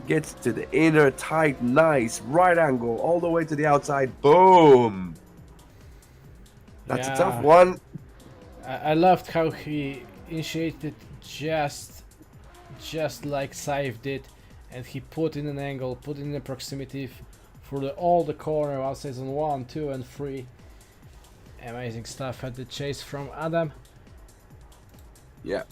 gets to the inner tight, nice right angle all the way to the outside. Boom. That's Yeah. a tough one. I loved how he initiated just like Saif did, and he put in an angle, put in a proximity for all the corner outside on 1, 2, and 3. Amazing stuff at the chase from Adam. Yeah.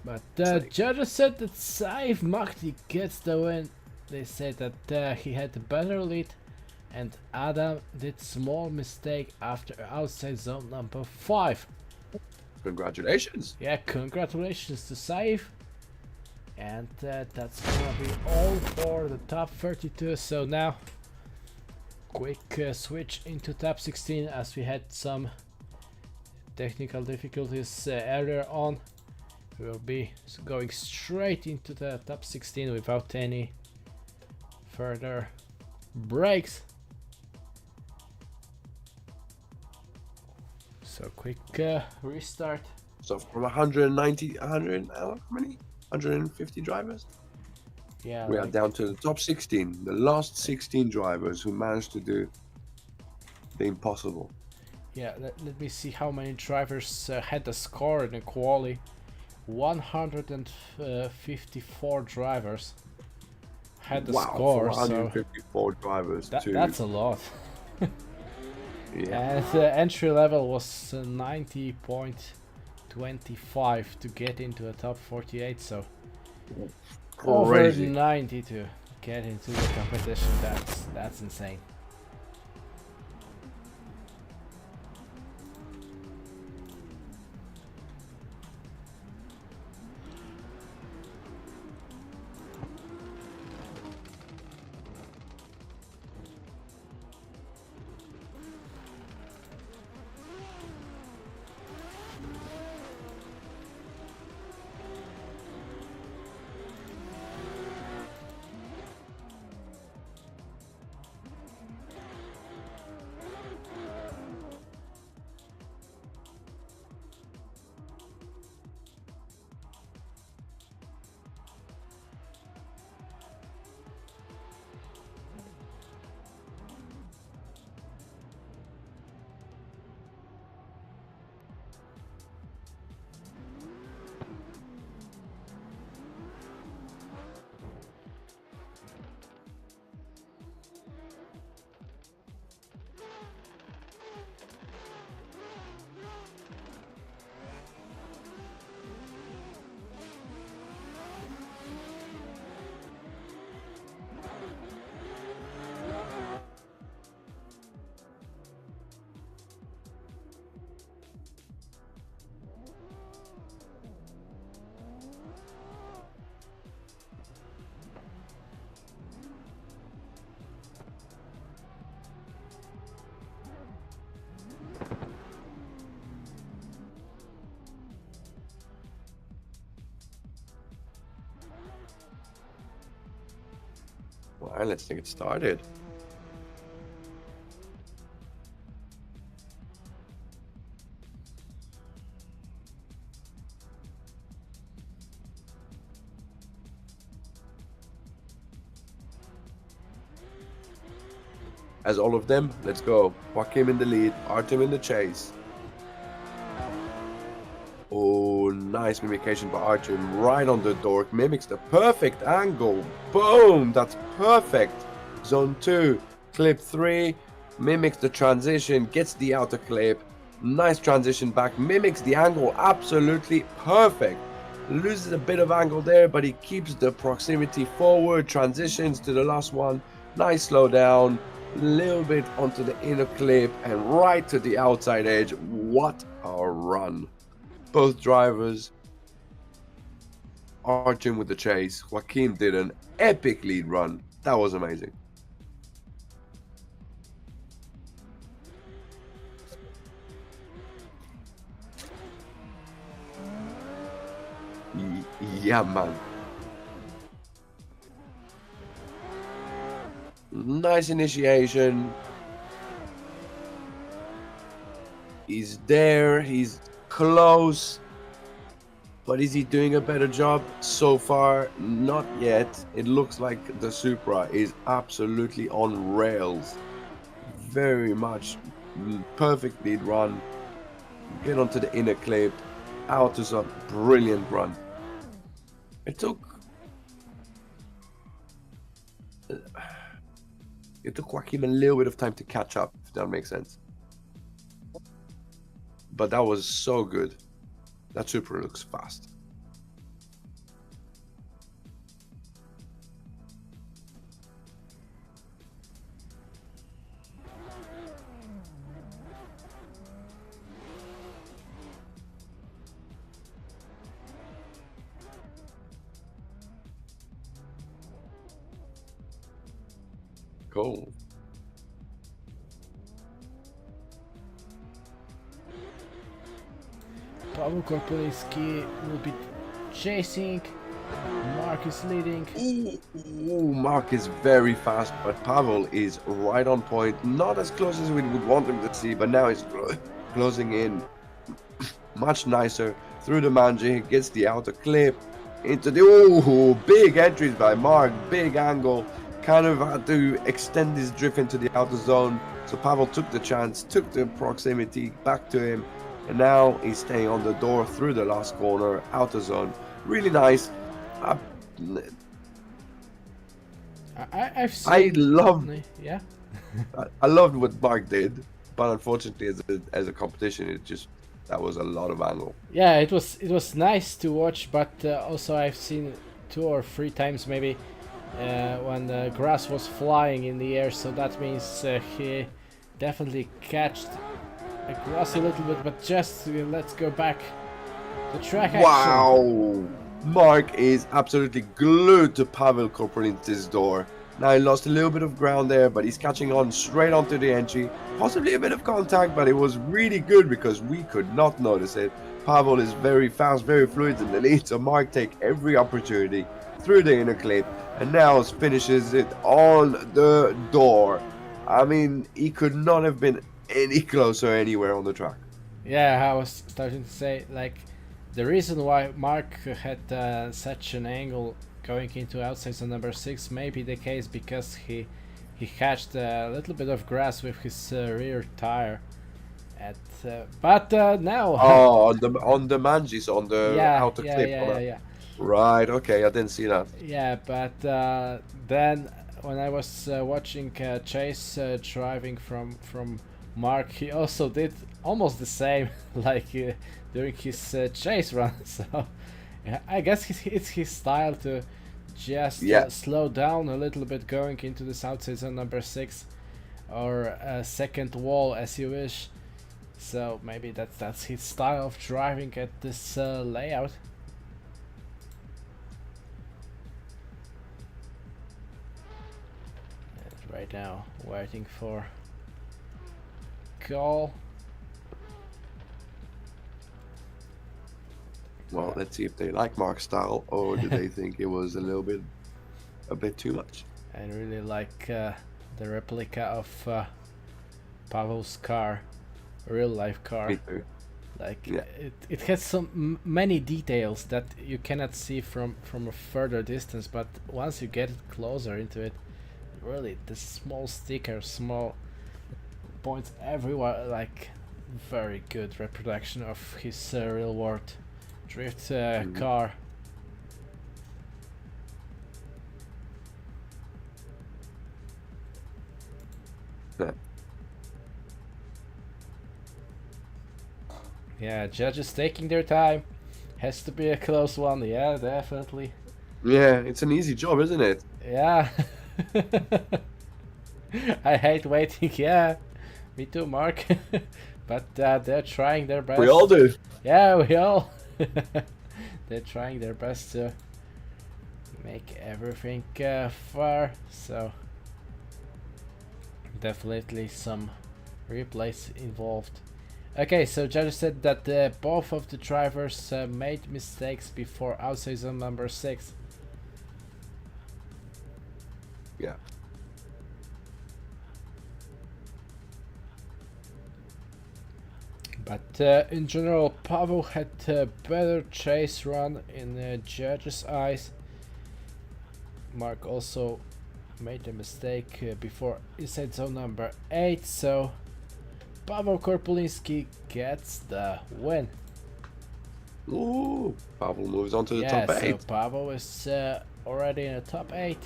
But judges said that Saif Mahdi gets the win. They said that he had the better lead, and Adam did small mistake after outside zone number 5. Congratulations. Yeah, congratulations to Saif. And that's gonna be all for the top 32. So now, quick switch into top 16 as we had some technical difficulties earlier on. We will be going straight into the top 16 without any further breaks. So Quick restart. So from 190, 100, how many? 150 drivers? Yeah. We are like- down to the top 16, the last 16 drivers who managed to do the impossible. Yeah, let me see how many drivers had the score in the quali. 154 drivers had the Wow, score, so 154 drivers too. that's a lot. Yeah. And the entry level was 90.25 to get into a top 48, so over Crazy. 90 to get into the competition. That's insane. Well, let's get started. As all of them, let's go. Joachim in the lead, Artem in the chase. Oh, nice mimication by Artem, right on the dork, mimics the perfect angle. Boom, that's perfect. Zone 2, clip 3, mimics the transition, gets the outer clip. Nice transition back, mimics the angle, absolutely perfect. Loses a bit of angle there, but he keeps the proximity forward, transitions to the last one. Nice slow down, little bit onto the inner clip and right to the outside edge. What a run. Both drivers, Artem with the chase, Joachim did an epic lead run. That was amazing. Yeah, man. Nice initiation. He's there, he's close. But is he doing a better job? So far, not yet. It looks like the Supra is absolutely on rails. Very much perfect lead run. Get onto the inner clip. Out to some brilliant run. It took Joachim a little bit of time to catch up, if that makes sense. But that was so good. That Supra looks fast. Cool. Pavel Korpolitsky will be chasing. Mark is leading. Ooh, Mark is very fast, but Pavel is right on point. Not as close as we would want him to see, but now he's closing in. much nicer. Through the manji, gets the outer clip into the big entries by Mark, big angle. Kind of had to extend his drift into the outer zone. So Pavel took the chance, took the proximity back to him, and now he's staying on the door through the last corner, outer zone. Really nice. I've seen. I loved. Yeah. I loved what Mark did, but unfortunately, as a competition, that was a lot of angle. Yeah, it was nice to watch, but also I've seen 2 or 3 times maybe when the grass was flying in the air, so that means he definitely catched the grass a little bit. But just let's go back to track action. Wow, Mark is absolutely glued to Pavel Korpolinski's door. Now he lost a little bit of ground there, but he's catching on straight onto the entry. Possibly a bit of contact, but it was really good because we could not notice it. Pavel is very fast, very fluid in the lead, so Mark take every opportunity through the inner clip and now finishes it on the door. I mean, he could not have been any closer anywhere on the track. Yeah, I was starting to say, like, the reason why Mark had such an angle going into outside zone number 6 may be the case because he catched a little bit of grass with his rear tire. But now. Oh, on the manjis, on the outer clip. Yeah. Right. Okay, I didn't see that. Yeah, but then when I was watching Chase driving from Mark, he also did almost the same, like during his chase run. So yeah, I guess it's his style to just slow down a little bit going into the outside zone number 6 or second wall as you wish. So maybe that's his style of driving at this layout. And right now waiting for call. Well, let's see if they like Mark's style or do they think it was a bit too much. I really like the replica of Pavel's car, real life car. Me too. Like it has some many details that you cannot see from a further distance, but once you get closer into it, really the small stickers, small points everywhere, like very good reproduction of his real world drift car. Yeah, judges taking their time. Has to be a close one. Yeah, definitely. Yeah, it's an easy job, isn't it? Yeah. I hate waiting. Yeah, me too, Mark. But they're trying their best. We all do. Yeah, we all. They're trying their best to make everything fair. So definitely some replays involved. Okay, so judges said that both of the drivers made mistakes before outside zone number 6. Yeah. But in general, Pavel had a better chase run in the judges' eyes. Mark also made a mistake before inside zone number 8, so Pavel Korpolinski gets the win. Ooh, Pavel moves on to the top 8. So Pavel is already in the top 8.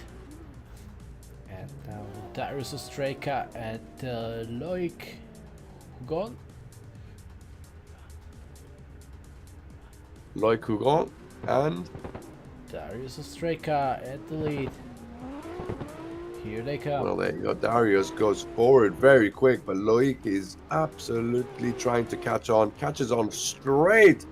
And now Darius Ostrejka and Loic gone. Loic Hugon and Darius Ostrejka at the lead. Here they come. Well, there you go. Darius goes forward very quick, but Loic is absolutely trying to catches on straight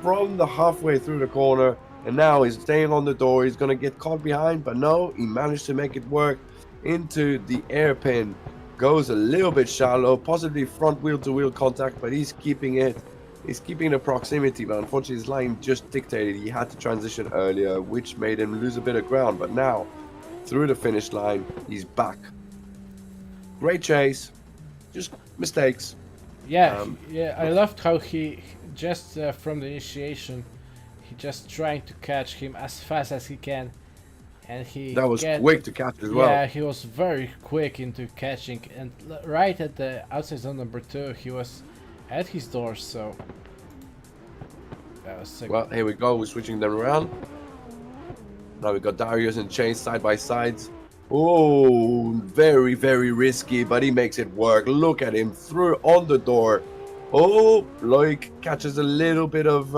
from the halfway through the corner, and now he's staying on the door. He's gonna get caught behind, but no, he managed to make it work into the airpin. Goes a little bit shallow, possibly front wheel to wheel contact, but he's keeping it. He's keeping the proximity, but unfortunately his line just dictated he had to transition earlier, which made him lose a bit of ground. But now, through the finish line, he's back. Great chase, just mistakes. Yeah, Um, yeah. I loved how he just from the initiation, he just trying to catch him as fast as he can, and he That was get quick to catch as yeah, well. he was very quick into catching, and right at the outside zone number 2, he was at his door. So that was sick. Well, here we go. We're switching them around. Now we got Darius and Chase side by sides. Oh, very, very risky, but he makes it work. Look at him through on the door. Oh, Loic catches a little bit of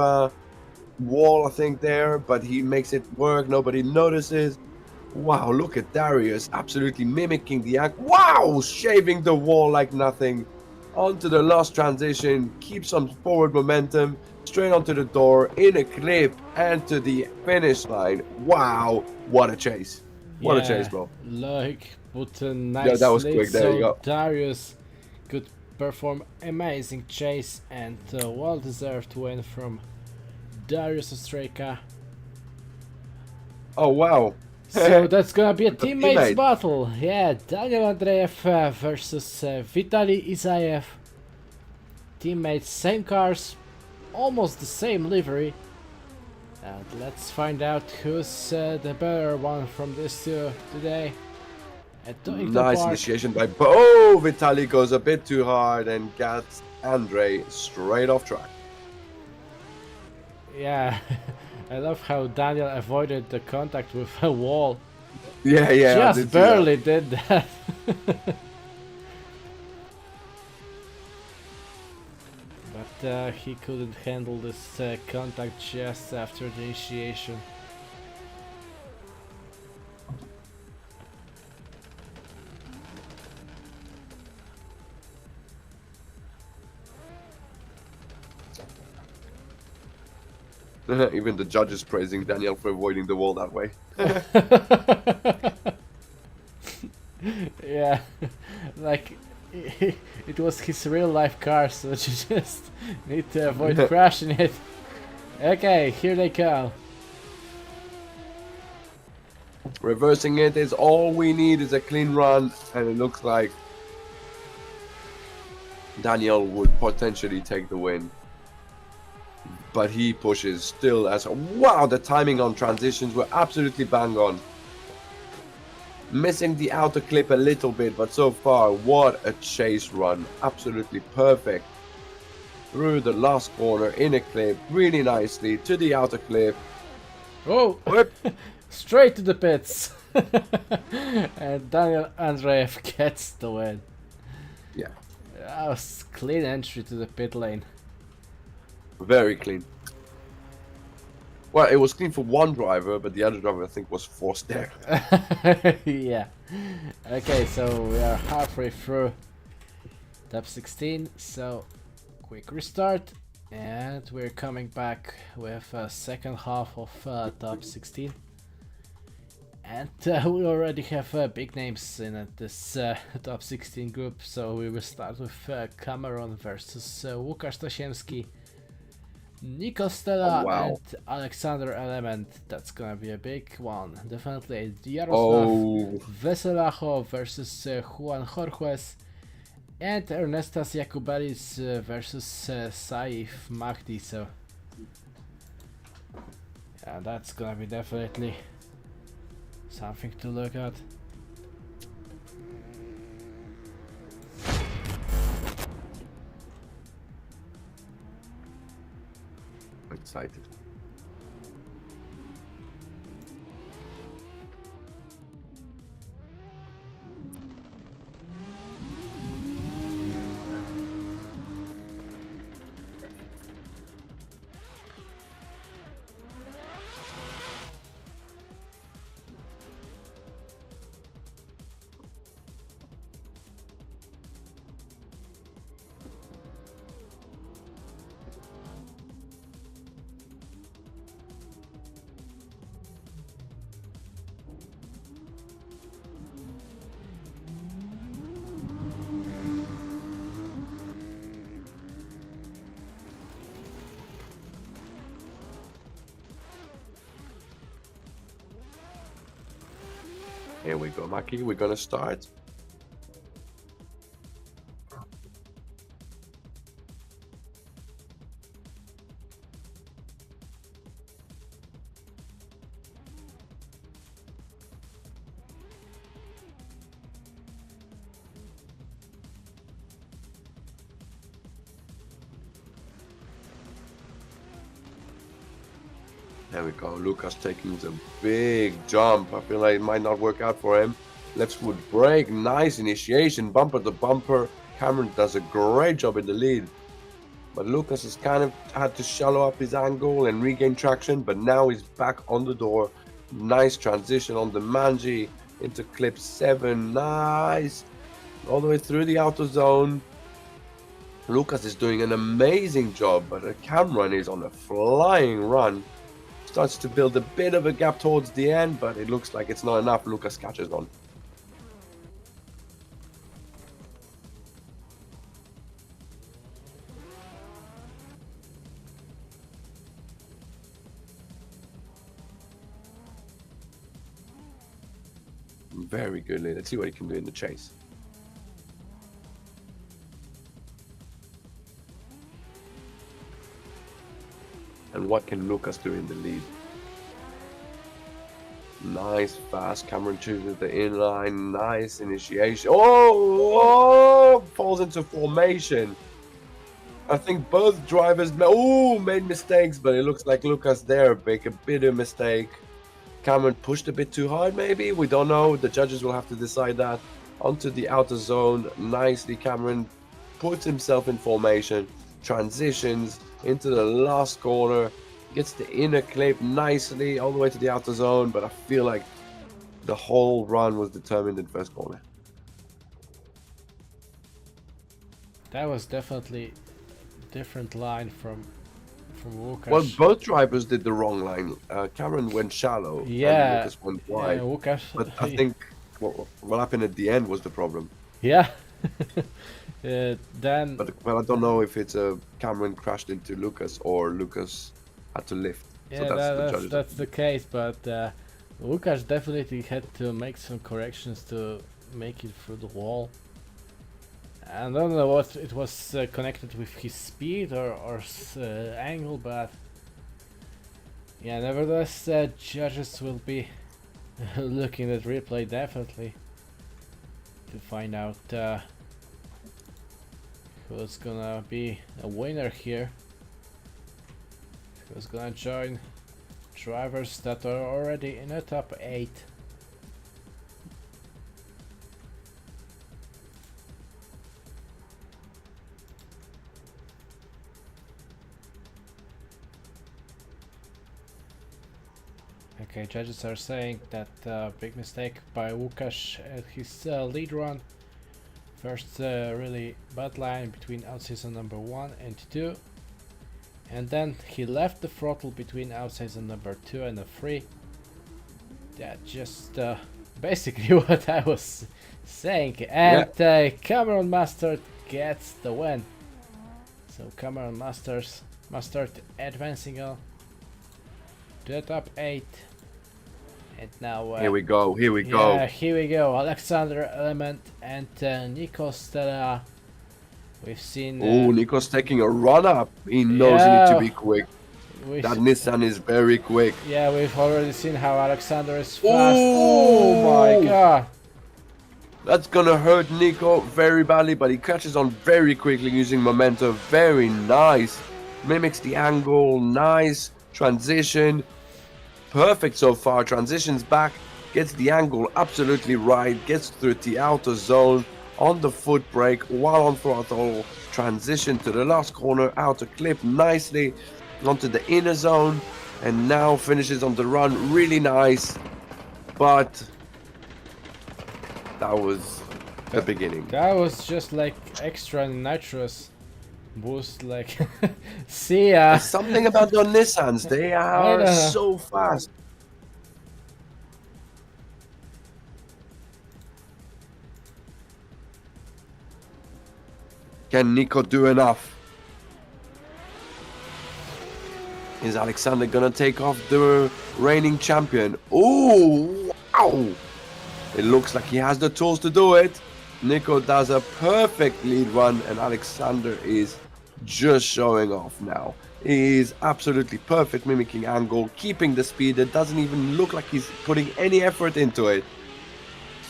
wall, I think, there, but he makes it work. Nobody notices. Wow, look at Darius absolutely mimicking the act. Wow, shaving the wall like nothing. Onto the last transition, keep some forward momentum, straight onto the door, in a clip, and to the finish line. Wow, what a chase. What a chase, bro. Like, put a nice that was lead, quick, there so you go. Darius could perform amazing chase, and well-deserved win from Darius Ostrejka. Oh, wow. So that's gonna be a The teammates teammate. battle. Yeah, Daniel Andreev versus Vitaly Isaev. Teammates, same cars, almost the same livery. And let's find out who's the better one from this two today. At Donington Nice Park. initiation by Bo. Vitaly goes a bit too hard and gets Andre straight off track. Yeah, I love how Daniel avoided the contact with a wall. Yeah, I did Just see barely did that. But he couldn't handle this contact just after the initiation. that. Even the judges praising Daniel for avoiding the wall that way. Yeah, like it was his real life car, so you just need to avoid crashing it. Okay, here they come. Reversing it is all we need, is a clean run, and it looks like Daniel would potentially take the win. But he pushes still as wow, the timing on transitions were absolutely bang on. Missing the outer clip a little bit, but so far, what a chase run. Absolutely perfect. Through the last corner in a clip, really nicely to the outer clip. Oh, Whip. straight to the pits. And Daniel Andreev gets the win. Yeah, That was clean entry to the pit lane. very clean. Well, it was clean for one driver, but the other driver, I think, was forced there. Yeah. Okay, so we are halfway through top 16, so quick restart, and we're coming back with second half of top 16. And we already have big names in this top 16 group, so we will start with Cameron versus Łukasz Tasiemski, Nico Stella, Oh, wow. and Alexander Eleventh. That's gonna be a big one. Definitely Jaroslav Oh, Veselajo versus Juan Jorges, and Ernestas Jakubelis versus Saif Mahdi. So yeah, that's gonna be definitely something to look at. excited. Here we go, Maki. We're gonna start. There we go. Lucas taking the big jump. I feel like it might not work out for him. Left foot brake. Nice initiation. Bumper to bumper. Cameron does a great job in the lead. But Lucas has kind of had to shallow up his angle and regain traction. But now he's back on the door. Nice transition on the Manji into clip 7. Nice. All the way through the outer zone. Lucas is doing an amazing job. But Cameron is on a flying run. Starts to build a bit of a gap towards the end. But it looks like it's not enough. Lucas catches on. Very good lead. Let's see what he can do in the chase. And what can Lucas do in the lead? Nice, fast. Cameron chooses the inline. Nice initiation. Oh! Falls into formation. I think both drivers made mistakes, but it looks like Lucas there make a bit of mistake. Cameron pushed a bit too hard, maybe? We don't know. The judges will have to decide that. Onto the outer zone. Nicely, Cameron puts himself in formation. Transitions into the last corner. Gets the inner clip nicely all the way to the outer zone. But I feel like the whole run was determined in first corner. That was definitely a different line from Lucas. Well, both drivers did the wrong line. Cameron went shallow. Yeah. And Lucas went wide. Yeah, Lucas. But I think what happened at the end was the problem. Yeah. Then. But I don't know if it's Cameron crashed into Lucas or Lucas had to lift. Yeah, So that's the case. But Lucas definitely had to make some corrections to make it through the wall. I don't know what it was connected with his speed or angle, but yeah, nevertheless, judges will be looking at replay definitely to find out who's gonna be a winner here. Who's gonna join drivers that are already in the top 8. Okay, judges are saying that big mistake by Łukasz at his lead run. First really bad line between outside number 1 and 2. And then he left the throttle between outside number 2 and 3. That just basically what I was saying. And Cameron Mustard gets the win. So Cameron Mustard advancing on to the top 8. And now here we go. Yeah, here we go. Alexander Element and Nico Stella. We've seen. Nico's taking a run up. He knows he needs to be quick. That Nissan is very quick. Yeah, we've already seen how Alexander is fast. Oh my god. That's gonna hurt Nico very badly, but he catches on very quickly using momentum. Very nice. Mimics the angle. Nice transition. Perfect so far. Transitions back, gets the angle absolutely right, gets through the outer zone on the foot brake while on throttle. Transition to the last corner, outer clip nicely onto the inner zone, and now finishes on the run. Really nice, but that was the beginning. That was just like extra nitrous boost, like see ya. There's something about the Nissans, they are so fast. Can Nico do enough? Is Alexander gonna take off the reigning champion? Oh, wow! It looks like he has the tools to do it. Nico does a perfect lead run, and Alexander is just showing off now. He is absolutely perfect, mimicking angle, keeping the speed. It doesn't even look like he's putting any effort into it.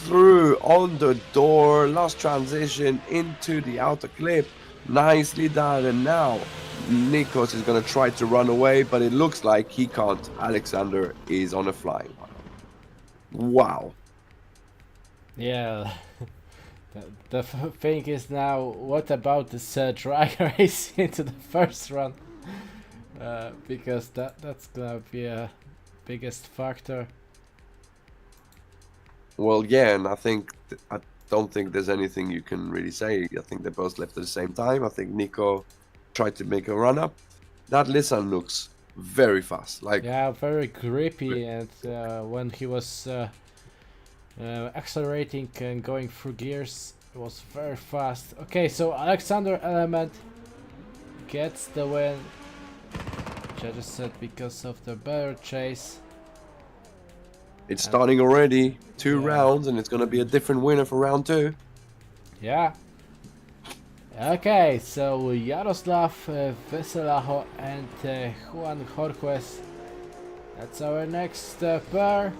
Through on the door, last transition into the outer clip. Nicely done, and now Nikos is going to try to run away, but it looks like he can't. Alexander is on a flying one. Wow. Yeah. The thing is now, what about this drag race into the first run? Because that's gonna be a biggest factor. Well, yeah, and I don't think there's anything you can really say. I think they both left at the same time. I think Nico tried to make a run up. That Lissan looks very fast. Like, yeah, very grippy, and when he was accelerating and going through gears, it was very fast. Okay, so Alexander Element gets the win. Judges said because of the better chase. it's starting already. 2 rounds, and it's going to be a different winner for round 2. Yeah. Okay, so Jaroslav Veselaho and Juan Jorquez. That's our next pair.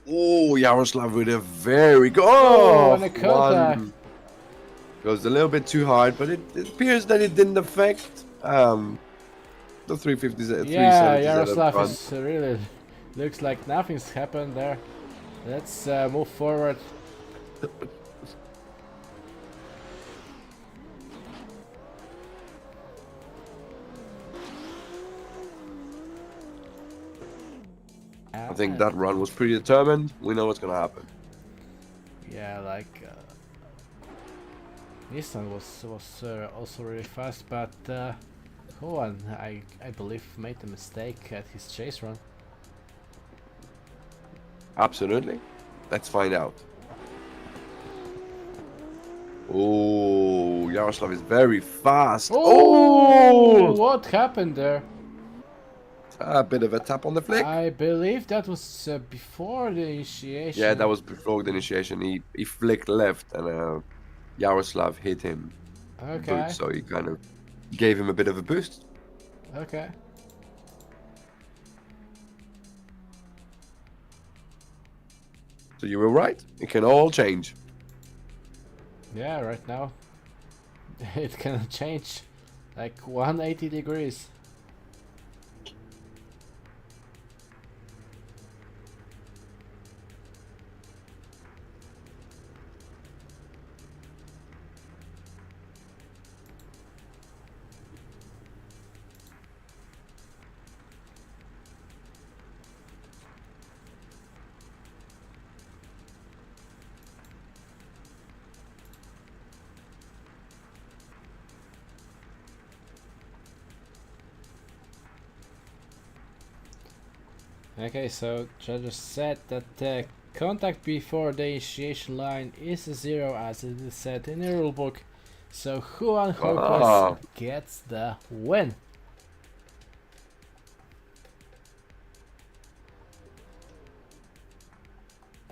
Oh, Yaroslav with a very good. Oh, and a contact. One goes a little bit too hard, but it appears that it didn't affect the 350s. Yeah, Yaroslav is really looks like nothing's happened there. Let's move forward. I think that run was pretty determined. We know what's gonna happen. Yeah, like Nissan was also really fast, but Juan, I believe, made a mistake at his chase run. Absolutely. Let's find out. Oh, Yaroslav is very fast. Oh, what happened there? A bit of a tap on the flick. I believe that was before the initiation. Yeah, that was before the initiation. He flicked left, and Yaroslav hit him. Okay. Boot, so he kind of gave him a bit of a boost. Okay. So you were right. It can all change. Yeah, right now it can change like 180 degrees. Okay, so judges said that contact before the initiation line is a 0 as it is said in the rulebook. So Juan Jorquez gets the win.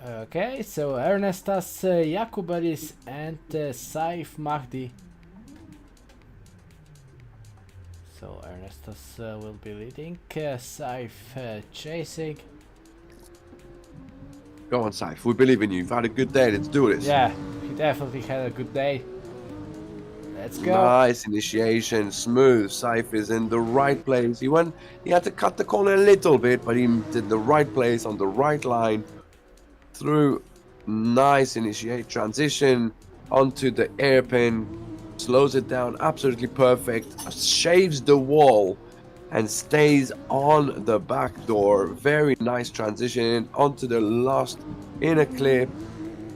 Okay, so Ernestas Jakubadis and Saif Mahdi. So Ernestas will be leading, Saif chasing. Go on, Saif. We believe in you. You've had a good day. Let's do this. Yeah, he definitely had a good day. Let's go. Nice initiation, smooth. Saif is in the right place. He had to cut the corner a little bit, but he did the right place on the right line. Through nice initiate transition onto the airpin. Slows it down, absolutely perfect. Shaves the wall and stays on the back door. Very nice transition onto the last inner clip,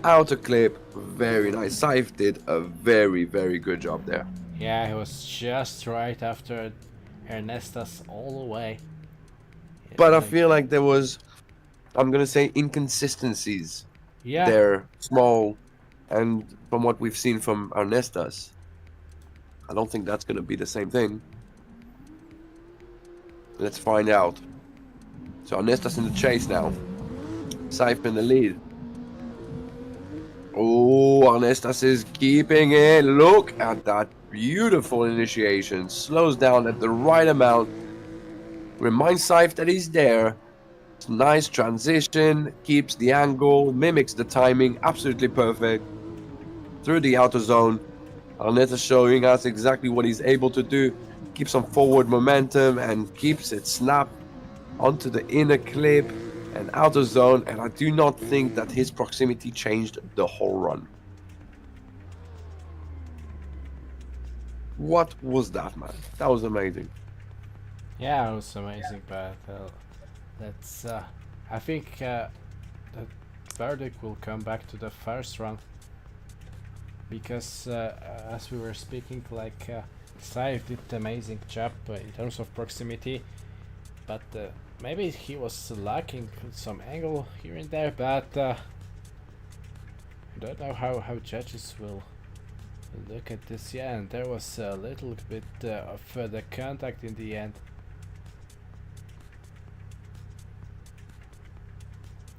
outer clip. Very nice. Saif did a very, very good job there. Yeah, he was just right after Ernestas all the way. But I feel like there was, I'm gonna say, inconsistencies. Yeah. They're small, and from what we've seen from Ernestas, I don't think that's going to be the same thing. Let's find out. So Ernestas in the chase now. Saif in the lead. Oh, Ernestas is keeping it. Look at that beautiful initiation. Slows down at the right amount. Reminds Saif that he's there. It's nice transition. Keeps the angle. Mimics the timing. Absolutely perfect. Through the outer zone. Ernestas showing us exactly what he's able to do. keeps some forward momentum and keeps it snapped onto the inner clip and outer zone, and I do not think that his proximity changed the whole run. What was that, man? That was amazing. Yeah, it was amazing, but that's I think the verdict will come back to the first run, because as we were speaking, like Saif did an amazing job in terms of proximity, but maybe he was lacking some angle here and there, but I don't know how judges will look at this. Yeah, and there was a little bit of the contact in the end.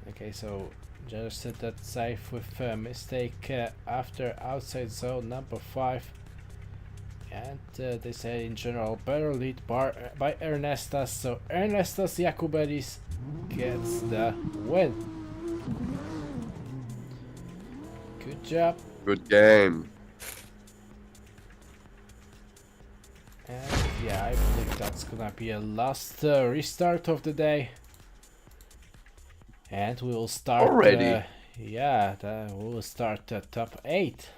Okay, so judge said that Saif with a mistake after outside zone number 5, and they say in general better lead by Ernestas, so Ernestas Jakubidis gets the win. Good job. Good game. And yeah, I believe that's gonna be a last restart of the day. And we will start already. Yeah, we will start top 8.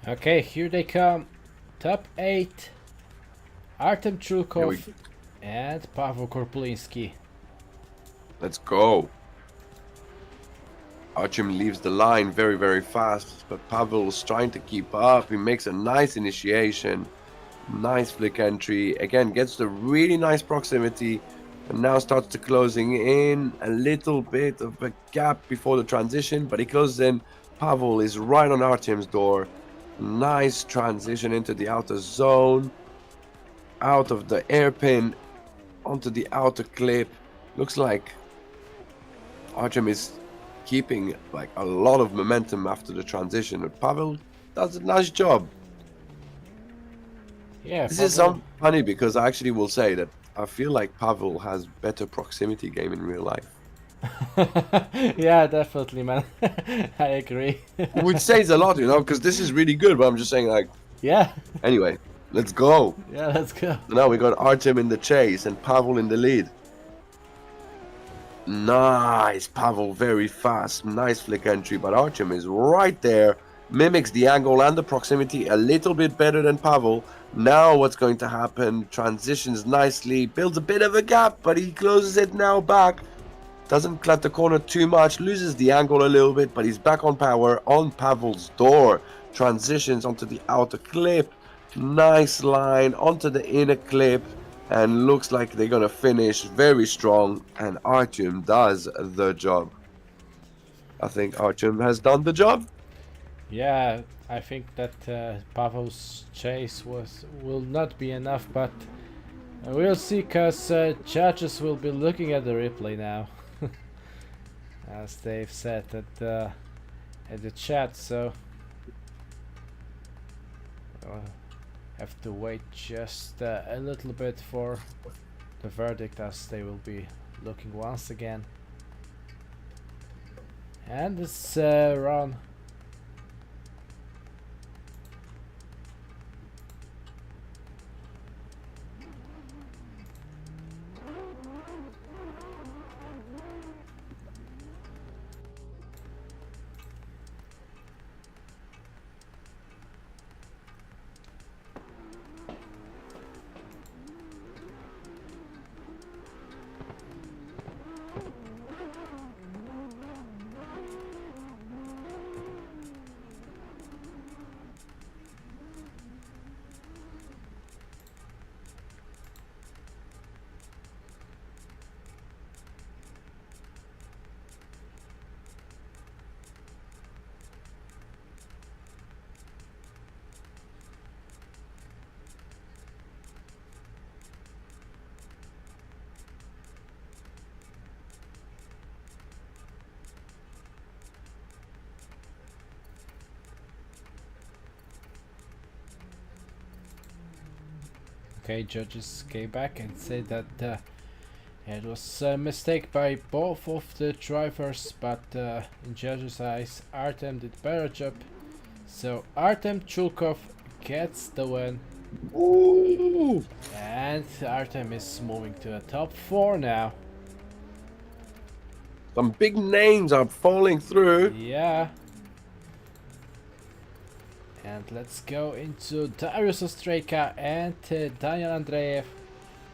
Okay, here they come. Top 8. Artem Chulkov and Pavel Korpulinski. Let's go. Artem leaves the line very, very fast, but Pavel's trying to keep up. He makes a nice initiation, nice flick entry. Again, gets the really nice proximity, and now starts to closing in a little bit of a gap before the transition, but he closes in. Pavel is right on Artem's door. Nice transition into the outer zone, out of the airpin, onto the outer clip. Looks like Artem is keeping like a lot of momentum after the transition, but Pavel does a nice job. Yeah, this is so funny because I actually will say that I feel like Pavel has better proximity game in real life. Yeah, definitely, man. I agree. Which says a lot, you know, because this is really good, but I'm just saying, like, yeah. Anyway, let's go. Yeah, let's go. So now we got Artem in the chase and Pavel in the lead. Nice, Pavel very fast, nice flick entry, but Artem is right there, mimics the angle and the proximity a little bit better than Pavel. Now what's going to happen? Transitions nicely, builds a bit of a gap, but he closes it now back. Doesn't cut the corner too much, loses the angle a little bit, but he's back on power on Pavel's door. Transitions onto the outer clip. Nice line onto the inner clip. And looks like they're going to finish very strong. And Artem does the job. I think Artyom has done the job. Yeah, I think that Pavel's chase will not be enough, but we'll see, cause judges will be looking at the replay now, as they've said at the chat. So we'll have to wait just a little bit for the verdict, as they will be looking once again. And this run. Okay, judges came back and said that it was a mistake by both of the drivers, but in judges' eyes, Artem did better job. So Artem Chulkov gets the win. Ooh. And Artem is moving to the top 4 now. Some big names are falling through. Yeah. And let's go into Darius Ostrejka and Daniel Andreev.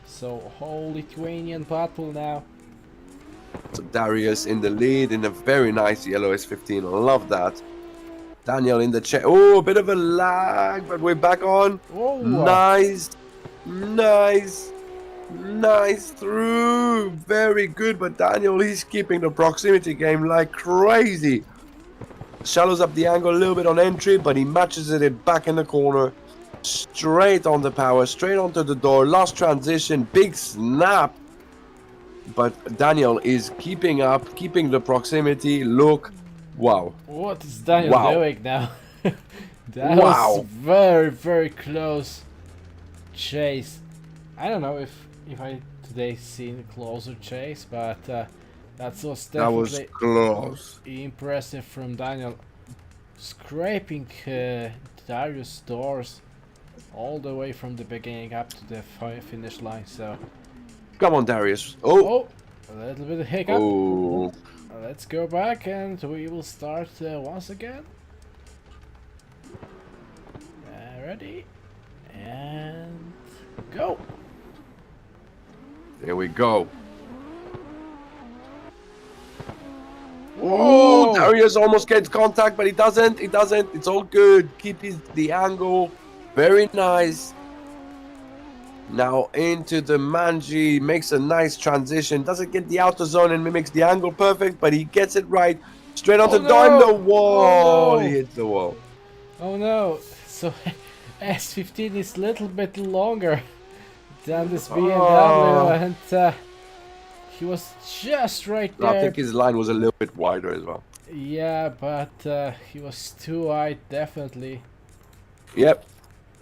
So whole Lithuanian battle now. So Darius in the lead in a very nice yellow S15. I love that. Daniel in the check. Oh, a bit of a lag, but we're back on. Oh, nice, nice, nice through. Very good, but Daniel, he's keeping the proximity game like crazy. Shallows up the angle a little bit on entry, but he matches it back in the corner. Straight on the power, straight onto the door. Last transition, big snap. But Daniel is keeping up, keeping the proximity. Look, wow. What is Daniel doing now? That was very, very close chase. I don't know if I today seen a closer chase, but that was definitely close. Impressive from Daniel, scraping Darius' doors all the way from the beginning up to the finish line. So come on, Darius. Oh, a little bit of hiccup. Oh. Let's go back and we will start once again. Ready and go. There we go. Whoa! Oh, Darius almost gets contact, but he doesn't. He doesn't. It's all good. Keep the angle. Very nice. Now into the Manji. Makes a nice transition. Doesn't get the outer zone and mimics the angle perfect, but he gets it right. Straight onto the wall. Oh, no. He hits the wall. Oh no. So S15 is a little bit longer than this BMW, and he was just right there. I think his line was a little bit wider as well. Yeah, but he was too wide, definitely. Yep.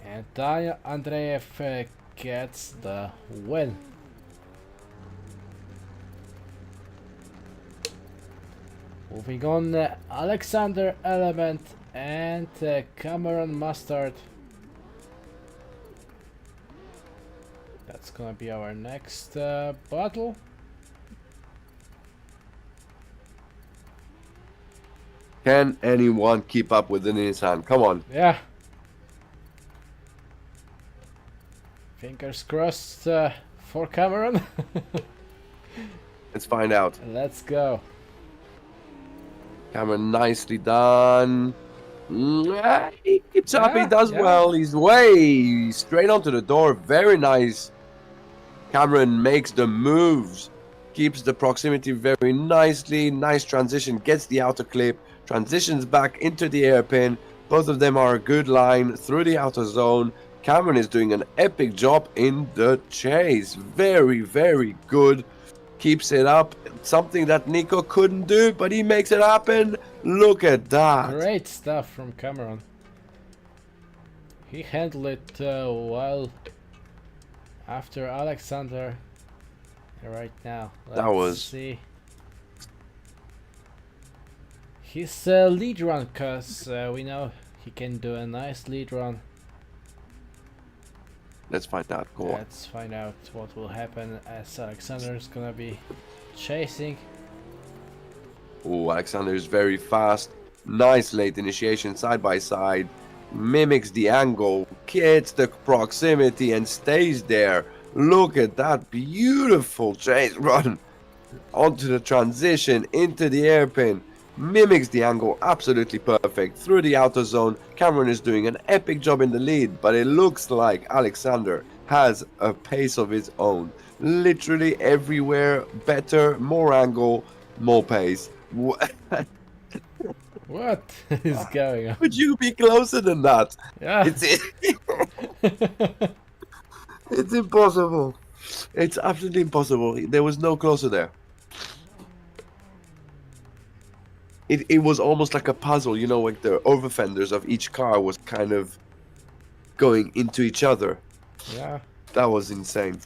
And Daniel Andreev gets the win. Moving on, Alexander Eleventh and Cameron Mustard. That's gonna be our next battle. Can anyone keep up with the Nissan? Come on. Yeah. Fingers crossed for Cameron. Let's find out. Let's go. Cameron, nicely done. He keeps up, he does yeah. well. He's way straight onto the door. Very nice. Cameron makes the moves. keeps the proximity very nicely. Nice transition, gets the outer clip, transitions back into the hairpin. Both of them are a good line through the outer zone. Cameron is doing an epic job in the chase. Very, very good. Keeps it up. Something that Nico couldn't do, but he makes it happen. Look at that. Great stuff from Cameron. He handled it well after Alexander. Right now, let's see. His lead run, cause we know he can do a nice lead run. Let's find out. Go on. Let's find out what will happen as Alexander is gonna be chasing. Oh, Alexander is very fast. Nice late initiation, side by side. Mimics the angle, gets the proximity and stays there. Look at that beautiful chase run onto the transition into the hairpin. Mimics the angle absolutely perfect through the outer zone. Cameron is doing an epic job in the lead, but it looks like Alexander has a pace of his own. Literally everywhere, better, more angle, more pace. What is going on? Would you be closer than that? Yeah. It's impossible. It's absolutely impossible. There was no closer there. It was almost like a puzzle, you know, like the over fenders of each car was kind of going into each other. Yeah. That was insane.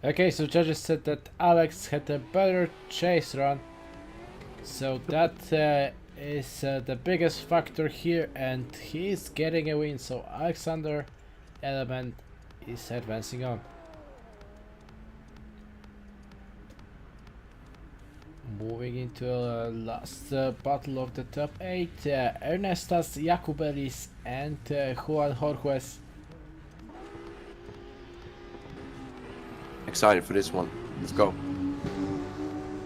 Okay, so judges said that Alex had a better chase run, so that is the biggest factor here, and he's getting a win. So Alexander Eleventh is advancing on. Moving into last battle of the top 8, Ernestas Jakubelis and Juan Jorges. Excited for this one. Let's go.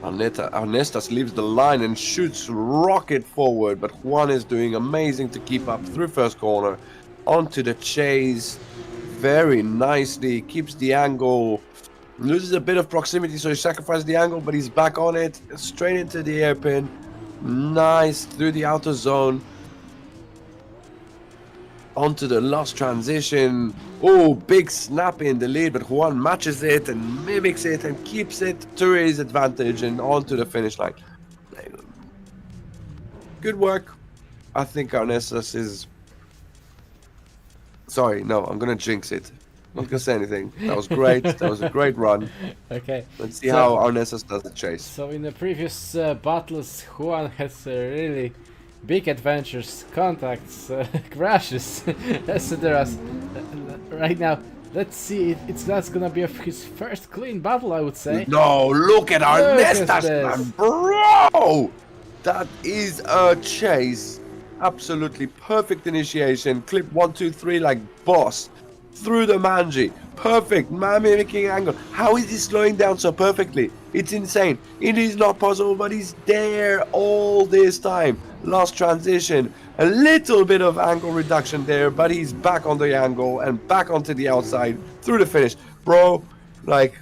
Ernestas leaves the line and shoots rocket forward, but Juan is doing amazing to keep up through first corner. Onto the chase. Very nicely. Keeps the angle. Loses a bit of proximity, so he sacrifices the angle, but he's back on it. Straight into the hairpin. Nice. Through the outer zone. Onto the last transition. Oh, big snap in the lead, but Juan matches it and mimics it and keeps it to his advantage and onto the finish line. Good work. I think Ernestas is... Sorry, no, I'm going to jinx it. I'm not going to say anything. That was great. That was a great run. Okay. Let's see how Ernestas does the chase. So in the previous battles, Juan has really big adventures, contacts, crashes, etc. Right now, let's see. That's gonna be his first clean battle, I would say. No, look at Ernestas, this. man, bro! That is a chase. Absolutely perfect initiation. Clip 1, 2, 3 like boss. Through the manji. Perfect. Man mimicking angle. How is he slowing down so perfectly? It's insane. It is not possible, but he's there all this time. Last transition. A little bit of angle reduction there, but he's back on the angle and back onto the outside through the finish. Bro, like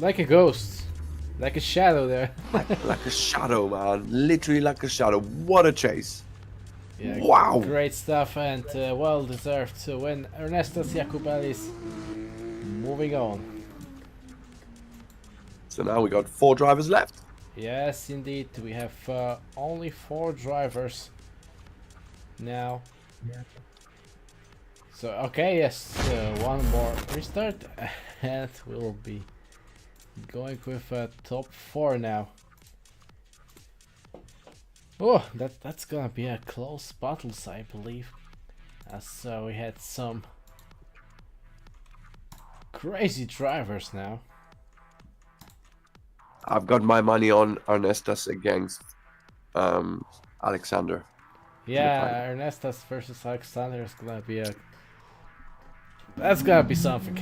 a ghost. Like a shadow there. like a shadow, man. Literally like a shadow. What a chase. Yeah, wow. Great stuff, and well deserved to win. Ernestas Jakubelis moving on. So now we got 4 drivers left. Yes, indeed. We have only 4 drivers now. Yeah. So, okay, yes, one more restart, and we'll be going with top 4 now. Oh, that's gonna be a close battles, I believe, as we had some crazy drivers now. I've got my money on Ernestas against Alexander. Yeah, Ernestas versus Alexander is gonna be a... That's gonna be something.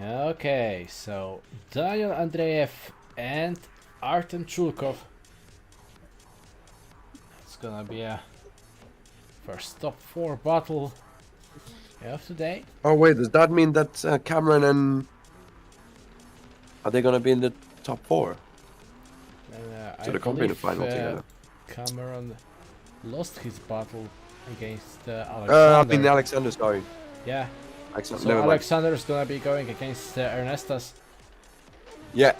Okay, so Daniel Andreev and Artem Chulkov. It's gonna be a first top 4 battle of today. Oh wait, does that mean that Cameron and are they gonna be in the top 4? So they're coming in the final together. Cameron lost his battle against Alexander. I mean Alexander, sorry. Yeah. Alexander, So Alexander's gonna be going against Ernestas. Yeah,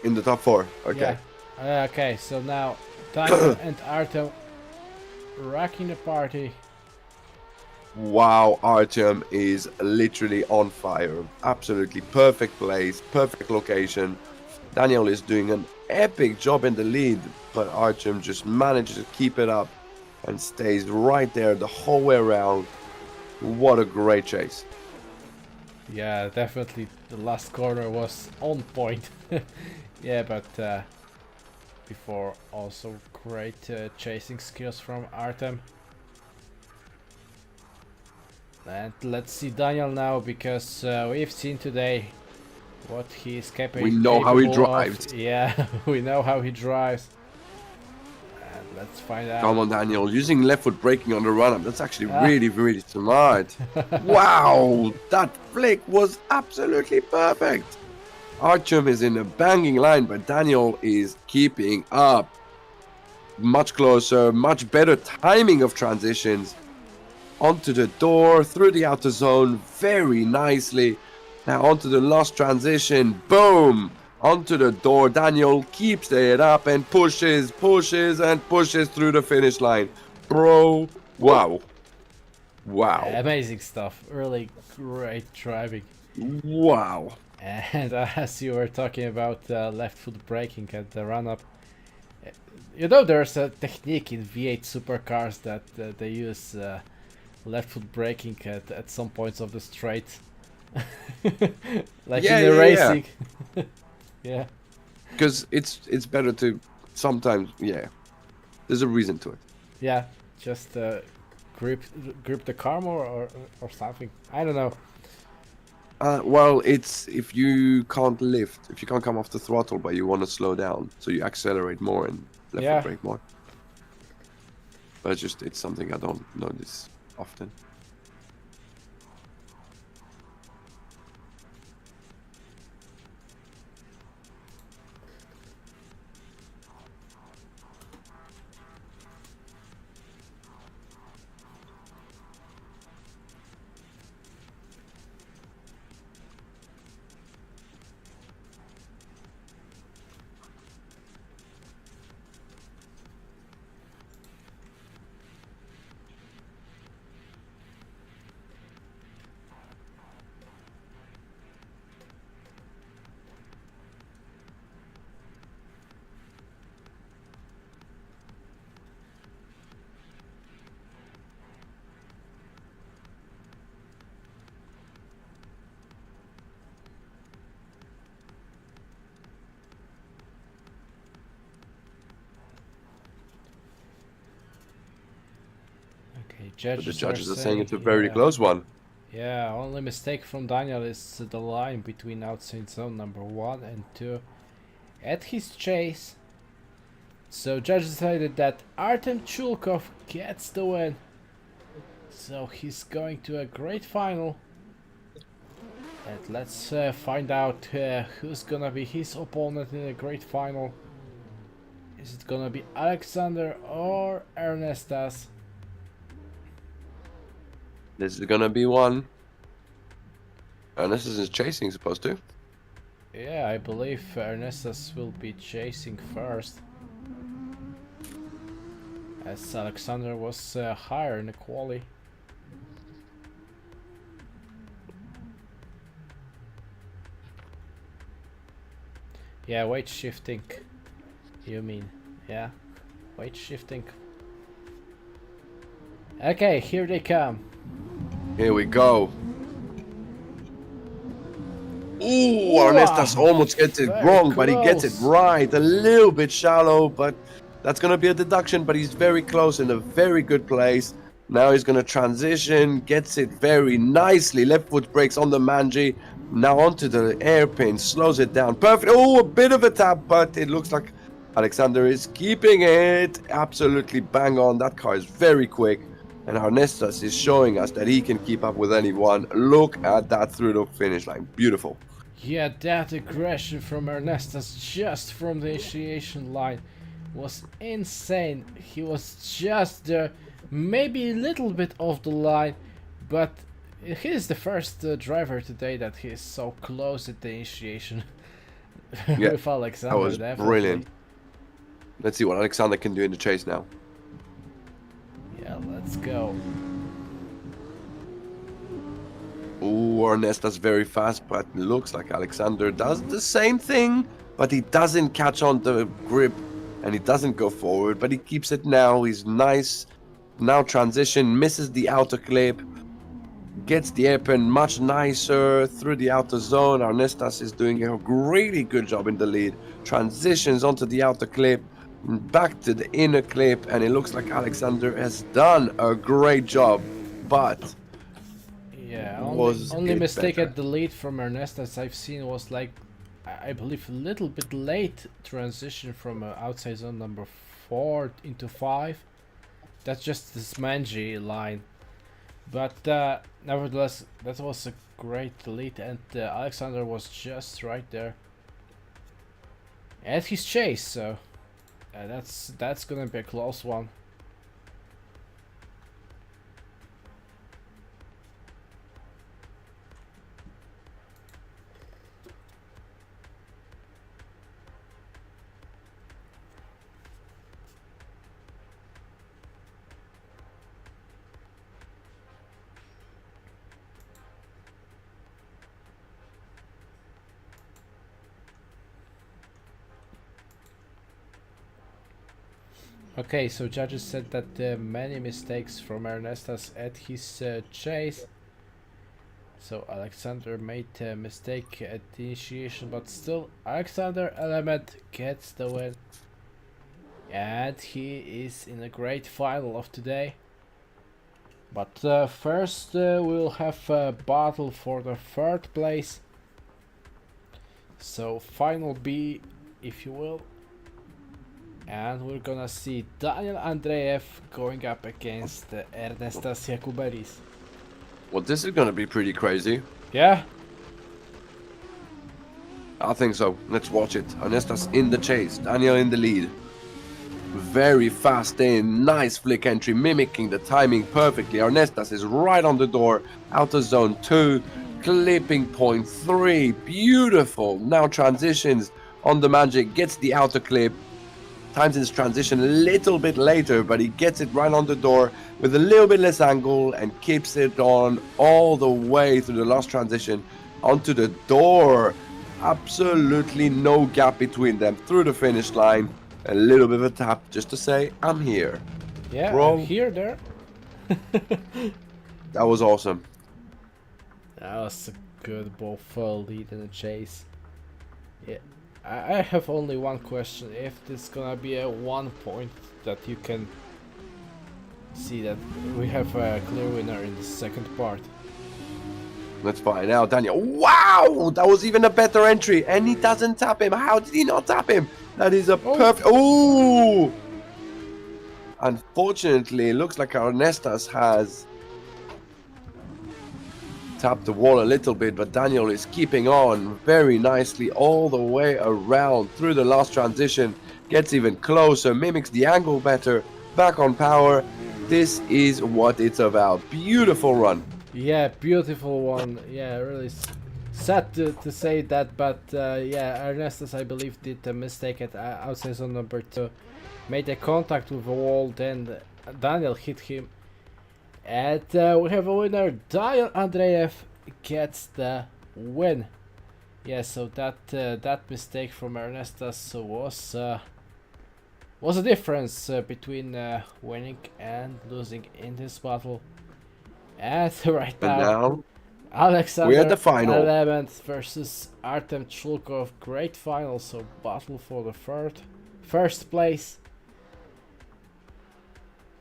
in the top 4. Okay. Yeah. Okay, so now Daniel and Artem racking the party. Wow, Artem is literally on fire. Absolutely perfect place, perfect location. Daniel is doing an epic job in the lead, but Artem just manages to keep it up and stays right there the whole way around. What a great chase. Yeah, definitely the last corner was on point. Yeah, but before also great chasing skills from Artem. And let's see Daniel now, because we've seen today what he's capable. We know how he of. drives. Yeah, we know how he drives. And let's find out. Come on, Daniel, using left foot braking on the run-up, that's actually really smart. Wow, that flick was absolutely perfect. Artem is in a banging line, but Daniel is keeping up. Much closer, much better timing of transitions. Onto the door, through the outer zone, very nicely. Now onto the last transition, boom! Onto the door, Daniel keeps it up and pushes through the finish line. Bro, wow. Wow. Amazing stuff, really great driving. Wow. And as you were talking about left foot braking at the run-up, you know there's a technique in V8 supercars that they use left foot braking at some points of the straight. Like in the racing. Yeah. Because it's better to sometimes, there's a reason to it. Yeah, just grip the car more or something. I don't know. Well, it's if you can't lift, if you can't come off the throttle, but you want to slow down, so you accelerate more and left foot brake more. But it's something I don't notice often. But the judges are saying it's a very close one. Yeah, only mistake from Daniel is the line between outside zone number 1 and 2 at his chase. So judges decided that Artem Chulkov gets the win. So he's going to a great final. And let's find out who's gonna be his opponent in a great final. Is it gonna be Alexander or Ernestas? This is gonna be one. Ernestas is chasing, supposed to. Yeah, I believe Ernestas will be chasing first. as Alexander was higher in the quali. Yeah, weight shifting. You mean? Yeah, weight shifting. Okay, here they come. Here we go. Ooh, Ernestas almost gets it wrong, but he gets it right. A little bit shallow, but that's going to be a deduction, but he's very close in a very good place. Now he's going to transition, gets it very nicely. Left foot brakes on the Manji. Now onto the airpin, slows it down. Perfect. Oh, a bit of a tap, but it looks like Alexander is keeping it. Absolutely bang on. That car is very quick. And Ernestas is showing us that he can keep up with anyone. Look at that through the finish line. Beautiful. Yeah, that aggression from Ernestas just from the initiation line was insane. He was just there, maybe a little bit off the line, but he is the first driver today that he is so close at the initiation. Yeah, with Alexander. that was definitely. brilliant. Let's see what Alexander can do in the chase now. Yeah, let's go. Ooh, Ernestas very fast, but looks like Alexander does the same thing, but he doesn't catch on the grip and he doesn't go forward, but he keeps it now. He's nice. Now transition, misses the outer clip, gets the airpin much nicer through the outer zone. Ernestas is doing a really good job in the lead. Transitions onto the outer clip, back to the inner clip, and it looks like Alexander has done a great job, but yeah, was only it mistake better? at the lead from Ernestas I've seen was like, I believe a little bit late transition from outside zone number 4 into 5. That's just this Manji line, but nevertheless that was a great lead, and Alexander was just right there at his chase, so that's gonna be a close one. Okay, so judges said that many mistakes from Ernestas at his chase. So Alexander made a mistake at the initiation, but still Alexander Eleventh gets the win. And he is in a great final of today. But first we'll have a battle for the 3rd place. So final B, if you will. And we're gonna see Daniel Andreev going up against Ernestas Jakubelis. well, this is gonna be pretty crazy. Yeah? I think so. Let's watch it. Ernestas in the chase, Daniel in the lead. Very fast in, nice flick entry, mimicking the timing perfectly. Ernestas is right on the door, outer zone 2, clipping point 3, beautiful. Now transitions on the magic, gets the outer clip. Times his transition a little bit later, but he gets it right on the door with a little bit less angle and keeps it on all the way through the last transition onto the door. Absolutely no gap between them through the finish line. A little bit of a tap just to say, I'm here. Yeah, Bro. I'm here there. That was awesome. That was a good both lead and a chase. Yeah, I have only one question. If this gonna be a 1 point that you can see that we have a clear winner in the 2nd part. Let's find out. Daniel, wow, that was even a better entry, and he doesn't tap him. How did he not tap him? That is a perfect. Oh, unfortunately, it looks like Ernestas has tapped the wall a little bit, but Daniel is keeping on very nicely all the way around through the last transition. Gets even closer, mimics the angle better. Back on power. This is what it's about. Beautiful run. Yeah, beautiful one. Yeah, really sad to say that, but yeah, Ernestus, I believe, did a mistake at outside zone number 2. Made a contact with the wall, then Daniel hit him. And we have a winner. Daniel Andreev gets the win. Yeah, so that mistake from Ernestus was a difference between winning and losing in this battle. And right now, Alexander we're at the final. 11th versus Artem Chulkov. Great final, so battle for the first place.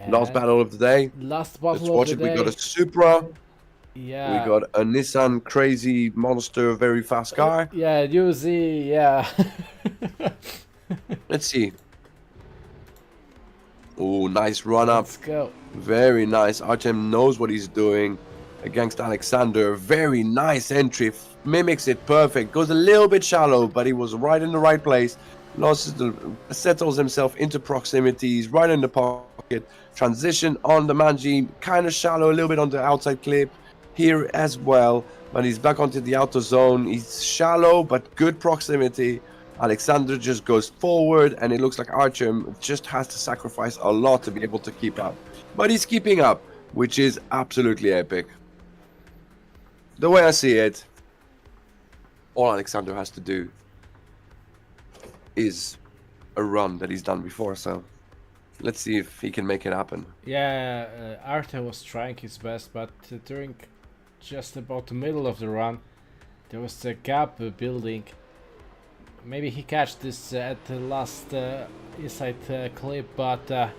Last And battle of the day. last Let's battle watch of it. the We day. got a Supra. Yeah. We got a Nissan crazy monster, very fast car. Yeah, UZ, yeah. Let's see. Oh, nice run up. Let's go. Very nice. Artem knows what he's doing against Alexander. Very nice entry. Mimics it perfect. Goes a little bit shallow, but he was right in the right place. Settles himself into proximity. He's right in the pocket. Transition on the Manji. Kind of shallow, a little bit on the outside clip here as well. But he's back onto the outer zone. He's shallow, but good proximity. Alexander just goes forward, and it looks like Artem just has to sacrifice a lot to be able to keep up. But he's keeping up, which is absolutely epic. The way I see it, all Alexander has to do is a run that he's done before, so let's see if he can make it happen. Yeah, Artem was trying his best, but during just about the middle of the run, there was a gap building. Maybe he catch this at the last inside clip, but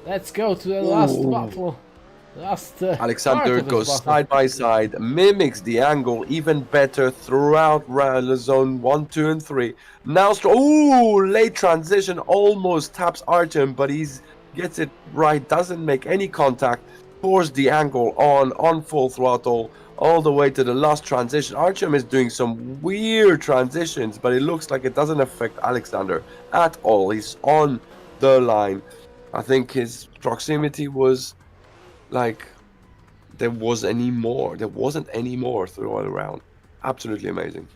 let's go to the last battle. Alexander goes side by side, mimics the angle even better throughout zone 1, 2, and 3. Now, late transition almost taps Artem, but he gets it right, doesn't make any contact, pours the angle on full throttle all the way to the last transition. Artem is doing some weird transitions, but it looks like it doesn't affect Alexander at all. He's on the line. I think his proximity was like there wasn't any more throughout the round. Absolutely amazing.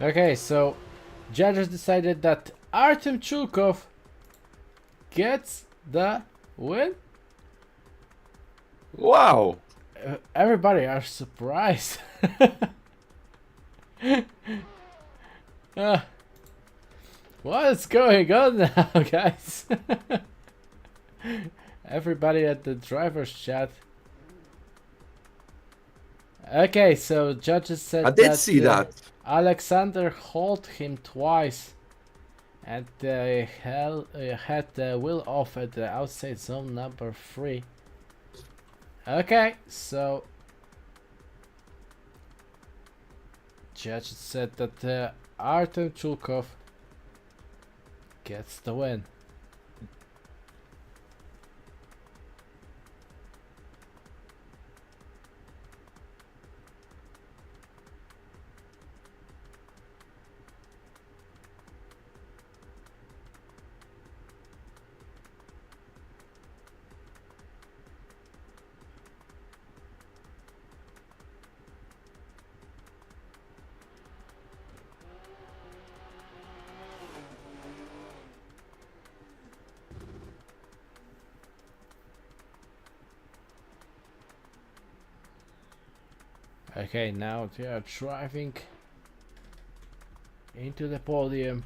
Okay, so judges decided that Artem Chulkov gets the win. Wow. Everybody are surprised. What's going on now, guys? Everybody at the driver's chat. Okay, so judges said I did see that. Alexander hauled him twice, and had the wheel off at the outside zone number 3. Okay, so judges said that Artem Chulkov gets the win. Okay, now they are driving into the podium.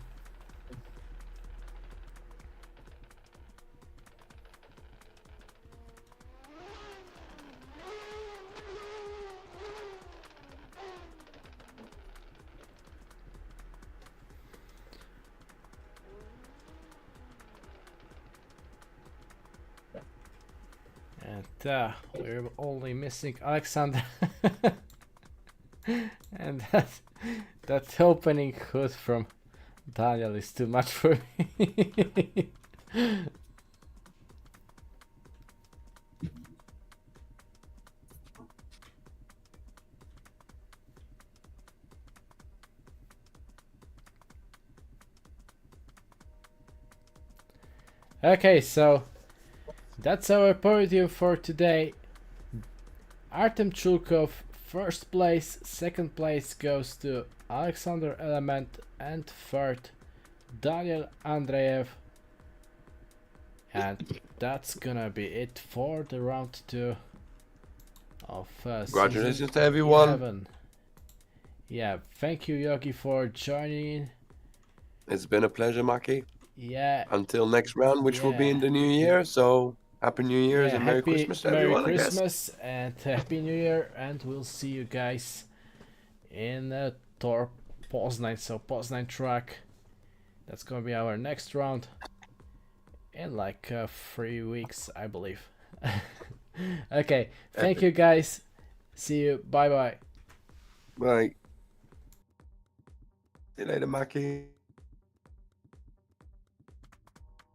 And we're only missing Alexander. And that opening hood from Daniel is too much for me. Okay, so That's our podium for today. Artem Chulkov, first place. Second place goes to Alexander Eleventh, and third, Daniel Andreev. And that's gonna be it for the round 2 of Congratulations season to everyone. 11. Yeah, thank you, Yogi, for joining. It's been a pleasure, Maki. Yeah. Until next round, which will be in the new year. So happy New Year's and Merry Christmas to everyone. Merry Christmas and Happy New Year, and we'll see you guys in Tor Poznań. So Poznań track. That's gonna be our next round in like 3 weeks, I believe. Okay, thank you guys. See you. Bye bye. Bye. See you later, Maki.